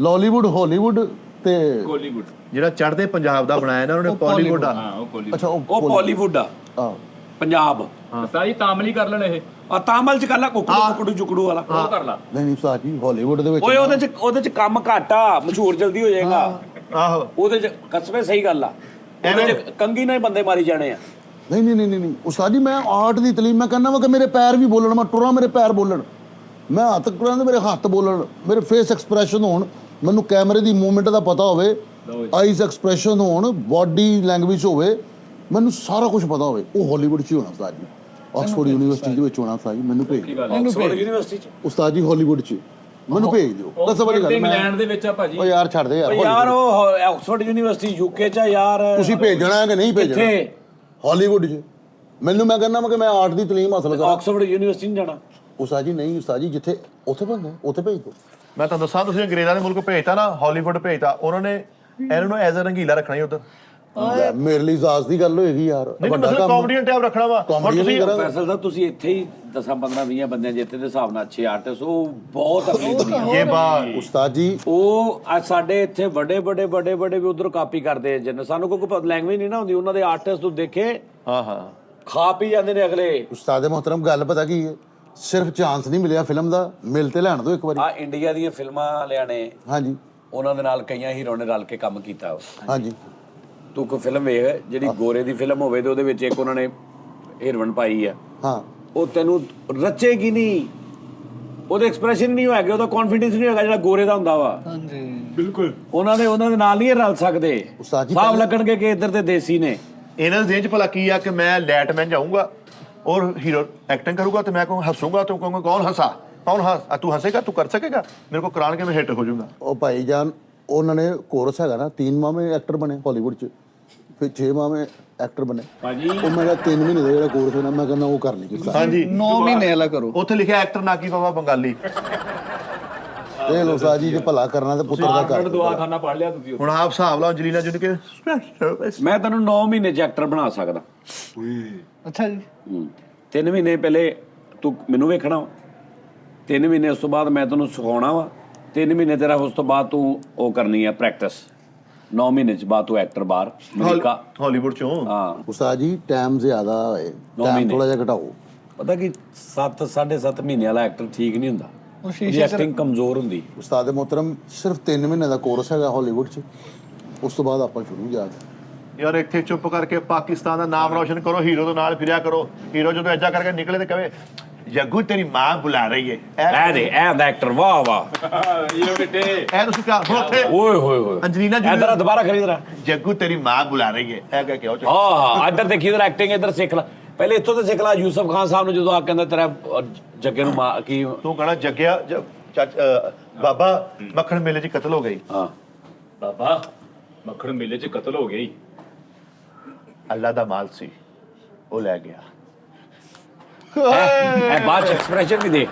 ਲਾਲੀਵੁੱਡ ਹਾਲੀਵੁੱਡ ਤੇ ਕੋਲੀਵੁੱਡ ਜਿਹੜਾ ਚੜ੍ਹਦੇ ਪੰਜਾਬ ਦਾ ਬਣਾਇਆ ਨਾ ਉਹਨੇ ਪੋਲੀਵੁੱਡ ਆ ਹਾਂ ਉਹ ਕੋਲੀਵੁੱਡ ਅੱਛਾ ਉਹ ਬਾਲੀਵੁੱਡ ਆ ਆ ਪੰਜਾਬ ਉਸਤਾਦ ਜੀ ਤਾਮਲੀ ਕਰ ਲੈਣ ਇਹ ਆ ਤਾਮਲ ਚ ਕਰ ਲਾ ਕੁਕੜੂ ਜੁਕੜੂ ਵਾਲਾ ਉਹ ਕਰ ਲਾ ਨਹੀਂ ਉਸਤਾਦ ਜੀ ਹਾਲੀਵੁੱਡ ਦੇ ਵਿੱਚ ਓਏ ਉਹਦੇ ਚ ਕੰਮ ਘੱਟ ਆ ਮਸ਼ਹੂਰ ਜਲਦੀ ਹੋ ਜਾਏਗਾ ਆਹੋ ਉਹਦੇ ਚ ਕਸਬੇ ਸਹੀ ਗੱਲ ਆ ਉਹਦੇ ਚ ਕੰਗੀ ਨਾਲ ਹੀ ਬੰਦੇ ਮਾਰੀ ਜਾਣੇ ਆ ਨਹੀਂ ਉਸਤਾਦ ਜੀ ਮੈਂ ਆਰਟ ਦੀ ਤਾਲੀਮ ਮੈਂ ਕਹਿੰਦਾ ਵਾ ਕਿ ਮੇਰੇ ਪੈਰ ਵੀ ਬੋਲਣ ਮੈਂ ਟੁਰਾਂ ਮੇਰੇ ਪੈਰ ਬੋਲਣ ਮੈਂ ਹੱਥ ਕਰਾਂ ਤੇ ਮੇਰੇ ਹੱਥ ਬੋਲਣ ਮੇਰੇ ਫੇਸ ਐਕਸਪ੍ਰੈਸ਼ਨ ਹੋਣ ਮੈਨੂੰ ਕੈਮਰੇ ਦੀ ਮੂਵਮੈਂਟ ਦਾ ਪਤਾ ਹੋਵੇ ਆਈਜ਼ ਐਕਸਪ੍ਰੈਸ਼ਨ ਹੋਣ ਬਾਡੀ ਲੈਂਗੁਏਜ ਹੋਵੇ ਮੈਨੂੰ ਸਾਰਾ ਕੁਝ ਪਤਾ ਹੋਵੇ ਉਹ ਹਾਲੀਵੁੱਡ 'ਚ ਹੀ ਹੋਣਾ ਉਸਤਾਦ ਜੀ ਆਕਸਫੋਰਡ ਯੂਨੀਵਰਸਿਟੀ ਦੇ ਵਿੱਚ ਹੋਣਾ ਉਸਤਾਦ ਜੀ ਮੈਨੂੰ ਭੇਜ ਦਿਓ ਆਕਸਫੋਰਡ ਯੂਨੀਵਰਸਿਟੀ ਚ ਉਸਤਾਦ ਜੀ ਹਾਲੀਵੁੱਡ 'ਚ ਮੈਨੂੰ ਭੇਜ ਦਿਓ ਦੱਸੋ ਵਾਲੀ ਗੱਲ ਇੰਗਲੈਂਡ ਦੇ ਵਿੱਚ ਆ ਭਾਜੀ ਓ ਯਾਰ ਛੱਡ ਦੇ ਯਾਰ ਯਾਰ ਉਹ ਆਕਸਫੋਰਡ ਯੂਨੀਵਰਸਿਟੀ ਯੂਕੇ ਚ ਯਾਰ ਤੁਸੀਂ ਭੇਜਣਾ ਹੈ ਕਿ ਨਹੀਂ ਭੇਜਣਾ ਕਿੱਥੇ ਹਾਲੀਵੁੱਡ 'ਚ ਮੈਨੂੰ ਮੈਂ ਕਹਿੰਦਾ ਕਿ ਮੈਂ ਆਰਟ ਦੀ ਤਾਲੀਮ ਹਾਸਲ ਕਰਾਂ ਆਕਸਫੋਰਡ ਯੂਨੀਵਰਸਿਟੀ ਨਹੀਂ ਜਾਣਾ ਉਸਤਾਦ ਜੀ ਨਹੀਂ ਉਸਤਾਦ ਜੀ ਜਿੱਥੇ ਉੱਥੇ ਬੰਦਾ ਉੱਥੇ ਭੇਜ ਦਿਓ ਮੈਂ ਤੁਹਾਨੂੰ ਦੱਸਾਂ ਤੁਸੀਂ ਅੰਗਰੇਜ਼ਾਂ ਦੇ ਮੁਲਕ ਭੇਜਤਾ ਨਾ ਹਾਲੀਵੁੱਡ ਭੇਜਤਾ ਉਹਨਾਂ ਨੇ ਇਹਨਾਂ ਨੂੰ ਐਜ਼ ਅ ਰੰਗੀਲਾ ਰੱਖਣਾ ਹੀ ਉਧਰ ਮੇਰੇ ਲਈ ਜ਼ਾਜ਼ ਦੀ ਗੱਲ ਹੋਏਗੀ ਯਾਰ ਨਹੀਂ ਮਤਲਬ ਕਾਮੇਡੀਅਨ ਟਾਈਪ ਰੱਖਣਾ ਵਾ Comedy ਤੁਸੀਂ ਨਹੀਂ ਕਰਾਂਗੇ। ਫੈਸਲ ਸਾਹਿਬ ਤੁਸੀਂ ਇੱਥੇ ਹੀ 10 15 20 ਬੰਦਿਆਂ ਜਿੱਥੇ ਦੇ ਹਿਸਾਬ ਨਾਲ ਅੱਛੇ ਆਰਟਿਸਟ ਉਹ ਬਹੁਤ ਅਗਲੀ ਦੁਨੀਆ ਇਹ ਬਾਤ ਉਸਤਾਦ ਜੀ ਉਹ ਅੱਜ ਸਾਡੇ ਇੱਥੇ ਵੱਡੇ ਵੀ ਉਧਰ ਕਾਪੀ ਕਰਦੇ ਜਿੰਨ ਸਾਨੂੰ ਕੋਈ ਲੈਂਗੁਏਜ ਨਹੀਂ ਨਾ ਹੁੰਦੀ ਉਹਨਾਂ ਦੇ ਆਰਟਿਸਟ ਤੂੰ ਦੇਖੇ ਹਾਂ ਖਾ ਪੀ ਜਾਂਦੇ ਨੇ ਅਗਲੇ ਉਸਤਾਦ ਮੁਹਤਰਮ ਗੱਲ ਪਤਾ ਕੀ ਹੈ ਸਿਰਫ ਚਾਂਸ ਨਹੀਂ ਮਿਲਿਆ ਫਿਲਮ ਦਾ ਮਿਲ ਤੇ ਲੈਣ ਦਿਓ ਇੱਕ ਵਾਰੀ ਆ ਇੰਡੀਆ ਦੀਆਂ ਫਿਲਮਾਂ ਵਾਲਿਆਂ ਨੇ ਹਾਂਜੀ ਉਹਨਾਂ ਦੇ ਨਾਲ ਕਈਆਂ ਹੀਰੋ ਨੇ ਰਲ ਕੇ ਕੰਮ ਕੀਤਾ ਹਾਂਜੀ ਤੂੰ ਕੋਈ ਫਿਲਮ ਵੇਖ ਜਿਹੜੀ ਗੋਰੇ ਦੀ ਫਿਲਮ ਹੋਵੇ ਤੇ ਉਹਦੇ ਵਿੱਚ ਇੱਕ ਉਹਨਾਂ ਨੇ ਹੀਰੋਇਨ ਪਾਈ ਆ ਹਾਂ ਉਹ ਤੈਨੂੰ ਰਚੇਗੀ ਨਹੀਂ ਉਹਦੇ ਐਕਸਪ੍ਰੈਸ਼ਨ ਨਹੀਂ ਹੋਏਗਾ ਉਹਦਾ ਕੌਨਫੀਡੈਂਸ ਨਹੀਂ ਹੋਏਗਾ ਜਿਹੜਾ ਗੋਰੇ ਦਾ ਹੁੰਦਾ ਵਾ ਹਾਂਜੀ ਬਿਲਕੁਲ ਉਹਨਾਂ ਦੇ ਨਾਲ ਨਹੀਂ ਇਹ ਰਲ ਸਕਦੇ ਉਸਤਾਦ ਜੀ ਸਾਫ ਲੱਗਣਗੇ ਕਿ ਇੱਧਰ ਦੇ ਦੇਸੀ ਨੇ ਇਹਨਾਂ ਦੇ ਚ ਭਲਾ ਕੀ ਆ ਕਿ ਮੈਂ ਲੈਟਮੈਨ ਜਾਊਂਗਾ और हीरो एक्टिंग करूंगा तो मैं कहूँ हंसूंगा तो कहूँगा कौन हंसा कौन हंस तू हंसेगा तू कर सकेगा मेरे को करान के मैं हिट हो जाऊंगा ਉਹ ਭਾਈ ਜਾਨ ਉਹਨਾਂ ਨੇ ਕੋਰਸ ਹੈਗਾ ਨਾ 3 ਮਾਹ में ਐਕਟਰ ਬਣੇ ਹਾਲੀਵੁੱਡ 'ਚ ਫਿਰ 6 ਮਾਹ में ਐਕਟਰ ਬਣੇ ਭਾਜੀ ਉਹ ਮੇਰਾ 3 ਮਹੀਨੇ ਦਾ ਜਿਹੜਾ ਕੋਰਸ ਹੈ ਨਾ ਮੈਂ ਕਹਿੰਦਾ ਉਹ ਕਰ ਲਈ ਉਸਤਾਦ हाँ जी 9 ਮਹੀਨੇ ਵਾਲਾ ਕਰੋ ਉੱਥੇ ਲਿਖਿਆ ਐਕਟਰ ਨਾਕੀ ਬਾਬਾ ਬੰਗਾਲੀ ਇਹ ਲੋ ਉਸਤਾਦ ਜੀ ਜੇ ਭਲਾ ਕਰਨਾ ਤੇ ਪੁੱਤਰ ਦਾ ਕਰ ਦਵਾਖਾਨਾ ਪੜ ਲਿਆ ਤੁਸੀਂ ਹੁਣ ਆਪ ਹਿਸਾਬ ਲਾਓ ਜਲੀਨਾ ਜੁਨ ਕੇ ਮੈਂ ਤੈਨੂੰ 9 ਮਹੀਨੇ ਚ ਐਕਟਰ ਬਣਾ ਸਕਦਾ ਅੱਛਾ ਜੀ 3 ਮਹੀਨੇ ਪਹਿਲੇ ਤੂੰ ਮੈਨੂੰ ਵੇਖਣਾ 3 ਮਹੀਨੇ ਉਸ ਤੋਂ ਬਾਅਦ ਮੈਂ ਤੈਨੂੰ ਸਿਖਾਉਣਾ ਵਾ 3 ਮਹੀਨੇ ਤੇਰਾ ਉਸ ਤੋਂ ਬਾਅਦ ਤੂੰ ਉਹ ਕਰਨੀ ਹੈ ਪ੍ਰੈਕਟਿਸ 9 ਮਹੀਨੇ ਚ ਬਾਅਦ ਤੂੰ ਐਕਟਰ ਬਾਹਰ ਅਮਰੀਕਾ ਹਾਲੀਵੁੱਡ ਚੋਂ ਹਾਂ ਉਸਤਾਦ ਜੀ ਟਾਈਮ ਜ਼ਿਆਦਾ ਹੋਏ ਟਾਈਮ ਮਹੀਨੇ। ਥੋੜਾ ਜਿਹਾ ਘਟਾਓ ਪਤਾ ਕਿ 7.5 ਮਹੀਨੇ ਵਾਲਾ ਐਕਟਰ ਠੀਕ ਨਹੀਂ ਹੁੰਦਾ ਉਹ ਉਹਦੀ ਸ਼ੀਸ਼ੇ ਐਕਟਿੰਗ ਕਮਜ਼ੋਰ ਹੁੰਦੀ ਉਸਤਾਦ ਮੁਹਤਰਮ ਸਿਰਫ 3 ਮਹੀਨੇ ਦਾ ਕੋਰਸ ਹੈਗਾ ਹਾਲੀਵੁੱਡ 'ਚ ਉਸ ਤੋਂ ਬਾਅਦ ਆਪਾਂ ਸ਼ੁਰੂ ਜਾ ਕੇ ਯਾਰ ਇੱਥੇ ਚੁੱਪ ਕਰਕੇ ਪਾਕਿਸਤਾਨ ਦਾ ਨਾਮ ਰੌਸ਼ਨ ਕਰੋ ਹੀਰੋ ਦੇ ਨਾਲ ਫਿਰਿਆ ਕਰੋ ਹੀਰੋ ਜਦੋਂ ਐਜਾ ਕਰਕੇ ਨਿਕਲੇ ਤੇ ਕਹੇ ਜੱਗੂ ਤੇਰੀ ਮਾਂ ਬੁਲਾ ਰਹੀ ਹੈ ਐ ਦੇ ਐ ਦਾ ਐਕਟਰ ਵਾਹ ਵਾਹ ਇਹ ਬੇਟੇ ਇਹ ਤੁਸੀਂ ਕਹਾ ਹੁਣ ਉੱਥੇ ਓਏ ਹੋਏ ਹੋਏ ਅੰਜਲੀਨਾ ਇਧਰ ਦੁਬਾਰਾ ਖਰੀਦ ਰਾ ਜੱਗੂ ਤੇਰੀ ਮਾਂ ਬੁਲਾ ਰਹੀ ਹੈ ਇਹ ਕਹਿ ਕੇ ਆਓ ਹਾਂ ਇੱਧਰ ਦੇਖੀ ਇਧਰ ਐਕਟਿੰਗ ਇਧਰ ਸਿੱਖ ਲੈ ਪਹਿਲੇ ਇੱਥੋਂ ਤੇ ਸਿੱਖ ਲੈ ਯੂਸਫ ਖਾਨ ਸਾਹਿਬ ਨੂੰ ਜਦੋਂ ਆ ਕਹਿੰਦਾ ਤੇਰਾ ਜੱਗੇ ਨੂੰ ਕੀ ਤੂੰ ਕਹਣਾ ਜੱਗਿਆ ਬਾਬਾ ਮੱਖਣ ਮੇਲੇ 'ਚ ਕਤਲ ਹੋ ਗਈ ਹਾਂ ਬਾਬਾ ਮੱਖਣ ਮੇਲੇ 'ਚ ਕਤਲ ਹੋ ਗਈ ਅੱਲਾ ਦਾ ਮਾਲ ਸੀ ਉਹ ਲੈ ਗਿਆ ਐ ਬਾਅਦ ਐਕਸਪ੍ਰੈਸ਼ਨ ਵੀ ਦੇ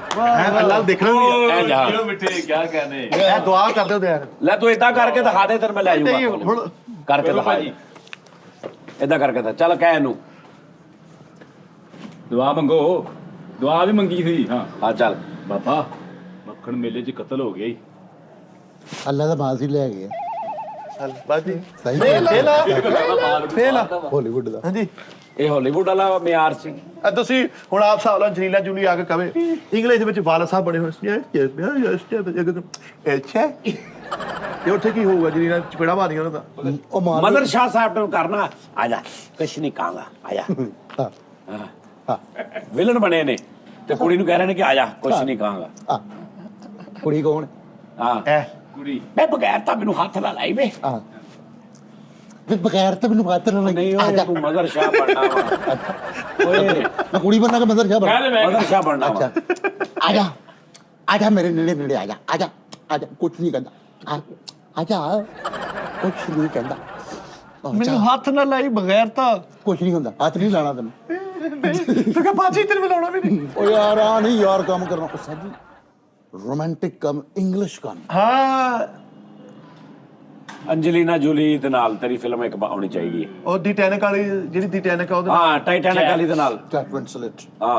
ਅੱਲਾ ਦੇਖਣਾ ਵੀ ਐ ਜਾ ਇਹ ਬੇਟੇ ਕੀ ਕਹਨੇ ਇਹ ਦੁਆ ਕਰਦੇ ਹੋ ਯਾਰ ਲੈ ਤੂੰ ਇਦਾਂ ਕਰਕੇ ਦਿਖਾ ਦੇ ਤੇਰੇ ਮੈਂ ਲੈ ਨਹੀਂ, ਜਾਊਂਗਾ ਹੁਣ- ਕਰਕੇ ਦਿਖਾ ਭਾਜੀ ਇਦਾਂ ਕਰਕੇ ਦਿਖਾ ਚੱਲ ਕਹਿ ਇਹਨੂੰ ਦੁਆ ਮੰਗੋ ਦੁਆ ਵੀ ਮੰਗੀ ਸੀ ਹਾਂ ਹਾਂ ਚੱਲ ਬਾਬਾ ਮੱਖਣ ਮੇਲੇ 'ਚ ਕਤਲ ਹੋ ਗਿਆ ਈ ਅੱਲਾ ਦਾ ਮਾਲ ਸੀ ਲੈ ਗਿਆ ਬਸ ਜੀ ਸਹੀ ਫੇਲ ਆ ਹਾਲੀਵੁੱਡ ਦਾ ਹਾਂਜੀ ਇਹ ਹਾਲੀਵੁੱਡ ਵਾਲਾ ਮਿਆਰ ਸੀ। ਤੁਸੀਂ ਹੁਣ ਆਪ ਹਿਸਾਬ ਨਾਲ ਜਲੀਲਾ ਜੂਲੀ ਆ ਕੇ ਕਵੇ ਇੰਗਲਿਸ਼ ਦੇ ਵਿੱਚ ਵਾਲਾ ਸਾਹਿਬ ਬਣੇ ਹੋਏ ਸੀ ਅੱਛਾ ਤੇ ਉੱਥੇ ਕੀ ਹੋਊਗਾ ਜਲੀਲਾ ਚਪੇੜਾ ਮਾਰੀਆਂ ਉਹਨਾਂ ਦਾ ਉਹ ਮਾਰ मदर शाह साहब ने करना आजा कुछ नहीं कहूंगा आजा ਹਾਂ ਹਾਂ विलन बने ने ते कुड़ी नु कह रहे ने कि आजा कुछ नहीं कहूंगा ਹਾਂ ਕੁੜੀ ਕੌਣ हां ਐ ਕੁੜੀ मैं बगैर ता मेनू हाथ ना लाई वे ਹਾਂ ਤੇ ਬਗੈਰ ਤਾਂ ਮੈਨੂੰ ਬਾਤ ਨਾ नहीं हो तू मदर शाह बनना वा ओए ਮੈਂ ਕੁੜੀ बनना का मदर क्या बना ਕਹਿੰਦੇ ਮੈਂ मदर शाह बनना वा अच्छा आजा आजा मेरे नेड़े नेड़े आजा आजा आजा कुछ नहीं कहता आजा कुछ नहीं कहता ਮੈਨੂੰ ਹੱਥ ਨਾ ਲਾਈ ਬਗੈਰ ਤਾਂ कुछ नहीं ਹੁੰਦਾ ਹੱਥ ਨਹੀਂ ਲਾਣਾ ਤੈਨੂੰ ਤੂੰ ਕਹ ਬਾਜੀ ਤੇਰੇ ਮਿਲਾਉਣਾ ਵੀ ਨਹੀਂ ਓ ਯਾਰ ਆ ਨਹੀਂ ਯਾਰ ਕੰਮ ਕਰਨਾ ਉਹ ਸਾਡੀ ਰੋਮਾਂਟਿਕ ਕੰਮ ਇੰਗਲਿਸ਼ ਕੰਮ ਹਾਂ अंजलिना जोली दे नाल तेरी फिल्म एक आनी चाहिए ਉਹ ਦੀ ਟੈਨਿਕ ਵਾਲੀ ਜਿਹੜੀ ਦੀ ਟੈਨਿਕ ਆ ਉਹਦੇ हां टाइटैनिक वाली दे नाल ਕੈਟ ਵਿੰਸਲੇਟ हां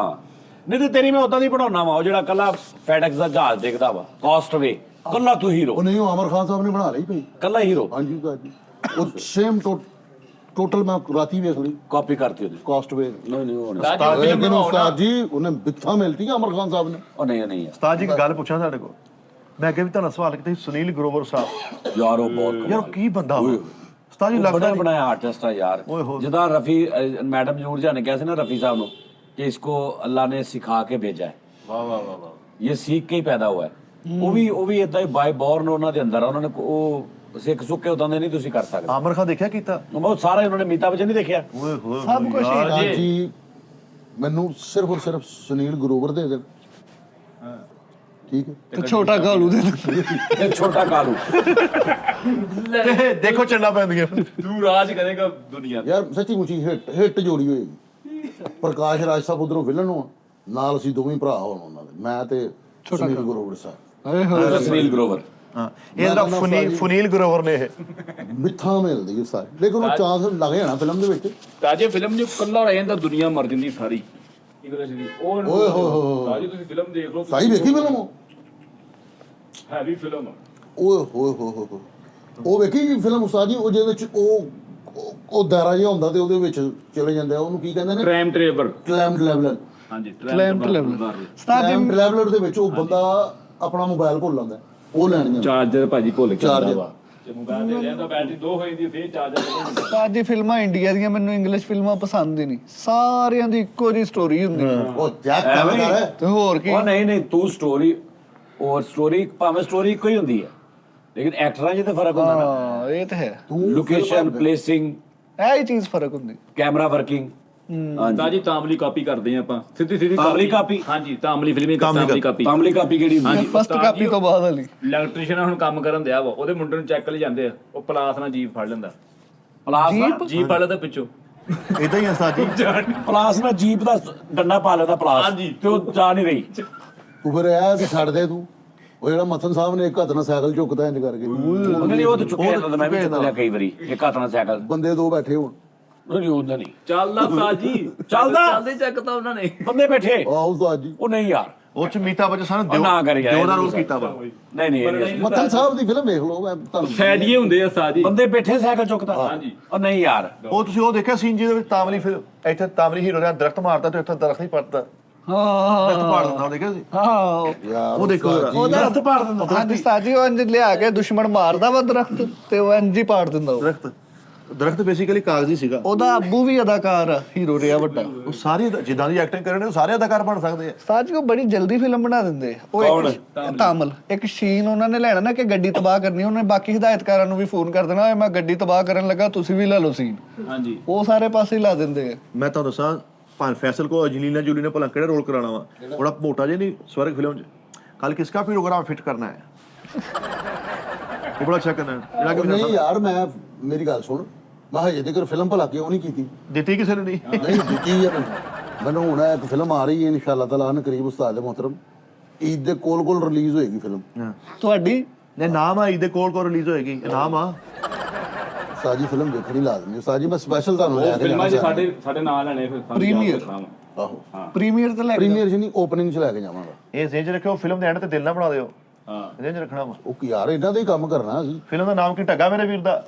नहीं तो तेरी मैं उदा दी बनाउना वा ओ जेड़ा कल्ला FedEx दा जहाज देखदा वा कॉस्टवे कल्ला तू हीरो ਉਹ ਨਹੀਂ ਉਹ ਅਮਰ ਖਾਨ ਸਾਹਿਬ ਨੇ ਬਣਾ ਲਈ ਭਾਈ कल्ला हीरो ਹਾਂਜੀ ਜੀ ਉਹ ਸੇਮ ਟੋਟਲ ਮੈਂ ਰਾਤੀ ਵੇਖ ਲਈ कॉपी करती ओदी ਕਾਸਟ ਵੇ नहीं नहीं वो नहीं ਫਿਲਮ ਲੇਕਿਨ ਬਣਾਓ ਨਾ ਉਸਤਾਦ ਜੀ ਉਹਨੇ ਬਿੱਥਾ ਮਿਲਤੀ ਹੈ ਅਮਰ ਖਾਨ ਸਾਹਿਬ ਨੇ ओ नहीं नहीं यार ਉਸਤਾਦ ਜੀ ਇੱਕ ਗੱਲ ਪੁੱਛਾਂ ਸਾਡੇ ਕੋਲ ਮੈਂ ਅੱਗੇ ਵੀ ਤੁਹਾਨੂੰ ਸਵਾਲ ਕੀਤਾ ਸੀ ਸੁਨੀਲ ਗਰੋਵਰ ਸਾਹਿਬ यार वो बहुत ਯਾਰ कमाल ਕੀ ਬੰਦਾ ਵਾ ਉਸਤਾਦ ਜੀ बड़ा ਲੱਗਦਾ ਨਹੀਂ बनाया आर्टिस्ट है यार ओए हो। जिदा रफी मैडम जूर जा ने कहा ना रफी साहब नु कि इसको अल्लाह ने सिखा के भेजा है ਵਾਹ ਵਾਹ ਵਾਹ ਵਾਹ ये सीख के ही पैदा हुआ है वो भी ਇਦਾਂ ਹੀ ਬਾਈ ਬੋਰਨ ਉਹਨਾਂ ਦੇ ਅੰਦਰ ਆ ਉਹਨਾਂ ਨੇ ਉਹ ਸਿੱਖ ਸੁੱਕੇ ਉਦਾਂ ਦੇ ਨਹੀਂ ਤੁਸੀਂ ਕਰ ਸਕਦੇ ਆਮਰ ਖਾਨ ਦੇਖਿਆ ਕੀਤਾ ਬਹੁਤ ਸਾਰਾ ਉਹਨਾਂ ਨੇ ਮੀਤਾ ਵਿੱਚ ਨਹੀਂ ਦੇਖਿਆ ਓਏ ਹੋਏ ਸਭ ਕੁਝ ਹੀ ਉਸਤਾਦ ਜੀ ਮੈਨੂੰ ਸਿਰਫ ਔਰ ਸਿਰਫ ਸੁਨੀਲ ਗਰੋਵਰ ਦੇ ਦੇਣ ਠੀਕ ਹੈ ਤੇ ਛੋਟਾ ਗਾਲੂ ਦੇ ਤੇ ਛੋਟਾ ਕਾਲੂ ਤੇ ਦੇਖੋ ਚੱਲਣਾ ਪੈਂਦੀਆਂ ਤੂੰ ਰਾਜ ਕਰੇਗਾ ਦੁਨੀਆ ਤੇ। ਯਾਰ ਸੱਚੀ ਮੁੱਚੀ ਹਿੱਟ ਜੋੜੀ ਹੋਏਗੀ ਪ੍ਰਕਾਸ਼ ਰਾਜ ਸਾਹਿਬ ਉਧਰੋਂ ਵਿਲਨ ਹੋਣ ਨਾਲ ਅਸੀਂ ਦੋਵੇਂ ਭਰਾ ਹੋਣ ਉਹਨਾਂ ਦੇ ਮੈਂ ਤੇ ਸੁਨੀਲ ਗਰੋਵਰ ਸਾਹਿਬ ਸੁਨੀਲ ਗਰੋਵਰ ਹਾਂ ਇਹ ਜਿਹੜਾ ਫੁਨੀਲ ਗਰੋਵਰ ਨੇ ਇਹ ਮਿੱਠਾ ਮਿਲਦੀ ਹੈ ਸਾਰੇ ਲੇਕਿਨ ਉਹ ਚਾਂਸ ਲੱਗ ਜਾਣਾ ਫਿਲਮ ਦੇ ਵਿੱਚ ਤਾਜੇ ਫਿਲਮ ਜੋ ਕੱਲਾ ਰਹਿ ਜਾਂਦਾ ਦੁਨੀਆ ਮਰ ਜਾਂਦੀ ਸਾਰੀ ਇੰਗਲਿਸ਼ ਦੀ ਉਹ ਓਏ ਹੋਏ ਹੋਏ ਤਾਜੇ ਤੁਸੀਂ ਫਿਲਮ ਦੇਖ ਲਓ ਸਾਈ ਵੇਖੀ ਫਿਲਮ ਉਹ ਹੈਵੀ ਫਿਲਮ ਓਏ ਹੋਏ ਹੋਏ ਹੋਏ ਉਹ ਵੇਖੀ ਫਿਲਮ ਉਸਤਾਦ ਜੀ ਉਹ ਜਿਹਦੇ ਵਿੱਚ ਉਹ ਦਾਰਾ ਜਿਹਾ ਹੁੰਦਾ ਤੇ ਉਹਦੇ ਵਿੱਚ ਚਲੇ ਜਾਂਦੇ ਆ ਉਹਨੂੰ ਕੀ ਕਹਿੰਦੇ ਨੇ ਕ੍ਰਾਈਮ ਟ੍ਰੇਵਰ ਕਲੈਮ ਲੈਵਲ ਹਾਂਜੀ clamp level star clam level ਦੇ ਵਿੱਚ ਉਹ ਬੰਦਾ ਆਪਣਾ ਮੋਬਾਈਲ ਭੁੱਲ ਜਾਂਦਾ ਉਹ ਲੈਣ ਜਾਂਦਾ ਚਾਰਜਰ ਭਾਜੀ ਭੁੱਲ ਕੇ Charger। ਵਾ ਜੇ ਮੋਬਾਈਲ ਦੇ ਲਿਆ ਤਾਂ ਬੈਟਰੀ 2 ਹੋ ਜਾਂਦੀ ਫੇਰ ਚਾਰਜਰ ਸਟਾਰ ਦੀ ਫਿਲਮਾਂ ਇੰਡੀਆ ਦੀਆਂ ਮੈਨੂੰ ਇੰਗਲਿਸ਼ ਫਿਲਮਾਂ ਪਸੰਦ ਹੀ ਨਹੀਂ ਸਾਰਿਆਂ ਦੀ ਇੱਕੋ ਜਿਹੀ ਸਟੋਰੀ ਹੁੰਦੀ ਉਹ ਜੈਕ ਕੈਮਰਾ ਹੈ ਤੇ ਹੋਰ ਕੀ ਉਹ ਨਹੀਂ ਤੂੰ ਸਟੋਰੀ ਔਰ ਸਟੋਰੀ ਭਾਵੇਂ ਸਟੋਰੀ ਇੱਕੋ ਹੀ ਹੁੰਦੀ ਹੈ ਲੇਕਿਨ ਐਕਟਰਾਂ 'ਚ ਤਾਂ ਫਰਕ ਹੁੰਦਾ ਨਾ ਹਾਂ ਇਹ ਤਾਂ ਹੈ ਲੋਕੇਸ਼ਨ ਪਲੇਸਿੰਗ ਇਹ ਹੀ ਚੀਜ਼ ਫਰਕ ਹੁੰਦੀ ਕੈਮਰਾ ਵਰਕਿੰਗ ਤਾਜੀ ਤਾਮਲੀ ਕਾਪੀ ਕਰਦੇ ਆ ਆਪਾਂ ਸਿੱਧੀ ਤਾਮਲੀ ਕਾਪੀ? ਹਾਂਜੀ ਤਾਮਲੀ ਫਿਲਮੀ ਤਾਮਲੀ ਕਾਪੀ ਤਾਮਲੀ ਕਾਪੀ ਕਿਹੜੀ ਹੁੰਦੀ ਹਾਂਜੀ ਫਸਟ ਕਾਪੀ ਤੋਂ ਬਾਅਦ ਵਾਲੀ ਇਲੈਕਟ੍ਰੀਸ਼ੀਅਨ ਹੁਣ ਕੰਮ ਕਰਨ ਦਿਆ ਵਾ ਉਹਦੇ ਮੁੰਡੇ ਨੂੰ ਚੈੱਕ ਲਈ ਜਾਂਦੇ ਆ ਉਹ ਪਲਾਸ ਨਾਲ ਜੀਪ ਫੜ ਲੈਂਦਾ ਪਲਾਸ ਨਾਲ ਜੀਪ ਫੜ ਲੈਂਦਾ ਪਿੱਛੋਂ ਇਦਾਂ ਹੀ ਆ ਉਸਤਾਦ ਜੀ ਪਲਾਸ ਨਾਲ ਜੀਪ ਦਾ ਡੰਡਾ ਪਾ ਲੈਂਦਾ ਪਲਾਸ ਹਾਂਜੀ। ਤੇ ਉਹ ਜਾ ਨਹੀਂ ਰਹੀ ਤੂੰ ਫਿਰ ਇਹ ਕਿ ਛੱਡ ਦੇ ਤੂੰ ਉਹ ਜਿਹੜਾ ਮੱਥਨ ਸਾਹਿਬ ਨੇ ਇੱਕ ਹੱਥ ਨਾਲ ਸਾਈਕਲ ਚੁੱਕਦਾ ਇੰਜ ਕਰਕੇ ਉਹਨੇ ਨਹੀਂ ਉਹ ਤਾਂ ਚੁੱਕਿਆ ਜਾਂਦਾ ਮੈਂ ਵੀ ਚੁੱਕਿਆ ਕਈ ਵਾਰੀ ਇੱਕ ਹੱਥ ਨਾਲ ਸਾਈਕਲ ਬੰਦੇ ਦੋ ਬੈਠੇ ਹੋਣ ਨਹੀਂ ਹੁੰਦਾ ਨਹੀਂ ਚੱਲਦਾ ਤਾਜੀ ਚੱਲਦਾ? ਚੱਲਦੇ ਚੱਕ ਤਾਂ ਉਹਨਾਂ ਨੇ ਬੰਦੇ ਬੈਠੇ ਆਹ ਉਸਤਾਦ ਜੀ ਉਹ ਨਹੀਂ ਯਾਰ ਉਹ ਚ ਮੀਤਾ ਬੱਚ ਸਾਨੂੰ ਉਹ ਨਾ ਕਰੀ ਯਾਰ, ਦਿਓ ਦਾ ਇਹ ਰੋਲ ਨਹੀਂ ਕੀਤਾ ਵਾ ਨਹੀਂ ਇਹ ਨਹੀਂ ਮੱਥਨ ਸਾਹਿਬ ਦੀ ਫਿਲਮ ਵੇਖ ਲਓ ਮੈਂ ਤੁਹਾਨੂੰ ਸੈਡੀਏ ਹੁੰਦੇ ਆ ਸਾਜੀ ਬੰਦੇ ਬੈਠੇ ਸਾਈਕਲ ਚੁੱਕਦਾ ਹਾਂਜੀ। ਉਹ ਨਹੀਂ ਯਾਰ ਉਹ ਤੁਸੀਂ ਉਹ ਦੇਖਿਆ ਸੀਨ ਜਿਹਦੇ ਵਿੱਚ ਤਾਮਲੀ ਫਿਰ ਇੱਥੇ ਤਾਮਲੀ ਹੀਰੋ ਦਾ ਦਰਖਤ ਮਾਰਦਾ ਤੇ ਇੱਥੇ ਦਰਖਤ ਨਹੀਂ ਪੜਦਾ ਹਾਂ ਦਰਖਤ ਪਾੜ ਦਿੰਦਾ ਉਹ ਦੇਖਿਆ ਸੀ ਹਾਂ ਯਾਰ ਉਹ ਦੇਖੋ ਉਸਤਾਦ ਜੀ, ਉਹਦਾ ਹੱਥ ਪਾੜ ਦਿੰਦਾ ਹਾਂਜੀ ਸਾਜੀ ਉਹ ਇੰਜ ਲਿਆ ਕੇ ਦੁਸ਼ਮਣ ਮਾਰਦਾ ਵਾ ਦਰਖਤ ਤੇ ਉਹ ਇੰਜ ਹੀ ਪਾੜ ਦਿੰਦਾ ਉਹ ਦਰਖਤ ਬੇਸਿਕਲੀ ਕਾਗਜ਼ੀ ਸੀਗਾ ਉਹਦਾ ਅੱਬੂ ਵੀ ਅਦਾਕਾਰ ਆ ਹੀਰੋ ਰਿਹਾ ਵੱਡਾ ਉਹ ਸਾਰੇ ਜਿੱਦਾਂ ਦੀ ਐਕਟਿੰਗ ਕਰਨ ਉਹ ਸਾਰੇ ਅਦਾਕਾਰ ਬਣ ਸਕਦੇ ਆ ਸਾਜੀ ਉਹ ਬੜੀ ਜਲਦੀ ਫਿਲਮ ਬਣਾ ਦਿੰਦੇ ਆ। ਉਹ ਇੱਕ ਤਾਮਲ ਇੱਕ ਸ਼ੀਨ ਉਹਨਾਂ ਨੇ ਲੈਣਾ ਨਾ ਕਿ ਗੱਡੀ ਤਬਾਹ ਕਰਨੀ ਉਹਨੇ ਬਾਕੀ ਹਦਾਇਤਕਾਰਾਂ ਨੂੰ ਵੀ ਫੋਨ ਕਰ ਦੇਣਾ ਓਏ ਮੈਂ ਗੱਡੀ ਤਬਾਹ ਕਰਨ ਲੱਗਾ ਤੁਸੀਂ ਵੀ ਲੈ ਲਓ ਸੀਨ ਹਾਂਜੀ ਉਹ ਸਾਰੇ ਪਾਸੇ ਹੀ ਲਾ ਦਿੰਦੇ ਆ ਮੈਂ ਤੁਹਾਨੂੰ ਦੱਸਾਂ ਭਾਨ ਫੈਸਲ ਕੋ ਅਜਲੀਨਾ ਜੂਲੀ ਨੇ ਭਲਾ ਕਿਹੜਾ ਰੋਲ ਕਰਾਉਣਾ ਵਾ ਬੜਾ ਮੋਟਾ ਜਿਹਾ ਨਹੀਂ ਸਵਰਗ ਫਿਲਮ 'ਚ ਕੱਲ ਕਿਸਕਾ ਪ੍ਰੋਗਰਾਮ ਫਿੱਟ ਕਰਨਾ ਹੈ ਉਹ ਬੜਾ ਅੱਛਾ ਕਰਨਾ ਹੈ ਜਿਹੜਾ ਕਿ ਨਹੀਂ ਯਾਰ ਮੈਂ ਮੇਰੀ ਗੱਲ ਸੁਣ ਮੈਂ ਹਜੇ ਤੱਕ ਫਿਲਮ ਭਲਾ ਕਿਉਂ ਨਹੀਂ ਕੀਤੀ ਦਿੱਤੀ ਕਿਸੇ ਨੇ ਨਹੀਂ ਨਹੀਂ ਦਿੱਤੀ ਹੈ ਮੈਨੂੰ ਹੁਣ ਇੱਕ ਫਿਲਮ ਆ ਰਹੀ ਹੈ ਇਨਸ਼ਾਅੱਲਾ ਤਾਲਾ ਅਨ ਕਰੀਬ ਉਸਤਾਦ ਦੇ ਮੁਹਤਰਮ ਈਦ ਦੇ ਕੋਲ ਰਿਲੀਜ਼ ਹੋਏਗੀ ਫਿਲਮ ਤੁਹਾਡੀ ਨੇ ਨਾਮ ਆ ਇਹਦੇ ਕੋਲ ਰਿਲੀਜ਼ ਹੋਏਗੀ ਇਹ ਨਾਮ ਆ ਸਾਜੀ ਫਿਲਮ ਦੇਖਣੀ ਲਾਜ਼ਮੀ ਹੈ ਸਾਜੀ ਮੈਂ ਸਪੈਸ਼ਲ ਤੁਹਾਨੂੰ ਲੈ ਕੇ ਫਿਲਮਾਂ ਜਾਣਾ 'ਚ ਸਾਡੇ ਨਾਲ ਲੈਣੇ ਫਿਰ ਸਾਨੂੰ ਪ੍ਰੀਮੀਅਰ। ਯਾਦ ਰੱਖਣਾ ਵਾ। ਆਹੋ ਪ੍ਰੀਮੀਅਰ ਤੇ ਲੈ ਕੇ ਪ੍ਰੀਮੀਅਰ ਜੀ ਨਹੀਂ ਓਪਨਿੰਗ ਚ ਲੈ ਕੇ ਜਾਵਾਂਗਾ ਇਹ ਜ਼ੇਨ 'ਚ ਰੱਖਿਓ ਫਿਲਮ ਦੇ ਐਂਡ ਤੇ ਦਿਲ ਨਾ ਬਣਾ ਦਿਓ ਹਾਂ ਇਹਦੇ 'ਚ ਰੱਖਣਾ ਵਾ ਉਹ ਯਾਰ ਇਹਨਾਂ ਦਾ ਹੀ ਕੰਮ ਕਰਨਾ ਅਸੀਂ। ਫਿਲਮ ਦਾ ਨਾਮ ਕੀ ਢੱਗਾ ਮੇਰੇ ਵੀਰ ਦਾ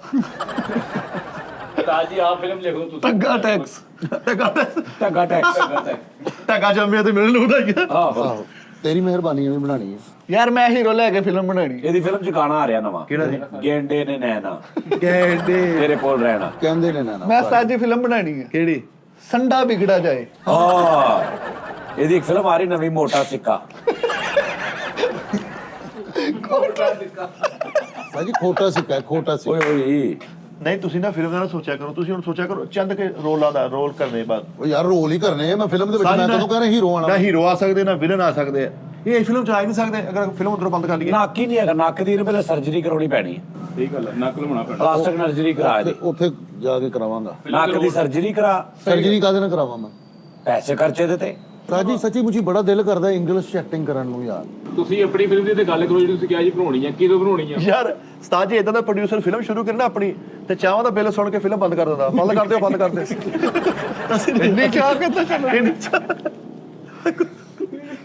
ਉਸਤਾਦ ਜੀ ਆਪ ਫਿਲਮ ਲਿਖ ਲਓ ਤੁਸੀਂ ਟੱਗਾ ਟੈਕਸ ਟੱਗਾ ਟੈਕਸ ਢੱਗਾ ਜੰਮਿਆ ਤੇ ਮਿਲਣ ਨੂੰ ਵਧਾਈਆਂ। ਆਹੋ ਆਹੋ ਤੇਰੀ ਮਿਹਰਬਾਨੀ ਵੀ ਬਣਾਣੀ ਹੈ। ਯਾਰ ਮੈਂ ਹੀਰੋ ਲੈ ਕੇ ਫਿਲਮ ਬਣਾਣੀ ਇਹਦੀ ਫਿਲਮ 'ਚ ਗਾਣਾ ਆ ਰਿਹਾ ਨਵਾਂ ਕਿਹੜਾ ਜੀ? ਗੇਂਡੇ ਨੇ ਨੈਣਾ ਗੈਂਡੇ ਤੇਰੇ ਕੋਲ ਰਹਿਣਾ ਕਹਿੰਦੇ ਨੇ ਨਾ ਮੈਂ ਉਸਤਾਦ ਜੀ ਫਿਲਮ ਬਣਾਣੀ ਹੈ ਕਿਹੜੀ? ਸੰਡਾ ਵਿਗੜਾ ਜਾਏ। ਹਾਂ ਇਹਦੀ ਇੱਕ ਫਿਲਮ ਆ ਰਹੀ ਨਵੀਂ ਮੋਟਾ ਸਿੱਕਾ ਸਾਜੀ ਖੋਟਾ ਸਿੱਕਾ ਖੋਟਾ ਸਿੱਕਾ। ਓਏ ਓਏ ਨਹੀਂ ਤੁਸੀਂ ਨਾ ਫਿਲਮ ਦਾ ਨਾ ਸੋਚਿਆ ਕਰੋ, ਤੁਸੀਂ ਹੁਣ ਸੋਚਿਆ ਕਰੋ ਚੰਦ ਕੇ ਰੋਲਾਂ ਦਾ ਰੋਲ ਕਰਨੇ ਬਾਅਦ। ਉਹ ਯਾਰ ਰੋਲ ਹੀ ਕਰਨੇ ਆ। ਮੈਂ ਫਿਲਮ ਦੇ ਵਿੱਚ ਮੈਂ ਤੈਨੂੰ ਕਹਿ ਰਿਹਾ ਹੀਰੋ ਆਣਾ। ਨਾ ਹੀਰੋ ਆ ਸਕਦੇ ਨਾ ਵਿਲਨ ਆ ਸਕਦੇ ਆ। ਇਹ ਫਿਲਮ ਚ ਆ ਹੀ ਨਹੀਂ ਸਕਦੇ ਅਗਰ ਫਿਲਮ ਉਧਰੋਂ ਬੰਦ ਕਰ ਲਈਏ। ਨੱਕ ਹੀ ਨਹੀਂ ਹੈਗਾ, ਨੱਕ ਦੀ ਪਹਿਲੇ ਸਰਜਰੀ ਕਰਾਉਣੀ ਪੈਣੀ ਹੈ, ਸਹੀ ਗੱਲ ਹੈ ਨਕਲ ਹੋਣਾ ਪੈਣਾ ਪਲਾਸਟਿਕ ਸਰਜਰੀ ਕਰਾ ਦੇ, ਉੱਥੇ ਜਾ ਕੇ ਕਰਾਵਾਂਗਾ। ਨੱਕ ਦੀ ਸਰਜਰੀ ਕਰਾ, ਸਰਜਰੀ ਕਾਹਦੇ ਨਾਲ ਕਰਾਵਾਂ ਮੈਂ? ਪੈਸੇ ਖਰਚੇ ਦੇ ਤੇ ਸਾਜੀ ਸੱਚੀ ਮੁਝੀ ਬੜਾ ਦਿਲ ਕਰਦਾ ਇੰਗਲਿਸ਼ ਚ ਐਕਟਿੰਗ ਕਰਨ ਨੂੰ ਯਾਰ। ਤੁਸੀਂ ਆਪਣੀ ਫਿਲਮ ਦੀ ਤੇ ਗੱਲ ਕਰੋ ਜਿਹੜੀ ਤੁਸੀਂ ਕਿਹਾ ਜੀ ਬਣਾਉਣੀ ਹੈ, ਕਿਦੋਂ ਬਣਾਉਣੀ ਹੈ? ਯਾਰ ਉਸਤਾਦ ਜੀ ਇਦਾਂ ਦਾ ਪ੍ਰੋਡਿਊਸਰ ਫਿਲਮ ਸ਼ੁਰੂ ਕਰੇ ਨਾ ਆਪਣੀ ਤੇ ਚਾਹਾਂ ਦਾ ਬਿੱਲ ਸੁਣ ਕੇ ਫਿਲਮ ਬੰਦ ਕਰ ਦਿੰਦਾ। ਬੰਦ ਕਰ ਦਿਓ, ਬੰਦ ਕਰ ਦਿਓ। ਅਸੀਂ ਇੰਨੇ ਕਿਆ ਕਹਿੰਦਾ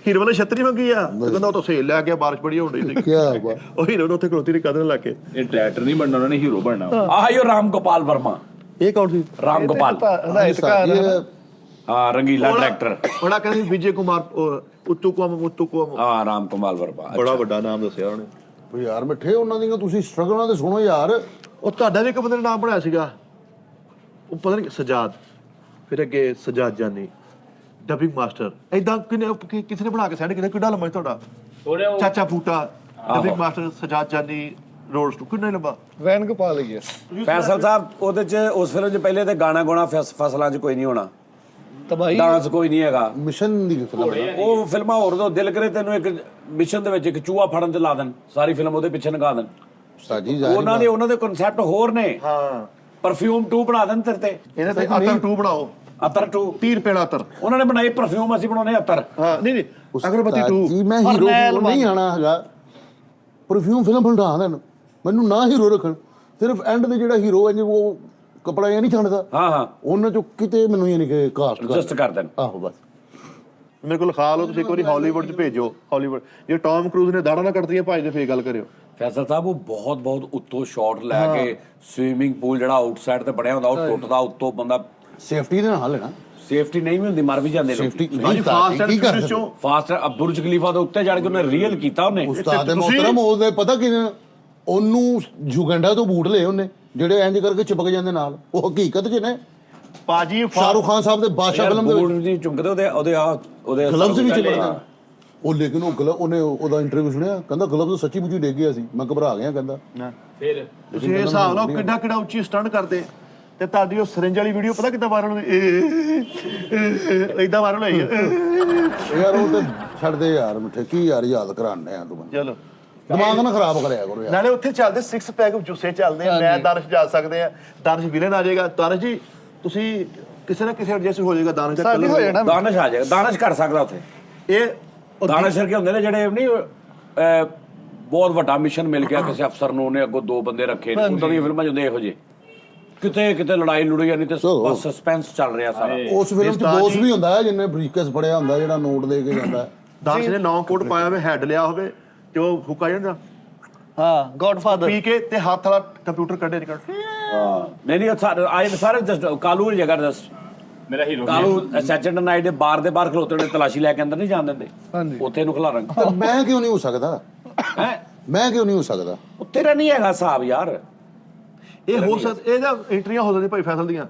ਹੀਰੋ ਵਾਲੇ ਛਤਰੀ ਮੰਗੀ ਆ ਤੇ ਕਹਿੰਦਾ ਉਹ ਤਾਂ ਸੇਲ ਲੈ ਗਿਆ, ਬਾਰਿਸ਼ ਬੜੀ ਹੋਣ ਰਹੀ ਸੀ। ਕੀ ਬਾਤ। ਉਹ ਹੀਰੋ ਨੂੰ ਉੱਥੇ ਖਲੋਤੀ ਨੇ ਕਦਰ ਲਾ ਕੇ। ਇਹ ਡਾਇਰੈਕਟਰ ਨਹੀਂ ਬਣਨਾ, ਉਹਨਾਂ ਨੇ ਹੀਰੋ ਬਣਨਾ। ਆਹ ਰਾਮ ਗੋਪਾਲ ਵਰਮਾ, ਇਹ ਕੌਣ ਸੀ? ਰਾਮ ਗੋਪਾਲ ਹਦਾਇਤਕਾਰ ਹਾਂ ਰੰਗੀਲਾ ਡਾਇਰੈਕਟਰ, ਬੜਾ ਕਹਿੰਦੇ ਵਿਜੇ ਕੁਮਾਰ ਉੱਤੂ ਕੋਮ ਹਾਂ ਰਾਮ ਗੋਪਾਲ ਵਰਮਾ ਬੜਾ ਵੱਡਾ ਨਾਮ ਦੱਸਿਆ ਉਹਨੇ। ਉਹ ਯਾਰ ਮਿੱਠੇ ਉਹਨਾਂ ਦੀਆਂ ਤੁਸੀਂ ਸਟਰਗਲਾਂ ਤੇ ਸੁਣੋ ਯਾਰ। ਉਹ ਤੁਹਾਡਾ ਵੀ ਇੱਕ ਬੰਦੇ ਨੇ ਨਾਮ ਬਣਾਇਆ ਸੀਗਾ, ਉਹ ਪਤਾ ਨਹੀਂ ਸਜਾਦ, ਫਿਰ ਅੱਗੇ ਸਜਾਦ ਜਾਨੀ, ਡਬਿੰਗ ਮਾਸਟਰ, ਏਦਾਂ ਕਿਸੇ ਨੇ ਬਣਾ ਕੇ ਸੈਂਡ ਕੀਤਾ। ਕਿੱਡਾ ਲੰਮਾ ਤੁਹਾਡਾ? ਚਾਚਾ ਫੂਟਾ, ਡਬਿੰਗ ਮਾਸਟਰ, ਸਜਾਦ ਜਾਨੀ, ਰੋਡ ਸਟੂ, ਕਿੰਨਾ ਲੰਬਾ? ਵੈਨ ਗੋਪਾਲ ਗਿਆ। ਫੈਸਲ ਸਾਹਿਬ ਉਹਦੇ ਚ ਉਸ ਫਿਲਮ ਚ ਪਹਿਲੇ ਤੇ ਗਾਣਾ ਗੋਣਾ ਫਸਲਾਂ ਚ ਕੋਈ ਨਹੀਂ ਹੋਣਾ, ਤਬਾਈ ਡਾਂਸ ਕੋਈ ਨਹੀਂ ਹੈਗਾ। ਮਿਸ਼ਨ ਦੀ ਫਿਲਮ ਹੈ। ਉਹ ਫਿਲਮਾਂ ਹੋਰ ਤੋਂ ਦਿਲ ਕਰੇ ਤੈਨੂੰ ਇੱਕ ਮਿਸ਼ਨ ਦੇ ਵਿੱਚ ਇੱਕ ਚੂਹਾ ਫੜਨ ਤੇ ਲਾ ਦੇਣ, ਸਾਰੀ ਫਿਲਮ ਉਹਦੇ ਪਿੱਛੇ ਲਗਾ ਦੇਣ। ਸਾਜੀ ਉਹਨਾਂ ਦੇ ਕਨਸੈਪਟ ਹੋਰ ਨੇ। ਹਾਂ ਪਰਫਿਊਮ 2 ਬਣਾ ਦੇਣ ਤੇਰੇ ਤੇ, ਇਹਨਾਂ ਤੇ ਅਤਰ 2 ਬਣਾਓ, ਅਤਰ 2 30 ਰੁਪਏ ਦਾ ਅਤਰ। ਉਹਨਾਂ ਨੇ ਬਣਾਈ ਪਰਫਿਊਮ, ਅਸੀਂ ਬਣਾਉਣੇ ਅਤਰ। ਹਾਂ ਨਹੀਂ ਅਗਰਬੱਤੀ 2। ਜੀ ਮੈਂ ਹੀਰੋ ਨਹੀਂ ਆਣਾ ਹੈਗਾ। ਪਰਫਿਊਮ ਫਿਲਮ ਬਣਾ ਦੇਣ, ਮੈਨੂੰ ਨਾ ਹੀਰੋ ਰੱਖਣ, ਸਿਰਫ ਐਂਡ ਦੇ ਜਿਹੜਾ ਹੀਰੋ ਹੈ ਉਹ ਕਪੜਾ ਇਹ ਨਹੀਂ ਛੱਡਦਾ। ਹਾਂ ਉਹਨਾਂ ਚੋਂ ਕਿਤੇ ਮੈਨੂੰ ਇਹ ਨਹੀਂ ਕਿ ਕਾਸਟ ਐਡਜਸਟ ਕਰ ਦੇਣ। ਆਹੋ ਬਸ ਮੇਰੇ ਕੋਲ ਲਿਖਾ ਲਓ ਤੁਸੀਂ, ਇੱਕ ਵਾਰੀ ਹਾਲੀਵੁੱਡ 'ਚ ਭੇਜੋ। ਹਾਲੀਵੁੱਡ ਜੇ ਟੌਮ ਕਰੂਜ਼ ਨੇ ਦਾੜਾ ਨਾ ਕੱਟਦੀਆਂ ਭਾਈ ਦੇ ਫੇਰ ਗੱਲ ਕਰਿਓ। ਫੈਸਲ ਸਾਹਿਬ ਉਹ ਬਹੁਤ ਉੱਤੋਂ ਸ਼ਾਟ ਲੈ ਕੇ ਸਵੀਮਿੰਗ ਪੂਲ ਜਿਹੜਾ ਆਊਟਸਾਈਡ ਤੇ ਬਣਿਆ ਹੁੰਦਾ ਉਹ ਟੁੱਟਦਾ ਉੱਤੋਂ, ਬੰਦਾ ਸੇਫਟੀ ਦੇ ਨਾਲ ਲੈਣਾ। ਸੇਫਟੀ ਨਹੀਂ ਵੀ ਹੁੰਦੀ, ਮਰ ਵੀ ਜਾਂਦੇ ਲੋਕ। ਸੇਫਟੀ ਹਾਂਜੀ ਫਾਸਟ ਐਂਡ ਫਿਊਰੀਅਸ 'ਚੋਂ ਫਾਸਟ ਬੁਰਜ ਖਲੀਫਾ ਦੇ ਉੱਤੇ ਚੜ ਕੇ ਉਹਨੇ ਰੀਅਲ ਕੀਤਾ ਉਹਨੇ। ਉਸਤਾਦ ਦੇ ਮੁਹਤਰਮ ਉਹਦੇ ਪਤਾ ਕਿਵੇਂ ਉਹਨੂੰ ਯੁਗੰਡਾ ਤੋਂ ਬੂਟ ਲਏ ਉਹਨੇ ਜਿਹੜੇ ਇੰਜ ਕਰਕੇ ਚਿਪਕ ਜਾਂਦੇ ਨਾਲ। ਉਹ ਹਕੀਕਤ 'ਚ ਨੇ। ਪਾਜੀ ਸ਼ਾਹਰੁਖ ਖਾਨ ਸਾਹਿਬ ਦੇ ਬਾਦਸ਼ਾਹ ਫਿਲਮ ਦੇ ਬੂਟ ਨਹੀਂ ਚੁੰਕਦੇ ਉਹਦੇ ਗਲਵਜ਼ ਵੀ ਚਿਪਕਦੇ। ਉਹ ਲੇਕਿਨ ਉਹਨੇ ਉਹਦਾ ਇੰਟਰਵਿਊ ਸੁਣਿਆ, ਕਹਿੰਦਾ ਗਲਵਜ਼ ਸੱਚੀ ਮੁੱਚੀ ਡਿੱਗ ਗਿਆ ਸੀ, ਮੈਂ ਘਬਰਾ ਗਿਆ ਕਹਿੰਦਾ। ਫਿਰ ਤੁਸੀਂ ਇਹ ਹਿਸਾਬ ਲਾਓ ਕਿੱਡਾ ਉੱਚੀ ਸਟੰਟ ਕਰਦੇ ਤੇ ਤੁਹਾਡੀ ਉਹ ਸਿਰਿੰਜ ਵਾਲੀ ਵੀਡੀਓ ਪਤਾ ਕਿੱਦਾਂ ਵਾਇਰਲ ਹੋਈ? ਏਦਾਂ ਵਾਇਰਲ ਹੋਈ ਯਾਰ ਉਹ ਤੇ ਛੱਡ ਦੇ ਯਾਰ ਮਿੱਠੇ, ਕੀ ਯਾਰ ਯਾਦ ਕਰਾਣੇ ਆ ਤੂੰ। ਚਲੋ ਦਿਮਾਗ ਨਾ ਖਰਾਬ ਕਰਿਆ ਕਰੋ ਯਾਰ। ਨਾਲੇ ਉੱਥੇ ਚੱਲਦੇ 6 ਪੈਕ ਜੂਸੇ ਚੱਲਦੇ ਆ। ਮੈਂ ਦਾਨਿਸ਼ ਜਾ ਸਕਦੇ ਆ, ਦਾਨਿਸ਼ ਵਿਲਨ ਆ ਜਾਏਗਾ। ਦਾਨਿਸ਼ ਜੀ ਤੁਸੀਂ ਕਿਸੇ ਨਾ ਕਿਸੇ ਐਡਜਸਟ ਹੋ ਜਾਏਗਾ। ਦਾਨਿਸ਼ ਦਾ ਸਾਡੀ ਹੋ ਜਾਣਾ। ਦਾਨਿਸ਼ ਆ ਜਾਏਗਾ, ਦਾਨਿਸ਼ ਕਰ ਸਕਦਾ ਉੱਥੇ। ਇਹ ਦਾਨਿਸ਼ ਵਰਗੇ ਹੁੰਦੇ ਨੇ ਜਿਹੜੇ ਨਹੀਂ ਬਹੁਤ ਵੱਡਾ ਮਿਸ਼ਨ ਮਿਲ ਗਿਆ ਕਿਸੇ ਅਫਸਰ ਨੂੰ, ਉਹਨੇ ਅੱਗੋਂ 2 ਬੰਦੇ ਰੱਖੇ ਨੇ। ਉਦਾਂ ਦੀਆਂ ਫਿਲਮਾਂ 'ਚ ਹੁੰਦੇ ਇਹੋ ਜਿਹੇ, ਕਿਤੇ ਲੜਾਈ ਲੁੜਾਈ ਨਹੀਂ ਤੇ ਬਸ ਸਸਪੈਂਸ ਚੱਲ ਰਿਹਾ ਸਾਰਾ। ਉਸ ਫਿਲਮ 'ਚ ਬੌਸ ਵੀ ਹੁੰਦਾ ਹੈ ਜਿਹਨੇ ਬਰੀਕੇਸ ਫੜਿਆ ਹੁੰਦਾ, ਜਿਹੜਾ ਨੋਟ ਦੇ ਕੇ ਜਾਂਦਾ। ਦਾਨਿਸ਼ ਨੇ 9 ਕੋਟ ਪਾਇਆ ਹੋਵੇ, ਹੈਡ ਲਿਆ ਹੋਵੇ ਤੇ ਉਹ ਹੁੱਕਾ ਜਾਂਦਾ ਹਾਂ ਗੋਡਫਾਦਰ ਪੀ ਕੇ ਤੇ ਹੱਥ ਵਾਲਾ ਕੰਪਿਊਟਰ ਕੱਢੇ ਨਿਕਲ। ਹਾਂ ਨਹੀਂ ਸਾਰੇ ਜਸਟ ਕਾਲੂ ਦੀ ਜਗ੍ਹਾ ਜਸਟ ਮੇਰਾ ਹੀਰੋ ਕਾਲੂ ਸੈਚਰਡੇ ਨਾਈਟ ਦੇ ਬਾਰ ਦੇ ਬਾਹਰ ਖਲੋਤੇ ਨੇ, ਤਲਾਸ਼ੀ ਲੈ ਕੇ ਅੰਦਰ ਨਹੀਂ ਜਾਣ ਦਿੰਦੇ, ਉੱਥੇ ਨੂੰ ਖਿਲਾਰਨ। ਪਰ ਮੈਂ ਕਿਉਂ ਨਹੀਂ ਹੋ ਸਕਦਾ? ਹੈ ਮੈਂ ਕਿਉਂ ਨਹੀਂ ਹੋ ਸਕਦਾ? ਤੇਰਾ ਨਹੀਂ ਹੈਗਾ ਹਿਸਾਬ ਯਾਰ। ਇਹ ਹੋ ਸਕਦਾ, ਇਹਦਾ ਐਂਟਰੀਆਂ ਹੋ ਸਕਦੀਆਂ ਭਾਈ ਫੈਸਲ ਦੀਆਂ।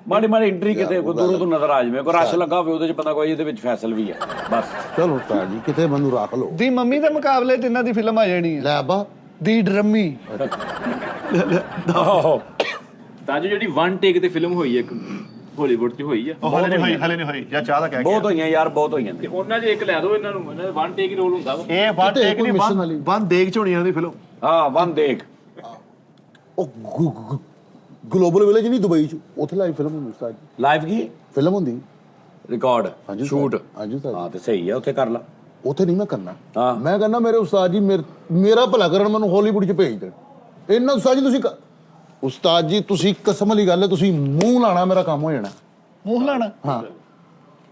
ਮਾੜੀ ਐਂਟਰੀ ਕਿਤੇ ਕੋਈ ਦੂਰੋਂ ਤੋਂ ਨਜ਼ਰ ਆ ਜਾਵੇ, ਕੋਈ ਰਸ਼ ਲੱਗਾ ਹੋਵੇ ਉਹਦੇ 'ਚ ਪਤਾ ਕੋਈ ਇਹਦੇ ਵਿੱਚ ਫੈਸਲ ਵੀ ਹੈ ਬਸ। ਚਲੋ ਉਸਤਾਦ ਜੀ ਕਿਤੇ ਮੈਨੂੰ ਰੱਖ ਲਓ। ਦੀ ਮੰਮੀ ਦੇ ਮੁਕਾਬਲੇ ਜਿੰਨਾਂ ਦੀ ਫਿਲਮ ਆ ਜਾਣੀ ਹੈ ਲੈ ਅੱਬਾ ਦੀ ਡਰਮੀ। ਤਾਂ ਜਿਹੜੀ 1 ਟੇਕ ਤੇ ਫਿਲਮ ਹੋਈ ਹੈ ਇੱਕ ਹਾਲੀਵੁੱਡ 'ਚ ਹੋਈ ਆ, ਹਲੇ ਨਹੀਂ ਹੋਈ ਜਾਂ ਚਾਹ ਦਾ ਕਹਿ ਬਹੁਤ ਹੋਈਆਂ ਯਾਰ, ਬਹੁਤ ਹੋਈਆਂ ਤੇ ਉਹਨਾਂ 'ਚ ਇੱਕ ਲੈ ਦਿਓ ਇਹਨਾਂ ਨੂੰ, ਇਹਨਾਂ ਦਾ 1 ਟੇਕ ਹੀ ਰੋਲ ਹੁੰਦਾ ਵਾ। ਇਹ ਵਨ ਕਿਤੇ ਟੇਕ ਕੋਈ ਨਹੀਂ, mission ਵਾਲੀ। ਵਨ ਦੇਖ ਚ ਹੋਣੀ ਇਹਨਾਂ ਦੀ ਫਿਲਮ। ਹਾਂ ਵਨ ਦੇਖ। ਉਹ ਗਲੋਬਲ ਵਿਲੇਜ ਨਹੀਂ ਦੁਬਈ 'ਚ, ਉੱਥੇ ਲਾਈਵ ਫਿਲਮ ਹੁੰਦੀ ਉਸਤਾਦ ਜੀ। ਲਾਈਵ ਕੀ ਫਿਲਮ ਹੁੰਦੀ ਰਿਕਾਰਡ ਹਾਂਜੀ ਸ਼ੂਟ। ਹਾਂਜੀ ਉਸਤਾਦ ਹਾਂ ਤੇ ਸਹੀ ਹੈ, ਉੱਥੇ ਕਰ ਲਾ। ਉੱਥੇ ਨਹੀਂ ਮੈਂ ਕਰਨਾ। ਹਾਂ। ਮੈਂ ਕਹਿੰਦਾ ਮੇਰੇ ਉਸਤਾਦ ਜੀ ਮੇਰਾ ਭਲਾ ਕਰਨ ਮੈਨੂੰ ਹਾਲੀਵੁੱਡ 'ਚ ਭੇਜ ਦੇਣ। ਇਹਨਾਂ ਉਸਤਾਦ ਜੀ ਤੁਸੀਂ ਉਸਤਾਦ ਜੀ ਤੁਸੀਂ ਕਸਮ ਵਾਲੀ ਗੱਲ ਹੈ, ਤੁਸੀਂ ਮੂੰਹ ਲਾਣਾ ਮੇਰਾ ਕੰਮ ਹੋ ਜਾਣਾ। ਮੂੰਹ ਲਾਣਾ? ਹਾਂ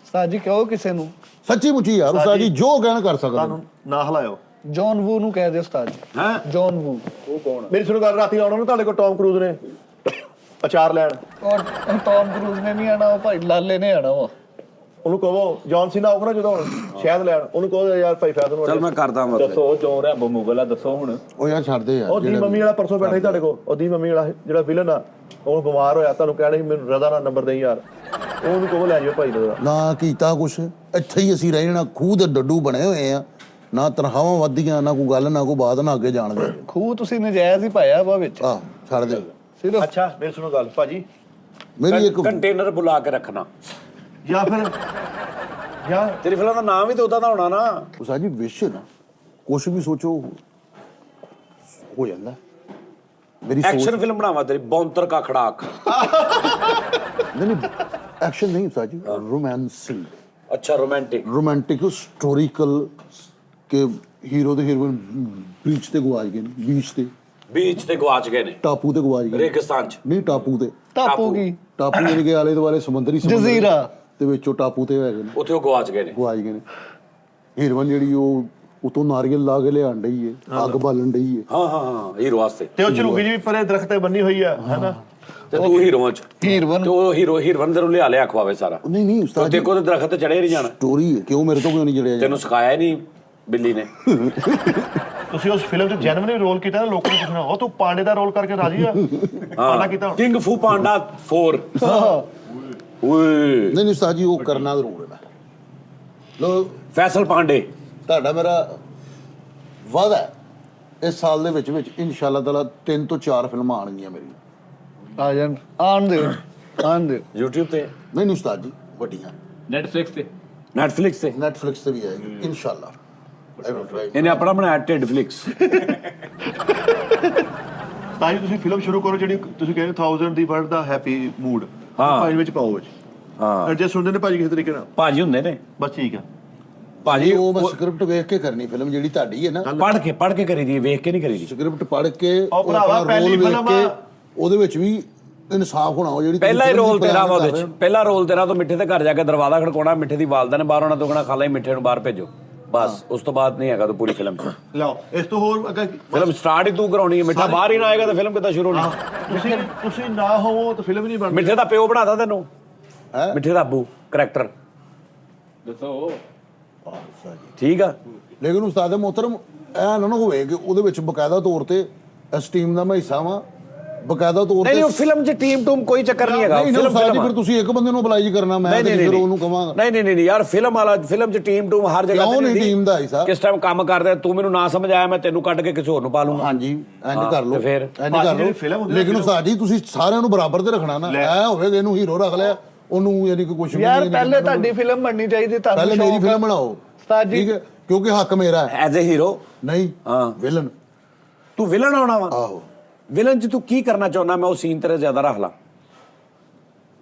ਸਾਜੀ ਕਹੋ ਕਿਸੇ ਨੂੰ। ਸੱਚੀ ਮੁੱਚੀ ਯਾਰ ਉਸਤਾਦ ਜੀ ਜੋ ਕਹਿਣ ਕਰ ਸਕਦਾ। ਤੁਹਾਨੂੰ ਨਾ ਹਲਾਇਓ, ਜੌਨ ਵੂ ਨੂੰ ਕਹਿ ਦੇ ਉਸਤਾਦ ਜੀ। ਹੈਂ? ਜੌਨ ਵੂ। ਮੇਰੀ ਸੁਣੋ ਗੱਲ, ਰਾਤੀ ਆਉਣਾ ਨਾ ਤੁਹਾਡੇ ਕੋਲ ਟੌਮ ਕਰੂਜ਼ ਨੇ ਅਚਾਰ ਲੈਣ। ਔਰ ਟੌਮ ਕਰੂਜ਼ ਨੇ ਨਹੀਂ ਆਣਾ, ਉਹ ਭਾਈ ਲਾਲੇ ਨੇ ਆਣਾ ਵਾ। ਉਹਨੂੰ ਕਹੋ ਜੌਨ ਸੀਨਾ ਆਊਗਾ ਨਾ ਜਦੋਂ ਸ਼ਾਇਦ ਲੈਣ, ਉਹਨੂੰ ਕਹੋ ਯਾਰ ਭਾਈ ਫੈਜ਼ਲ ਨੂੰ ਚੱਲ ਮੈਂ ਕਰਦਾ ਮਤਲਬ। ਦੱਸੋ ਚੋਰ ਹੈ ਮੁਗਲ ਆ, ਦੱਸੋ ਹੁਣ। ਉਹ ਯਾਰ ਛੱਡਦੇ ਉਹ ਦੀ ਮੰਮੀ ਵਾਲਾ ਪਰਸੋਂ ਬੈਠਾ ਸੀ ਤੁਹਾਡੇ ਕੋਲ, ਉਹ ਦੀ ਮੰਮੀ ਵਾਲਾ ਜਿਹੜਾ ਵਿਲਨ ਆ, ਉਹ ਬਿਮਾਰ ਹੋਇਆ, ਤੁਹਾਨੂੰ ਕਹਿਣਾ ਸੀ ਮੈਨੂੰ ਰਜ਼ਾ ਨਾਲ ਨੰਬਰ ਦੇਈ ਯਾਰ, ਉਹਨੂੰ ਕਹੋ ਲੈ ਜਾਓ ਭਾਈ ਦਾ। ਨਾ ਕੀਤਾ ਕੁਛ, ਇੱਥੇ ਹੀ ਅਸੀਂ ਰਹਿ ਜਾਣਾ, ਖੂਹ ਦੇ ਡੱਡੂ ਬਣੇ ਹੋਏ ਆ, ਨਾ ਤਨਖਾਹਾਂ ਵੱਧਦੀਆਂ, ਨਾ ਕੋਈ ਗੱਲ, ਨਾ ਕੋਈ ਬਾਤ, ਨਾ ਅੱਗੇ ਜਾਣਦੇ। ਖੂਹ ਤੁਸੀਂ ਨਜਾਇਜ਼ ਹੀ ਪਾਇਆ ਵਾ ਵਿੱਚ। ਆਹ ਛੱਡ ਦੇ। ਸਿਰਫ ਅੱਛਾ ਮੇਰੀ ਸੁਣੋ ਗੱਲ ਭਾਜੀ, ਮੇਰੀ ਇੱਕ ਕੰਟੇਨਰ ਬੁਲਾ ਕੇ ਰੱਖਣਾ, ਜਾਂ ਫਿਰ ਜਾਂ ਤੇਰੀ ਫਿਲਮ ਦਾ ਨਾਮ ਵੀ ਤਾਂ ਉਹਦਾ ਦਾ ਹੋਣਾ ਨਾ। ਉਸਤਾਦ ਜੀ ਵਿਸ਼ ਨਾ ਕੁਛ ਵੀ ਸੋਚੋ ਹੋ ਜਾਂਦਾ। ਮੇਰੀ ਸੋਚ ਐਕਸ਼ਨ ਫਿਲਮ ਬਣਾਵਾ ਤੇਰੀ, ਬੌਂਤਰ ਕਾ ਖੜਾਕ। ਨਹੀਂ ਐਕਸ਼ਨ ਨਹੀਂ ਉਸਤਾਦ ਜੀ, ਰੋਮਾਂਸਿੰਗ, ਅੱਛਾ ਰੋਮਾਂਟਿਕ। ਰੋਮਾਂਟਿਕ ਹਿਸਟੋਰੀਕਲ ਕਿ ਹੀਰੋ ਤੇ ਹੀਰੋਇਨ ਬੀਚ ਤੇ ਗਵਾਚ ਗਏ ਨੇ, ਬੀਚ ਤੇ ਗਵਾਚ ਗਏ ਨੇ, ਟਾਪੂ ਤੇ ਗਵਾਚ ਗਏ ਨੇ। ਰੇਗਿਸਤਾਨ ਚ। ਨਹੀਂ ਟਾਪੂ ਤੇ, ਟਾਪੂ ਕੀ ਟਾਪੂ ਜਿਹੜੇ ਕੇ ਆਲੇ ਦੁਆਲੇ ਸਮੁੰਦਰ ਜਜ਼ੀਰਾ ਤੇ ਵਿੱਚੋਂ ਟਾਪੂ ਤੇ ਹੈਗੇ ਨੇ, ਉੱਥੇ ਉਹ ਗਵਾਚ ਗਏ ਨੇ। ਗਵਾਚ ਗਏ ਨੇ। ਹੀਰੋਇਨ ਜਿਹੜੀ ਉਹ ਉਤੋਂ ਨਾਰੀਅਲ ਲਾ ਕੇ ਲਿਆਣ ਡਈ ਏ, ਅੱਗ ਬਾਲਣ ਡਈ ਏ। ਹਾਂ ਹੀਰੋ ਵਾਸਤੇ। ਤੇ ਉਹ ਝਲੂਗੀ ਜੀ ਵੀ ਪਰੇ ਦਰਖਤ ਤੇ ਬੰਨੀ ਹੋਈ ਆ, ਹੈਨਾ? ਤੇ ਤੂੰ ਹੀਰੋਆਂ ਚ, ਹੀਰਵਨ ਤੇ ਉਹ ਹੀਰੋਇਨ ਦੇ ਨੂੰ ਲਿਆ ਲਿਆ ਖਵਾਵੇ ਸਾਰਾ। ਨਹੀਂ ਤੂੰ ਉਸਤਾਦ ਜੀ ਦੇਖੋ ਤੇ ਦਰਖਤ ਤੇ ਚੜੇ ਨਹੀਂ ਜਾਣਾ, ਸਟੋਰੀ ਹੈ, ਕਿਉਂ ਮੇਰੇ ਤੋਂ ਕਿਉਂ ਨਹੀਂ ਜੜਿਆ ਤੈਨੂੰ ਸਿਖਾਇਆ ਹੀ ਨਹੀਂ ਬਿੱਲੀ ਨੇ। ਤੁਸੀਂ ਉਸ ਫਿਲਮ 'ਚ ਜੈਨੂਇਨਲੀ ਰੋਲ ਕੀਤਾ ਨਾ, ਲੋਕਾਂ ਨੂੰ ਪੁੱਛਣਾ ਉਹ ਤੂੰ ਪਾਂਡੇ ਦਾ ਰੋਲ ਕਰਕੇ ਰਾਜੀ ਆ? ਪਾਂਡਾ ਕੀਤਾ ਹੁਣ? ਕਿੰਗ ਫੂ ਪਾਂਡਾ 4। ਓਏ ਨਹੀਂ ਉਸਤਾਦ ਜੀ ਉਹ ਕਰਨਾ ਜ਼ਰੂਰ ਹੈ। ਲੋ ਫੈਸਲ ਪਾਂਡੇ। ਤੁਹਾਡਾ ਮੇਰਾ ਵਾਅਦਾ ਹੈ ਇਸ ਸਾਲ ਦੇ ਵਿੱਚ ਇਨਸ਼ਾਅੱਲਾ ਤਾਲਾ 3 ਤੋਂ 4 ਫਿਲਮਾਂ ਆਣਗੀਆਂ ਮੇਰੀਆਂ। ਆ ਜਾਣ, ਆਣ ਦਿਓ, ਆਣ ਦਿਓ। YouTube ਤੇ, ਨਹੀਂ ਉਸਤਾਦ ਜੀ ਵੱਡੀਆਂ ਨੈਟਫਲਿਕਸ ਤੇ। Netflix ਤੇ। ਨੈਟਫਲਿਕਸ ਤੇ ਵੀ ਆਏਗੀ ਇਨਸ਼ਾਅੱਲਾ। I will try. ਇਹਨੇ ਆਪਣਾ ਬਣਾਇਆ ਢਿੱਡਫਲਿਕਸ। ਤਾਂ ਜੀ ਤੁਸੀਂ ਫਿਲਮ ਸ਼ੁਰੂ ਕਰੋ ਜਿਹੜੀ ਤੁਸੀਂ ਕਹਿੰਦੇ 1000 ਦੀ ਵਰਡ ਦਾ ਹੈਪੀ ਮੂਡ ਭਾਈ ਵਿੱਚ ਪਾਓ ਵਿੱਚ। ਹਾਂ ਐਡਜਸਟ ਹੁੰਦੇ ਨੇ ਭਾਜੀ ਕਿਸੇ ਤਰੀਕੇ ਨਾਲ, ਭਾਜੀ ਹੁੰਦੇ ਨੇ ਬਸ ਠੀਕ ਆ। ਭਾਜੀ। ਉਹ ਮੈਂ ਸਕ੍ਰਿਪਟ ਵੇਖ ਕੇ ਕਰਨੀ ਫਿਲਮ ਜਿਹੜੀ ਤੁਹਾਡੀ ਹੈ ਨਾ, ਪੜ੍ਹ ਕੇ ਕਰੀ ਦੀ, ਵੇਖ ਕੇ ਨਹੀਂ ਕਰੀ ਦੀ। ਸਕ੍ਰਿਪਟ ਪੜ੍ਹ ਕੇ ਉਹ ਭਰਾਵਾ ਆਪਣਾ ਪਹਿਲੀ role ਵੇਖ ਫਿਲਮ ਕੇ ਆ। ਉਹਦੇ ਵਿੱਚ ਵੀ ਇਨਸਾਫ ਹੋਣਾ। ਉਹ ਜਿਹੜੀ ਪਹਿਲਾ ਹੀ ਤੁਸੀਂ ਰੋਲ ਫਿਲਮ ਤੇਰਾ plan ਵਾ ਉਹਦੇ ਕਰ ਰਹੇ ਚ, ਹੋ। ਪਹਿਲਾ ਰੋਲ ਤੇਰਾ ਤੋਂ ਮਿੱਠੇ ਦੇ ਘਰ ਜਾ ਕੇ ਦਰਵਾਜ਼ਾ ਖੜਕਾਉਣਾ, ਮਿੱਠੇ ਦੀ ਵਾਲਦਾ ਨੇ ਬਾਹਰ ਆਉਣਾ, ਤੂੰ ਕਹਿਣਾ ਖਾਲਾ ਹੀ ਮਿੱਠੇ ਨੂੰ ਬਾਹਰ ਭੇਜੋ, ਬਸ। ਉਸ ਤੋਂ ਬਾਅਦ ਨਹੀਂ ਹੈਗਾ ਤੂੰ ਪੂਰੀ ਫਿਲਮ ਚ। ਲਓ ਇਸ ਤੋਂ ਹੋਰ ਅੱਗੇ ਫਿਲਮ ਸਟਾਰਟ ਹੀ ਤੂੰ ਕਰਾਉਣੀ ਹੈ, ਮਿੱਠਾ ਬਾਹਰ ਹੀ ਨਾ ਆਏਗਾ ਤਾਂ ਫਿਲਮ ਕਿੱਦਾਂ ਸ਼ੁਰੂ ਹੋਣੀ? ਤੁਸੀਂ ਨਾ ਹੋਵੋ ਤਾਂ ਫਿਲਮ ਨਹੀਂ ਬਣਦੀ। ਮਿੱਠੇ ਦਾ ਪਿਓ ਬਣਾਤਾ ਤੈਨੂੰ, ਹੈਂ? ਮਿੱਠੇ ਦਾ ਅੱਬੂ ਕਰੈਕਟਰ, ਦੱਸੋ। ਠੀਕ ਆ। ਲੇਕਿਨ ਉਸਤਾਦ ਮੁਹਤਰਮ ਇਹ ਨਾ ਹੋਵੇ ਕਿ ਉਹਦੇ ਵਿੱਚ ਬਕਾਇਦਾ ਤੌਰ ਤੇ ਇਸ ਟੀਮ ਦਾ ਮੈਂ ਹਿੱਸਾ ਵਾਂ, ਬਕਾਇਦਾ ਤੌਰ ਨਹੀਂ ਤੇ। ਉਹ ਫਿਲਮ ਚ ਟੀਮ ਟੂਮ ਕੋਈ ਚੱਕਰ ਨਹੀਂ ਹੈਗਾ। ਨਹੀਂ ਫਿਲਮ ਉਸਤਾਦ ਜੀ ਫਿਲਮ ਫਿਰ ਤੁਸੀਂ ਇੱਕ ਬੰਦੇ ਨੂੰ ਅਪਲਾਈ ਕਰਨਾ, ਮੈਂ ਤੇ ਫਿਰ ਉਹਨੂੰ ਕਵਾਂਗਾ। ਨਹੀਂ ਯਾਰ, ਫਿਲਮ ਵਾਲਾ ਫਿਲਮ ਚ ਟੀਮ ਟੂਮ ਹਰ ਜਗ੍ਹਾ ਕਿਉਂ ਤੇ ਨਹੀਂ ਟੀਮ ਦਾ ਹਿੱਸਾ? ਕਿਸ ਟਾਈਮ ਕੰਮ ਕਰਦੇ ਤੂੰ ਮੈਨੂੰ ਨਾ ਸਮਝ ਆਇਆ, ਮੈਂ ਤੈਨੂੰ ਕੱਢ ਕੇ ਕਿਸੇ ਹੋਰ ਨੂੰ ਪਾ ਲੂੰਗਾ। ਹਾਂਜੀ ਇੰਜ ਹਾਂ, ਕਰ ਲਓ, ਤੇ ਫਿਰ? ਇੰਜ ਭਾਜੀ ਕਰ ਜਿਹੜੀ ਫਿਲਮ ਲਓ। ਹੁੰਦੀ ਨਾ, ਲੇਕਿਨ ਉਸਤਾਦ ਜੀ ਤੁਸੀਂ ਸਾਰਿਆਂ ਨੂੰ ਬਰਾਬਰ ਤੇ ਰੱਖਣਾ ਨਾ। ਐ ਹੋਵੇਗਾ ਇਹਨੂੰ ਹੀਰੋ ਰੱਖ ਲਿਆ, ਉਹਨੂੰ ਯਾਨੀ ਕਿ ਕੁਝ ਵੀ ਯਾਰ ਨਹੀਂ। ਪਹਿਲੇ ਤੁਹਾਡੀ ਫਿਲਮ ਬਣਨੀ ਚਾਹੀਦੀ, ਤੁਹਾਨੂੰ ਪਹਿਲੇ ਮੇਰੀ ਸ਼ੌਕ ਆ। ਫਿਲਮ ਬਣਾਓ ਉਸਤਾਦ ਜੀ ਠੀਕ ਹੈ, ਕਿਉਂਕਿ ਹੱਕ ਮੇਰਾ ਹੈ। ਐਜ਼ ਅ ਹੀਰੋ ਨਹੀਂ ਹਾਂ। ਵਿਲਨ। ਤੂੰ ਵਿਲਨ ਆਉਣਾ ਵਾ? ਆਹੋ ਵਿਲਨ ਚ ਤੂੰ ਕੀ ਕਰਨਾ ਚਾਹੁੰਦਾ? ਮੈਂ ਉਹ ਸੀਨ ਤੇਰੇ ਜ਼ਿਆਦਾ ਰੱਖ ਲਾਂ।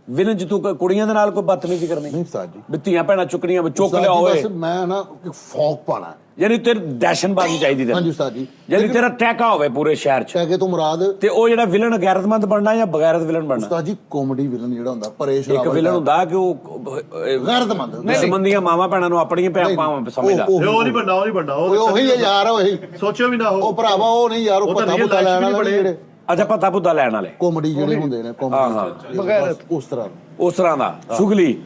ਵਿਲਨ ਚ ਤੂੰ ਕੁੜੀਆਂ ਦੇ ਨਾਲ ਕੋਈ ਬਦਤਮੀਜ਼ੀ ਕਰਨੀ, ਨਹੀਂ ਉਸਤਾਦ ਜੀ, ਵੀ ਧੀਆਂ ਭੈਣਾਂ ਚੁੱਕਣੀਆਂ, ਚੁੱਕ ਉਸਤਾਦ ਲਿਆ ਜੀ ਓਏ, ਬਸ ਮੈਂ ਨਾ ਇੱਕ ਫੌਕ ਪਾਣਾ। ਯਾਨੀ ਤੇਰੇ ਦਹਿਸ਼ਤਬਾਜ਼ੀ ਚਾਹੀਦੀ ਹਾਂਜੀ ਤੈਨੂੰ, ਉਸਤਾਦ ਜੀ, ਯਾਨੀ ਤੇਰਾ ਟੈਕਾ ਹੋਵੇ ਪੂਰੇ ਸ਼ਹਿਰ ਚ। ਕਹਿ ਕੇ ਤੋਂ ਮੁਰਾਦ ਤੇ ਉਹ ਜਿਹੜਾ ਵਿਲਨ ਗੈਰਤਮੰਦ ਬਣਨਾ ਜਾਂ ਬਗੈਰਤ ਵਿਲਨ ਬਣਨਾ? ਉਸਤਾਦ ਜੀ ਕਾਮੇਡੀ ਵਿਲਨ ਜਿਹੜਾ ਹੁੰਦਾ ਪਰੇਸ਼ ਇੱਕ ਰਾਵਲ ਵਿਲਨ ਦਾ, ਹੁੰਦਾ ਕਿ ਉਹ ਗੈਰਤਮੰਦ ਸੰਬੰਧੀਆਂ ਮਾਵਾਂ ਭੈਣਾਂ ਨੂੰ ਆਪਣੀਆਂ ਭਾਵਾਂ ਸਮਝਦਾ। ਉਹ ਨਹੀਂ ਬਣਨਾ, ਉਹ ਨਹੀਂ ਬਣਨਾ। ਉਹੀ ਹੈ ਯਾਰ, ਉਹੀ ਸੋਚੋ ਵੀ ਨਾ ਉਹ ਹੋ। ਭਰਾਵਾ, ਉਹ ਨਹੀਂ ਯਾਰ, ਉਹ ਉਹ ਤਾਂ ਪਤਾ real ਪੁੱਤਾ life ਲੈਣ ਵੀ ਵਾਲੇ ਬੜੇ। ਜਿਹੜੇ ਅੱਛਾ, ਪਤਾ ਪੁੱਤਾ ਲੈਣ ਵਾਲੇ ਕਾਮੇਡੀ ਜਿਹੜੇ ਹੁੰਦੇ ਨੇ, ਹਾਂ, ਕਾਮੇਡੀ ਬਗੈਰਤ। ਉਸ ਤਰ੍ਹਾਂ। ਉਸ ਤਰ੍ਹਾਂ ਦਾ ਸੁਗਲੀ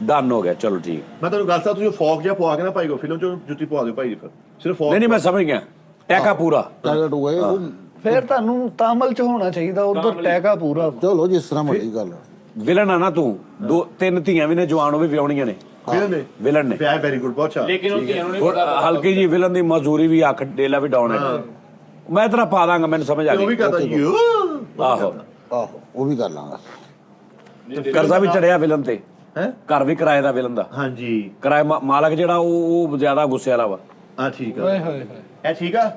ਡਨ ਹੋ ਗਿਆ। ਚਲੋ ਠੀਕ। ਮੈਂ ਤੁਹਾਨੂੰ ਗੱਲ ਸਾਂ, ਤੁਸੀਂ ਫੌਕ ਜਿਹਾ ਪਵਾ ਕੇ ਨਾ ਭਾਈ ਕੋ ਫਿਲਮ ਚ ਜੁੱਤੀ ਪਵਾ ਦਿਓ ਭਾਈ ਦੀ, ਫਿਰ ਸਿਰਫ ਫੌਕ। ਨਹੀਂ ਮੈਂ ਸਮਝ ਗਿਆ, ਟੈਕਾ ਪੂਰਾ। ਟਾਰਗੇਟ ਹੋਏ ਉਹ। ਫਿਰ ਤੁਹਾਨੂੰ ਤਾਮਲ ਚ ਹੋਣਾ ਚਾਹੀਦਾ, ਉਧਰ ਟੈਕਾ ਪੂਰਾ। ਚਲੋ ਜਿਸ ਤਰ੍ਹਾਂ ਮਰਜ਼ੀ ਗੱਲ। ਵਿਲਨ ਆ ਨਾ ਤੂੰ, 2-3 ਧੀਆਂ ਵੀ ਨੇ, ਜਵਾਨ ਉਹ ਵੀ ਵਿਆਹਣੀਆਂ ਨੇ। ਫਿਲਮ ਨੇ ਵਿਲਨ ਨੇ ਵੈਰੀ ਗੁੱਡ, ਬਹੁਤ ਅੱਛਾ। ਲੇਕਿਨ ਉਹ ਧੀਆਂ ਨੂੰ ਨਹੀਂ ਹੁਣ ਹਲਕੀ ਜੀ ਵਿਲਨ ਦੀ ਮਜ਼ਦੂਰੀ ਵੀ, ਅੱਖ ਡੇਲਾ ਵੀ ਡਾਊਨ ਹੈ। ਮੈਂ ਤੇਰਾ ਪਾ ਦਾਂਗਾ, ਮੈਨੂੰ ਸਮਝ ਆ ਉਹ ਵੀ ਗਈ। ਕਰਦਾ ਯੂ। ਆਹੋ, ਆਹੋ ਉਹ ਵੀ ਕਰ ਲਾਂਗਾ। ਕਰਜ਼ਾ ਵੀ ਚੜਿਆ ਵਿਲਨ ਤੇ, ਹੈ ਘਰ ਵੀ ਕਿਰਾਏ ਦਾ ਵਿਲਨ ਦਾ। ਹਾਂਜੀ ਕਿਰਾਏ ਮਾਲਕ ਜਿਹੜਾ ਉਹ ਜ਼ਿਆਦਾ ਗੁੱਸੇ ਵਾਲਾ ਵਾ। ਹਾਂ ਠੀਕ ਆ। ਓਏ ਹੋਏ ਹੋਏ। ਇਹ ਠੀਕ ਆ।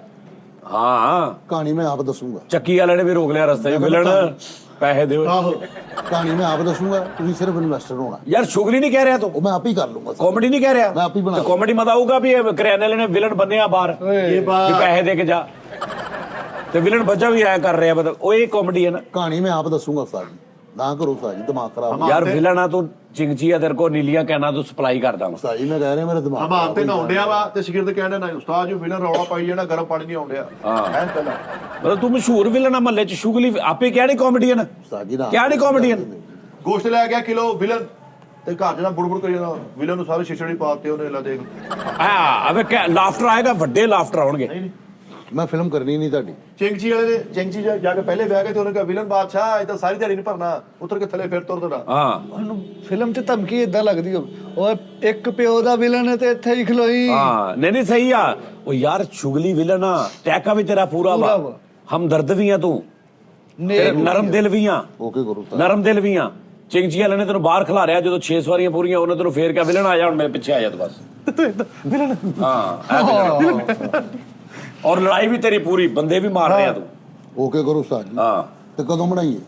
ਹਾਂ, ਕਹਾਣੀ ਮੈਂ ਆਪ ਦੱਸੂਗਾ। ਚੱਕੀ ਵਾਲੇ ਨੇ ਵੀ ਰੋਕ ਲਿਆ ਰਸਤੇ 'ਚ, ਵਿਲਨ ਪੈਸੇ ਦਿਓ। ਆਹੋ ਕਹਾਣੀ ਮੈਂ ਆਪ ਦੱਸੂਗਾ, ਤੁਸੀਂ ਸਿਰਫ ਇਨਵੈਸਟਰ ਹੋਣਾ। ਯਾਰ ਸ਼ੁਗਲੀ ਨਹੀਂ ਕਹਿ ਰਿਹਾ ਤੂੰ, ਉਹ ਮੈਂ ਆਪ ਹੀ ਕਰ ਲੂੰਗਾ। ਕਾਮੇਡੀ ਨਹੀਂ ਕਹਿ ਰਿਹਾ। ਮੈਂ ਆਪ ਹੀ ਬਣਾ ਕਾਮੇਡੀ ਮਤ ਆਊਗਾ ਵੀ ਇਹ ਕਰਿਆਨੇ ਵਾਲੇ ਨੇ ਵਿਲਨ ਬੰਨਿਆ ਬਾਹਰ, ਇਹ ਵੀ ਬਾਤ ਪੈਸੇ ਦੇ ਕੇ ਜਾ, ਤੇ ਵਿਲਨ ਬੱਚਾ ਵੀ ਐ ਕਰ ਰਿਹਾ, ਮਤਲਬ ਉਹ ਇਹ ਕਾਮੇਡੀ ਹੈ ਨਾ। ਕਹਾਣੀ ਮੈਂ ਆਪ ਦੱਸੂਗਾ ਉਸਤਾਦ ਜੀ। ਨਾ ਕਰੋ ਉਸਤਾਦ ਜੀ, ਦਿਮਾਗ ਖਰਾਬ ਯਾਰ ਵਿਲਨ ਆ ਤੂੰ, ਚਿੰਗਚੀ ਆ ਤੇਰੇ ਕੋ ਨੀਲੀਆਂ ਕਹਿਣਾ ਤੂੰ ਸਪਲਾਈ ਕਰਦਾ ਵਾ। ਉਸਤਾਦ ਜੀ ਮੈਂ ਕਹਿ ਰਿਹਾ ਮੇਰਾ ਦਿਮਾਗ ਹਮਾਨ ਤੇ ਨਹਾਉਂਦਿਆ ਵਾ ਤੇ ਸ਼ਗਿਰਦ ਕਹਿੰਦੇ ਨਾ ਉਸਤਾਦ ਜੀ ਵਿਲਨ ਰੌਲਾ ਪਾਈ ਜਾਣਾ, ਗਰਮ ਪਾਣੀ ਨਹੀਂ ਆਉਂਦਿਆ। ਐਂ ਪਹਿਲਾਂ ਮਤਲਬ ਤੂੰ ਮਸ਼ਹੂਰ ਵਿਲਨ ਆ ਮਹੱਲੇ ਚ, ਸ਼ੁਗਲੀ ਆਪੇ ਕਿਹਾ ਨੀ ਕਾਮੇਡੀਅਨ, ਉਸਤਾਦ ਜੀ ਨਾ ਕਿਹਾ ਨੀ ਕਾਮੇਡੀਅਨ। ਗੋਸ਼ਤ ਲੈ ਗਿਆ ਕਿਲੋ ਵਿਲਨ ਤੇ ਘਰ ਜਿਹੜਾ ਬੁੜਬੁੜ ਕਰੀ ਜਾਂਦਾ, ਵਿਲਨ ਨੂੰ ਸਾਰੇ ਛਿਛੜੀ ਪਾਤੇ ਉਹਨੇ, ਲਾ ਦੇਖ। ਹਾਂ ਅਬੇ ਲਾਫਟਰ ਆਏਗਾ, ਵੱਡੇ ਲਾਫਟਰ ਆਉਣਗੇ। ਮੈਂ ਫਿਲਮ ਕਰਨੀ ਨਹੀਂ ਤੁਹਾਡੀ। ਚਿੰਗਚੀ ਵਾਲੇ ਨੇ ਚਿੰਗਚੀ ਜਾ ਕੇ ਪਹਿਲੇ ਬਹਿ ਗਏ ਤੇ ਉਹਨੇ ਕਿਹਾ ਵਿਲਨ ਬਾਦਸ਼ਾਹ ਇਹ ਤਾਂ ਸਾਰੀ ਦਿਹਾੜੀ ਨਹੀਂ ਭਰਨਾ, ਉਤਰ ਕੇ ਥੱਲੇ ਫਿਰ ਤੁਰ ਦੇਣਾ। ਹਾਂ ਉਹਨੂੰ ਫਿਲਮ 'ਚ ਧਮਕੀ ਇਦਾਂ ਲੱਗਦੀ ਹੋ, ਓਏ ਇੱਕ ਪਿਓ ਦਾ ਵਿਲਨ ਹੈ ਤੇ ਇੱਥੇ ਹੀ ਖਲੋਈ। ਹਾਂ ਨਹੀਂ ਸਹੀ ਆ। ਉਹ ਯਾਰ ਸ਼ੁਗਲੀ ਵਿਲਨ ਆ, ਟੈਕਾ ਵੀ ਤੇਰਾ ਪੂਰਾ ਪੂਰਾ ਵਾ, ਵਾ। ਹਮਦਰਦ ਵੀ ਆ ਤੂੰ, ਤੇਰੇ ਨਰਮ ਦਿਲ ਵੀ ਆ, ਓਕੇ ਕਰੋ ਉਸਤਾਦ। ਨਰਮ ਦਿਲ ਵੀ ਆ। ਚਿੰਗਚੀ ਵਾਲੇ ਨੇ ਤੈਨੂੰ ਬਾਹਰ ਖਿਲਾਰਿਆ ਜਦੋਂ 6 ਸਵਾਰੀਆਂ ਪੂਰੀਆਂ, ਉਹਨੇ ਤੈਨੂੰ ਫੇਰ ਕਿਹਾ ਵਿਲਨ ਆ ਜਾ ਹੁਣ ਮੇਰੇ ਪਿੱਛੇ ਆ ਜਾ ਤੂੰ ਬਸ। ਵਿਲਨ ਹਾਂ ਔਰ ਲੜਾਈ ਵੀ ਤੇਰੀ ਪੂਰੀ, ਬੰਦੇ ਵੀ ਮਾਰ ਰਿਹਾ ਤੂੰ। ਓਕੇ ਕਰੋ ਉਸਤਾਦ ਜੀ। ਹਾਂ ਤੇ ਕਦੋਂ ਬਣਾਈਏ?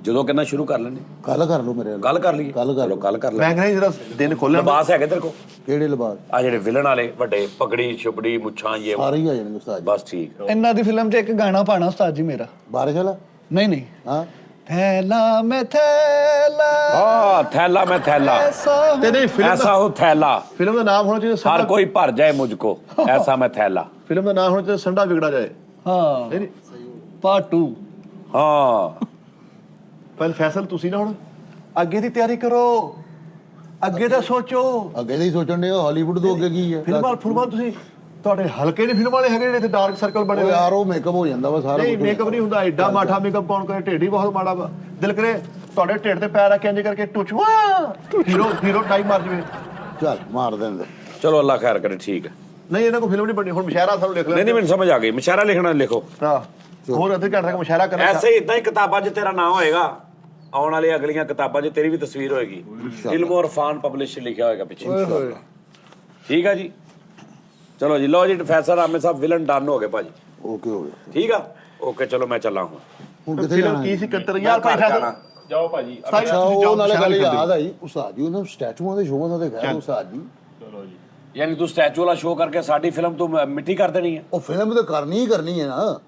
ਜਦੋਂ ਕਹਿੰਦਾ ਸ਼ੁਰੂ ਕਰ ਲੈਣੇ, ਕੱਲ ਕਰ ਲਓ ਮੇਰੇ ਨਾਲ। ਕੱਲ ਕਰ ਲਈਏ। ਕੱਲ੍ਹ ਕਰ ਚਲੋ ਕੱਲ ਕਰ ਲੈ। ਮੈਂ ਕਹਿੰਦਾ ਜਿਹੜਾ ਦਿਨ ਖੋਲਿਆ ਲਿਬਾਸ ਹੈਗੇ ਤੇਰੇ ਕੋ ਕਿਹੜੇ ਲਿਬਾਸ? ਆ ਜਿਹੜੇ ਵਿਲਨ ਵਾਲੇ ਵੱਡੇ, ਪਗੜੀ ਛੁਪੜੀ ਮੁੱਛਾਂ ਇਹ ਸਾਰੇ ਹੀ ਆ ਜਾਣਗੇ ਉਸਤਾਦ ਜੀ। ਬਸ ਠੀਕ। ਇਹਨਾਂ ਦੀ ਫਿਲਮ 'ਚ ਇੱਕ ਗਾਣਾ ਪਾਣਾ ਉਸਤਾਦ ਜੀ ਮੇਰਾ। ਬਾਰਿਸ਼ ਵਾਲਾ? ਨਹੀਂ ਹਾਂ ਥੈਲਾ ਮੈਂ ਥੈਲਾ ਹਾਂ ਥੈਲਾ ਮੈਂ ਥੈਲਾ, ਐਸਾ ਤੇ ਨਹੀਂ ਐਸਾ ਹੋ ਥੈਲਾ, ਫਿਲਮ ਦਾ ਨਾਮ ਹੋਣਾ ਚਾਹੀਦਾ ਹਰ ਕੋਈ ਭਰ ਜਾਏ ਮੁਝਕੋ, ਐਸਾ ਮੈਂ ਥੈਲਾ। ਫਿਲਮ ਦਾ ਨਾਮ ਹੋਣਾ ਚਾਹੀਦਾ ਸੰਡਾ ਵਿਗੜਾ ਜਾਏ। ਹਾਂ ਨਹੀਂ ਪਾਰਟ 2। ਹਾਂ ਪਹਿਲ ਫੈਸਲ ਤੁਸੀਂ ਨਾ ਹੁਣ ਅੱਗੇ ਦੀ ਤਿਆਰੀ ਕਰੋ, ਅੱਗੇ ਦਾ ਸੋਚੋ। ਅੱਗੇ ਦੇ ਹੀ ਸੋਚਣ ਦੇ ਹਾਲੀਵੁੱਡ ਤੋਂ ਅੱਗੇ ਕੀ ਹੈ? ਫਿਲਮਾਂ ਤੁਸੀਂ ਤੁਹਾਡੇ ਹਲਕੇ ਦੇ ਫਿਲਮ ਵਾਲੇ ਹੈਗੇ ਜਿਹੜੇ ਇੱਥੇ ਡਾਰਕ ਸਰਕਲ ਬਣੇ ਓ ਹੋਏ। ਯਾਰ ਉਹ ਮੇਕਅਪ ਹੋ ਜਾਂਦਾ ਵਾ ਸਾਰਾ ਨਹੀਂ ਕੁਛ। ਮੇਕਅਪ ਨਹੀਂ ਹੁੰਦਾ, ਐਡਾ ਮਾਠਾ ਮੇਕਅਪ ਕੌਣ ਕਰੇ? ਢਿੱਡ ਹੀ ਬਹੁਤ ਮਾੜਾ ਵਾ। ਦਿਲ ਕਰੇ ਤੁਹਾਡੇ ਢਿੱਡ ਤੇ ਪੈਰ ਰੱਖ ਇੰਜ ਕਰਕੇ ਟੁੱਚ ਹੀਰੋ ਟਾਈਮ ਮਾਰ ਜਵੇ। ਚੱਲ ਮਾਰ ਦਿੰਦੇ। ਚਲੋ ਅੱਲਾ ਖੈਰ ਕਰੇ, ਠੀਕ ਹੈ। ਨਹੀਂ ਇਹਨਾਂ ਕੋਲ ਫਿਲਮ ਨਹੀਂ ਬਣੀ। ਹੁਣ ਮੁਸ਼ਾਇਰਾ ਸਾਨੂੰ ਲਿਖ ਲੈ। ਨਹੀਂ ਮੈਨੂੰ ਸਮਝ ਆ ਗਈ, ਮੁਸ਼ਾਇਰਾ ਲਿਖਣਾ ਲਿਖੋ। ਹਾਂ ਹੋਰ ਅੱਧੇ ਘੰਟੇ ਤੱਕ ਮੁਸ਼ਾਇਰਾ ਕਰਨਾ। ਐਸੇ ਇਦਾਂ ਹੀ ਕਿਤਾਬਾਂ 'ਚ ਤੇਰਾ ਨਾਮ ਹੋਏਗਾ, ਆਉਣ ਵਾਲੀ ਅਗਲੀਆਂ ਕਿਤਾਬਾਂ 'ਚ ਤੇਰੀ ਵੀ ਤਸਵੀਰ ਹੋਏਗੀ, ਇਲਮ ਔਰ ਫਾਨ ਪਬਲਿਸ਼ਰ ਲਿਖਿਆ ਹੋਏਗਾ ਪਿੱਛੇ। ਠੀਕ ਆ ਜੀ, ਚਲੋ ਜੀ। ਲਓ ਜੀ ਫੈਸਲ ਆਮੇ ਸਾਹਿਬ ਵਿਲਨ ਡਨ ਹੋ ਗਏ ਭਾਜੀ। ਓਕੇ ਹੋ ਗਿਆ। ਠੀਕ ਆ ਓਕੇ, ਚਲੋ ਮੈਂ ਚੱਲਾਂ ਹੁਣ। ਹੁਣ ਕਿੱਥੇ ਫਿਲਮ ਜਾਣਾ? ਕੀ ਸੀ ਕੰਤਰ ਯਾਰ ਭਾਈ ਫੈਸਲ ਜਾਓ ਭਾਜੀ। ਅੱਛਾ ਉਹ ਨਾਲੇ ਗੱਲ ਯਾਦ ਆਈ ਉਸਤਾਦ ਜੀ, ਉਹਨਾਂ ਸਟੈਚੂਆਂ ਦੇ ਸ਼ੋਅਾਂ ਦਾ ਤੇ ਕਹਿ ਉਸਤਾਦ ਜੀ। ਯਾਨੀ ਤੂੰ ਸਟੈਚੂ ਵਾਲਾ ਸ਼ੋਅ ਕਰਕੇ ਸਾਡੀ ਫਿਲਮ ਤੂੰ ਮਿੱਟੀ ਕਰ ਦੇਣੀ ਹੈ। ਉਹ ਫਿਲਮ ਤਾਂ ਕਰਨੀ ਹੀ ਕਰਨੀ ਹੈ ਨਾ,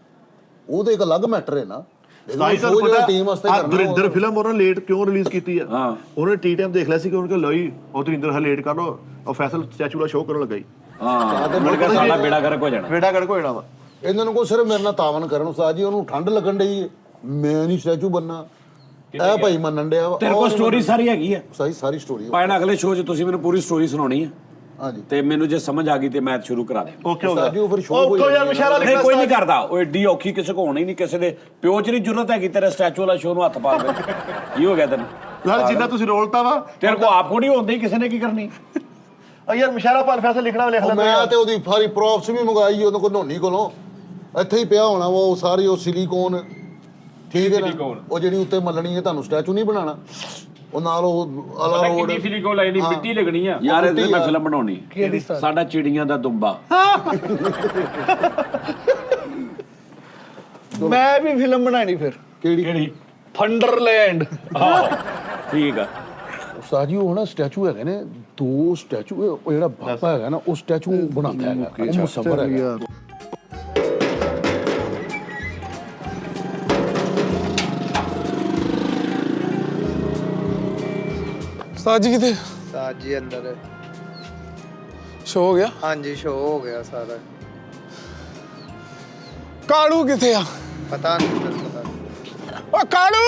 ਉਹ ਤਾਂ ਇੱਕ ਅਲੱਗ ਮੈਟਰ ਹੈ ਨਾ। ਸਾਈ ਤੁਹਾਨੂੰ ਪਤਾ ਟੀਮ ਵਾਸਤੇ ਆ ਕਰਨਾ। ਦਰਿੰਦਰ ਫਿਲਮ ਉਹਨਾਂ ਲੇਟ ਕਿਉਂ ਰਿਲੀਜ਼ ਕੀਤੀ ਆ? ਹਾਂ ਉਹਨੇ ਟੀ ਟਾਈਮ ਦੇਖ ਲਿਆ ਸੀ ਕਿ ਉਹਨਾਂ ਕੋਲ ਲਈ ਉਹ ਦਰਿੰਦਰ ਹਾ ਲੇਟ ਕਰ ਲੋ, ਉਹ ਫੈਸਲ ਸਟੈਚੂ ਦਾ ਸ਼ੋਅ ਕਰਨ ਲੱਗਾ ਹੀ। ਹਾਂ ਮਿਲ ਕੇ ਸਾਡਾ ਬੇੜਾ ਗਰਕ ਹੋ ਜਾਣਾ। ਵੇੜਾ ਗੜ ਕੋ ਜਾਣਾ ਵਾ। ਇਹਨਾਂ ਨੂੰ ਕੋ ਸਿਰਫ ਮੇਰੇ ਨਾਲ ਤਾਵਨ ਕਰਨ ਉਸਤਾਦ ਜੀ। ਉਹਨੂੰ ਠੰਡ ਲੱਗਣ ਡਈ ਹੈ, ਮੈਂ ਨਹੀਂ ਸਟੈਚੂ ਬੰਨਾ। ਇਹ ਭਾਈ ਮੰਨਣ ਡਿਆ ਵਾ। ਤੇਰੇ ਕੋਲ ਸਟੋਰੀ ਸਾਰੀ ਹੈਗੀ ਹੈ, ਸਾਰੀ ਸਟੋਰੀ। ਪਾਇਣਾ ਅਗਲੇ ਸ਼ੋਅ 'ਚ ਤੁਸੀਂ ਮੈਨੂੰ ਪੂਰੀ ਸਟੋਰੀ ਸੁਣਾਉਣੀ ਹੈ ਹਾਂਜੀ ਤੇ ਮੈਨੂੰ ਜੇ ਸਮਝ ਆ ਗਈ ਤੇ ਮੈਂ ਸ਼ੁਰੂ ਕਰਾ ਦੇ। ਓਕੇ ਹੋ ਉਸਤਾਦ ਜੀ ਗਿਆ। ਉਹ ਫਿਰ ਸ਼ੋਅ ਉੱਥੋਂ ਯਾਰ ਮੁਸ਼ਾਇਰਾ ਨਹੀਂ ਲਿਖਣਾ ਕੋਈ ਨਹੀਂ ਕਰਦਾ, ਉਹ ਏਡੀ ਔਖੀ ਕਿਸੇ ਕੋ ਹੋਣੀ ਨਹੀਂ, ਕਿਸੇ ਦੇ ਪਿਓ 'ਚ ਨਹੀਂ ਜ਼ਰੂਰਤ ਹੈਗੀ ਤੇਰੇ ਸਟੈਚੂ ਵਾਲਾ ਸ਼ੋਅ ਨੂੰ ਹੱਥ ਪਾ ਦੇ। ਕੀ ਹੋ ਗਿਆ ਤੈਨੂੰ? ਨਾਲ ਜਿੰਨਾ ਤੁਸੀਂ ਰੋਲਤਾ ਵਾ ਤੇਰੇ ਕੋ ਆਪ ਕੋਣੀ ਹੁੰਦੀ, ਕਿਸੇ ਨੇ ਕੀ ਕਰਨੀ? ਆ ਯਾਰ ਮੁਸ਼ਾਇਰਾ ਭਾਲ ਫੈਸਲ ਲਿਖਣਾ ਲਿਖ ਲੈਂਦਾ ਮੈਂ ਤੇ ਉਹਦੀ ਸਾਰੀ ਪ੍ਰੋਪਸ ਵੀ ਮੰਗਾਈ ਉਹਦੇ ਕੋਲ ਨੋਨੀ ਕੋਲੋਂ। ਇੱਥੇ ਹੀ ਪਿਆ ਹੋਣਾ ਉਹ ਸਾਰੀ ਉਹ ਸਿਲੀਕੋਨ। ਠੀਕ ਹੈ ਨਾ, ਉਹ ਜਿਹੜੀ ਉੱਤੇ ਮੱਲਣੀ ਹੈ, ਤੁਹਾਨੂੰ ਸਟੈਚੂ ਨਹੀਂ ਬਣਾਉਣਾ। ਉਹ ਨਾਲ ਉਹ ਆਲਾ ਰੋਡ ਕਿੰਨੀ ਸਿਲੀਕੋਨ ਲਾਈ ਦੀ ਮਿੱਟੀ ਲੱਗਣੀ ਆ। ਯਾਰ ਇਹਦੇ ਮੈਂ ਫਿਲਮ ਬਣਾਉਣੀ ਕਿਹੜੀ ਸਟਾਰ? ਸਾਡਾ ਚਿੜੀਆਂ ਦਾ ਦੁੰਬਾ। ਮੈਂ ਵੀ ਫਿਲਮ ਬਣਾਣੀ ਫਿਰ। ਕਿਹੜੀ? ਫੰਡਰਲੈਂਡ। ਠੀਕ ਆ। ਉਸਤਾਦ ਜੀ ਉਹ ਨਾ ਸਟੈਚੂ ਹੈਗੇ ਨੇ, 2 ਸਟੈਚੂ। ਉਹ ਜਿਹੜਾ ਬਾਬਾ ਹੈਗਾ ਨਾ ਉਹ ਸਟੈਚੂ ਬਣਾਉਂਦਾ ਹੈਗਾ, ਉਹ ਮੁਸੱਵਰ ਹੈਗਾ। ਉਸਤਾਦ ਜੀ ਕਿਤੇ ਉਸਤਾਦ ਜੀ ਅੰਦਰ ਹੈ। ਸ਼ੋ ਹੋ ਗਿਆ? ਹਾਂਜੀ ਸ਼ੋ ਹੋ ਗਿਆ ਸਾਰਾ। ਕਾਲੂ ਕਿੱਥੇ ਆ? ਪਤਾ ਨਹੀਂ ਸਰ, ਪਤਾ ਨਹੀਂ। ਓ ਕਾਲੂ!